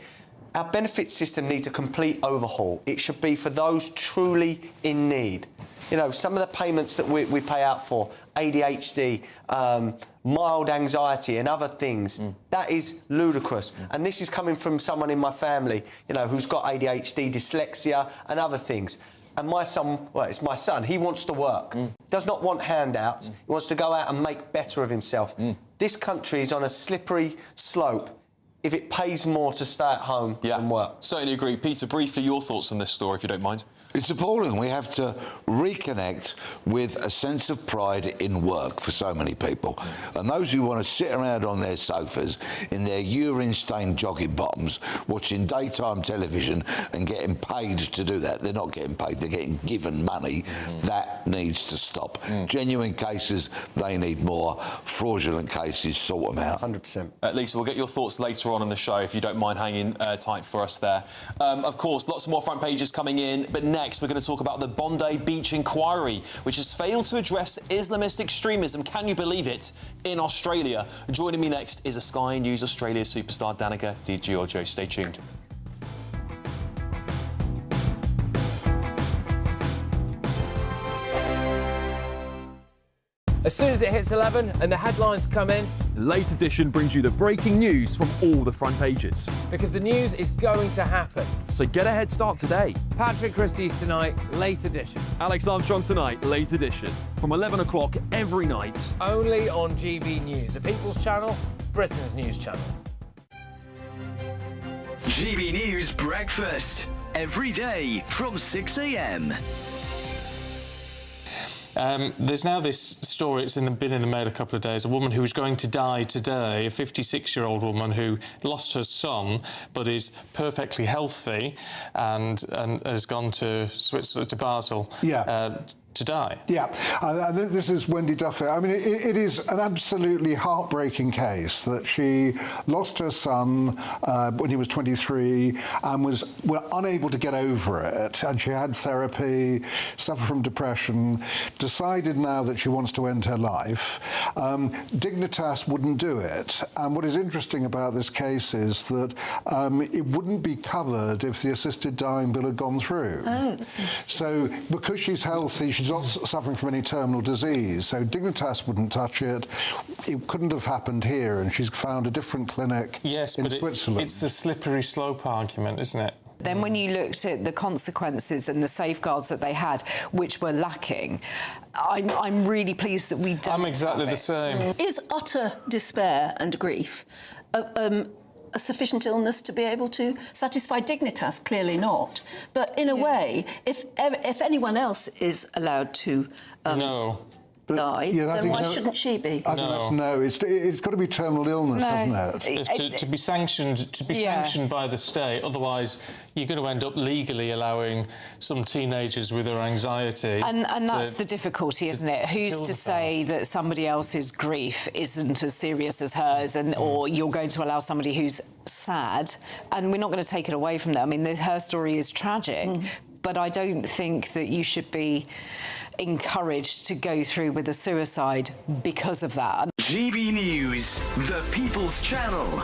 Our benefit system needs a complete overhaul. It should be for those truly in need. You know, some of the payments that we pay out for, ADHD, mild anxiety and other things, that is ludicrous. And this is coming from someone in my family, you know, who's got ADHD, dyslexia and other things. And my son, well, it's my son, he wants to work, does not want handouts, he wants to go out and make better of himself. This country is on a slippery slope if it pays more to stay at home than work. Certainly agree. Peter, briefly, your thoughts on this story, if you don't mind. It's appalling. We have to reconnect with a sense of pride in work for so many people. And those who want to sit around on their sofas in their urine-stained jogging bottoms, watching daytime television and getting paid to do that, they're not getting paid, they're getting given money. That needs to stop. Genuine cases, they need more. Fraudulent cases, sort them out. 100%. Lisa, we'll get your thoughts later on in the show, if you don't mind hanging tight for us there. Of course, lots more front pages coming in, but next we're going to talk about the Bondi beach inquiry, which has failed to address Islamist extremism, can you believe it, in Australia. Joining me next is a Sky News Australia superstar, Danica Di Giorgio. Stay tuned. As soon as it hits 11 and the headlines come in, The Late Edition brings you the breaking news from all the front pages. because the news is going to happen. So get a head start today. Patrick Christie's tonight, Late Edition. Alex Armstrong tonight, Late Edition. From 11 o'clock every night. Only on GB News, the People's Channel, Britain's news channel. GB News Breakfast. Every day from 6 a.m. There's now this story, it's been in the Mail a couple of days, a woman who was going to die today, a 56-year-old woman who lost her son but is perfectly healthy and has gone to Switzerland, to Basel, to die. Yeah, this is Wendy Duffy. I mean, it is an absolutely heartbreaking case that she lost her son when he was 23 and was unable to get over it, and she had therapy, suffered from depression, decided now that she wants to end her life. Dignitas wouldn't do it, and what is interesting about this case is that it wouldn't be covered if the assisted dying bill had gone through. Oh, that's interesting. So because she's healthy, she's not suffering from any terminal disease, so Dignitas wouldn't touch it. It couldn't have happened here, and she's found a different clinic in Switzerland. It's the slippery slope argument, isn't it? Then when you looked at the consequences and the safeguards that they had, which were lacking, I'm really pleased that we don't. I'm exactly the same. Is utter despair and grief a sufficient illness to be able to satisfy Dignitas? Clearly not. But in a way, if anyone else is allowed to die, then why shouldn't she be? I think that's no. It's got to be terminal illness, hasn't it? To be sanctioned by the state. Otherwise, you're going to end up legally allowing some teenagers with their anxiety. And that's the difficulty, isn't it? Who's to say that somebody else's grief isn't as serious as hers, or you're going to allow somebody who's sad, and we're not going to take it away from them. I mean, her story is tragic, but I don't think that you should be encouraged to go through with a suicide because of that. GB News, the People's Channel.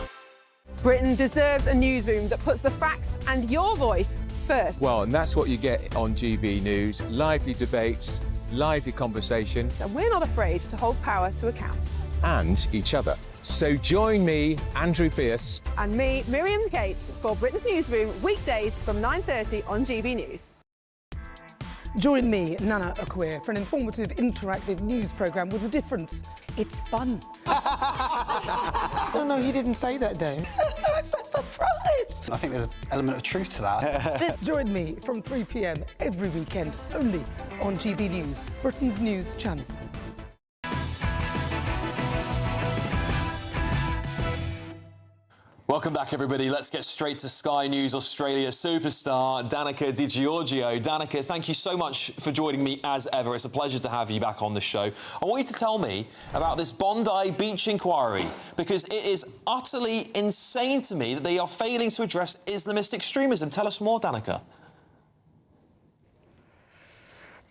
Britain deserves a newsroom that puts the facts and your voice first. Well, and that's what you get on GB News. Lively debates, lively conversation. And we're not afraid to hold power to account. And each other. So join me, Andrew Pierce. And me, Miriam Gates, for Britain's Newsroom, weekdays from 9:30 on GB News. Join me, Nana Akwe, for an informative, interactive news programme with a difference. It's fun. No, he didn't say that, Dame. I'm so surprised. I think there's an element of truth to that. Join me from 3 p.m. every weekend, only on GB News, Britain's news channel. Welcome back, everybody. Let's get straight to Sky News Australia superstar Danica Di Giorgio. Danica, thank you so much for joining me as ever. It's a pleasure to have you back on the show. I want you to tell me about this Bondi beach inquiry, because it is utterly insane to me that they are failing to address Islamist extremism. Tell us more, Danica.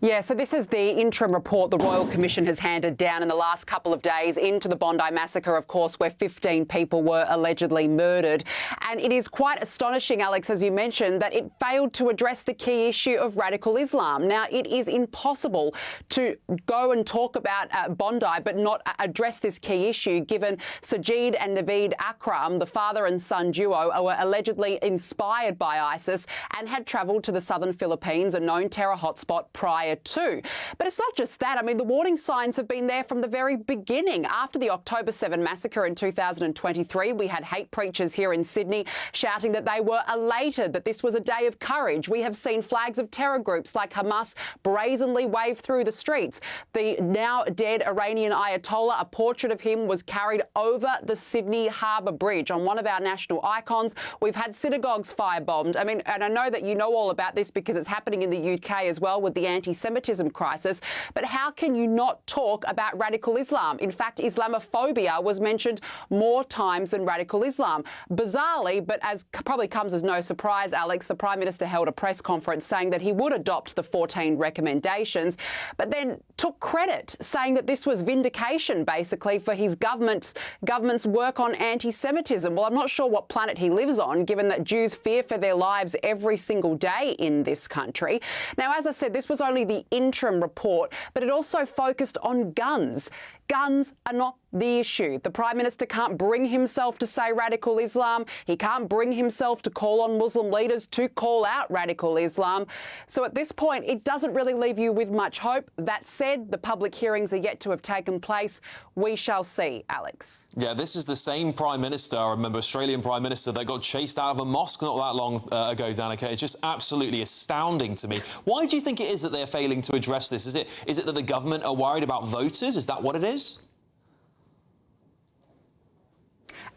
Yeah, so this is the interim report the Royal Commission has handed down in the last couple of days into the Bondi massacre, of course, where 15 people were allegedly murdered. And it is quite astonishing, Alex, as you mentioned, that it failed to address the key issue of radical Islam. Now, it is impossible to go and talk about Bondi but not address this key issue, given Sajid and Naveed Akram, the father and son duo, were allegedly inspired by ISIS and had travelled to the southern Philippines, a known terror hotspot, prior to. But it's not just that. I mean, the warning signs have been there from the very beginning. After the October 7 massacre in 2023, we had hate preachers here in Sydney shouting that they were elated, that this was a day of courage. We have seen flags of terror groups like Hamas brazenly wave through the streets. The now dead Iranian Ayatollah, a portrait of him was carried over the Sydney Harbour Bridge on one of our national icons. We've had synagogues firebombed. I mean, and I know that you know all about this because it's happening in the UK as well with the anti-Semitism crisis. But how can you not talk about radical Islam? In fact, Islamophobia was mentioned more times than radical Islam. Bizarrely, but as probably comes as no surprise, Alex, the Prime Minister held a press conference saying that he would adopt the 14 recommendations, but then took credit, saying that this was vindication, basically, for his government's work on anti-Semitism. Well, I'm not sure what planet he lives on, given that Jews fear for their lives every single day in this country. Now, as I said, this was only the interim report, but it also focused on guns. Guns are not the issue. The Prime Minister can't bring himself to say radical Islam. He can't bring himself to call on Muslim leaders to call out radical Islam. So at this point, it doesn't really leave you with much hope. That said, the public hearings are yet to have taken place. We shall see, Alex. Yeah, this is the same Prime Minister, I remember, Australian Prime Minister, that got chased out of a mosque not that long ago, Danica. It's just absolutely astounding to me. Why do you think it is that they're failing to address this? Is it that the government are worried about voters? Is that what it is?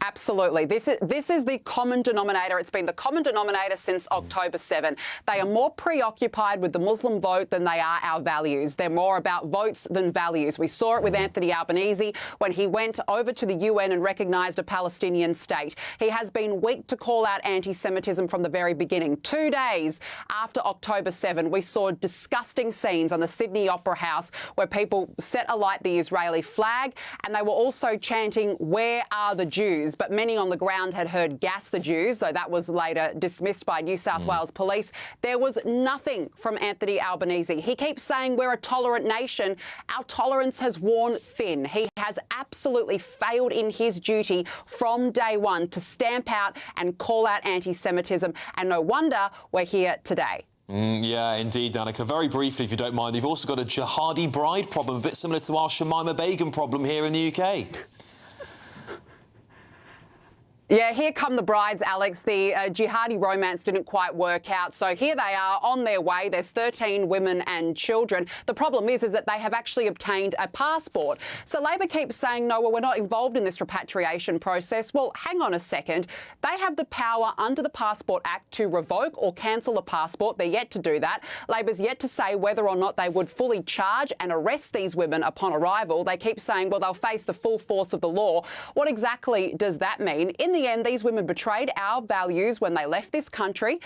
Absolutely. This is the common denominator. It's been the common denominator since October 7. They are more preoccupied with the Muslim vote than they are our values. They're more about votes than values. We saw it with Anthony Albanese when he went over to the UN and recognised a Palestinian state. He has been weak to call out anti-Semitism from the very beginning. 2 days after October 7, we saw disgusting scenes on the Sydney Opera House where people set alight the Israeli flag, and they were also chanting, "Where are the Jews?" But many on the ground had heard "gas the Jews," though that was later dismissed by New South Wales Police. There was nothing from Anthony Albanese. He keeps saying we're a tolerant nation. Our tolerance has worn thin. He has absolutely failed in his duty from day one to stamp out and call out anti-Semitism, and no wonder we're here today. Yeah, indeed, Danica. Very briefly, if you don't mind, you've also got a jihadi bride problem, a bit similar to our Shamima Begum problem here in the UK. Yeah, here come the brides, Alex. The jihadi romance didn't quite work out. So here they are on their way. There's 13 women and children. The problem is that they have actually obtained a passport. So Labor keeps saying, no, well, we're not involved in this repatriation process. Well, hang on a second. They have the power under the Passport Act to revoke or cancel a passport. They're yet to do that. Labor's yet to say whether or not they would fully charge and arrest these women upon arrival. They keep saying, well, they'll face the full force of the law. What exactly does that mean? In the end, these women betrayed our values when they left this country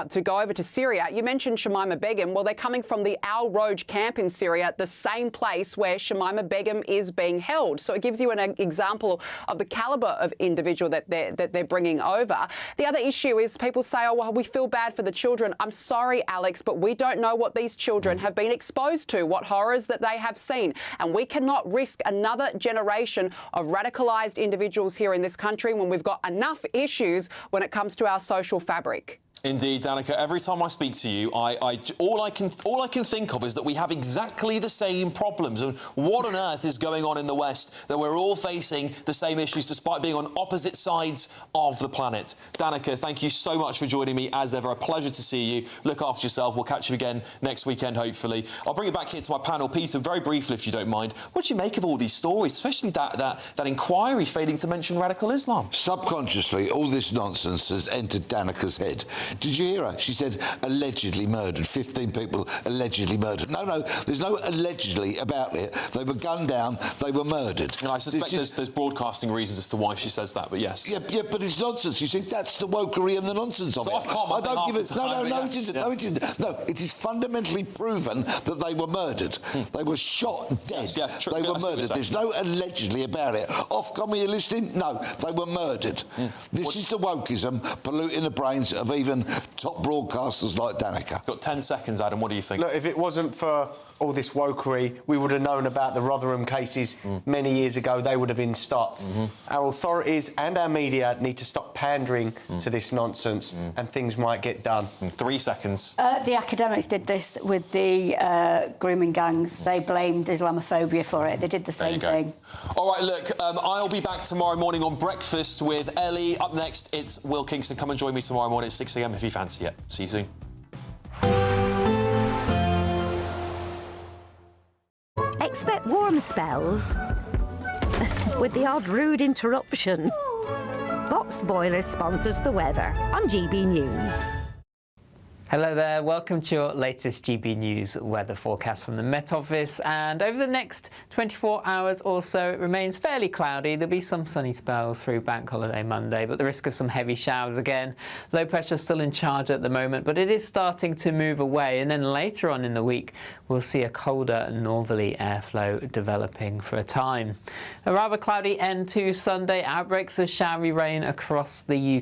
to go over to Syria. You mentioned Shamima Begum. Well, they're coming from the Al Roj camp in Syria, the same place where Shamima Begum is being held. So it gives you an example of the calibre of individual that they're bringing over. The other issue is people say, oh, well, we feel bad for the children. I'm sorry, Alex, but we don't know what these children have been exposed to, what horrors that they have seen. And we cannot risk another generation of radicalised individuals here in this country when we've got enough issues when it comes to our social fabric. Indeed, Danica. Every time I speak to you, all I can think of is that we have exactly the same problems. And what on earth is going on in the West that we're all facing the same issues despite being on opposite sides of the planet? Danica, thank you so much for joining me as ever. A pleasure to see you. Look after yourself. We'll catch you again next weekend, hopefully. I'll bring it back here to my panel. Peter, very briefly, if you don't mind, what do you make of all these stories, especially that inquiry failing to mention radical Islam? Subconsciously, all this nonsense has entered Danica's head. Did you hear her? She said allegedly murdered. 15 people allegedly murdered. No, there's no allegedly about it. They were gunned down. They were murdered. And I suspect there's broadcasting reasons as to why she says that, but yes. Yeah, but it's nonsense. You see, that's the wokery and the nonsense of it. I don't give it. No, it isn't. Yeah. No, it isn't. No, it is fundamentally proven that they were murdered. They were shot dead. Yeah, they were murdered. There's no allegedly about it. Ofcom, are you listening? No, they were murdered. This is the wokeism polluting the brains of even top broadcasters like Danica. Got 10 seconds, Adam. What do you think? Look, if it wasn't for all this wokery, we would have known about the Rotherham cases many years ago. They would have been stopped. Our authorities and our media need to stop pandering to this nonsense and things might get done. 3 seconds. The academics did this with the grooming gangs. They blamed Islamophobia for it. They did the same thing. All right, look, I'll be back tomorrow morning on Breakfast with Ellie. Up next, it's Will Kingston. Come and join me tomorrow morning at 6 a.m. if you fancy it. See you soon. Expect warm spells with the odd rude interruption. Box Boilers sponsors the weather on GB News. Hello there, welcome to your latest GB News weather forecast from the Met Office. And over the next 24 hours or so, it remains fairly cloudy. There'll be some sunny spells through Bank Holiday Monday, but the risk of some heavy showers again. Low pressure still in charge at the moment, but it is starting to move away. And then later on in the week, we'll see a colder northerly airflow developing for a time. A rather cloudy end to Sunday, outbreaks of showery rain across the UK.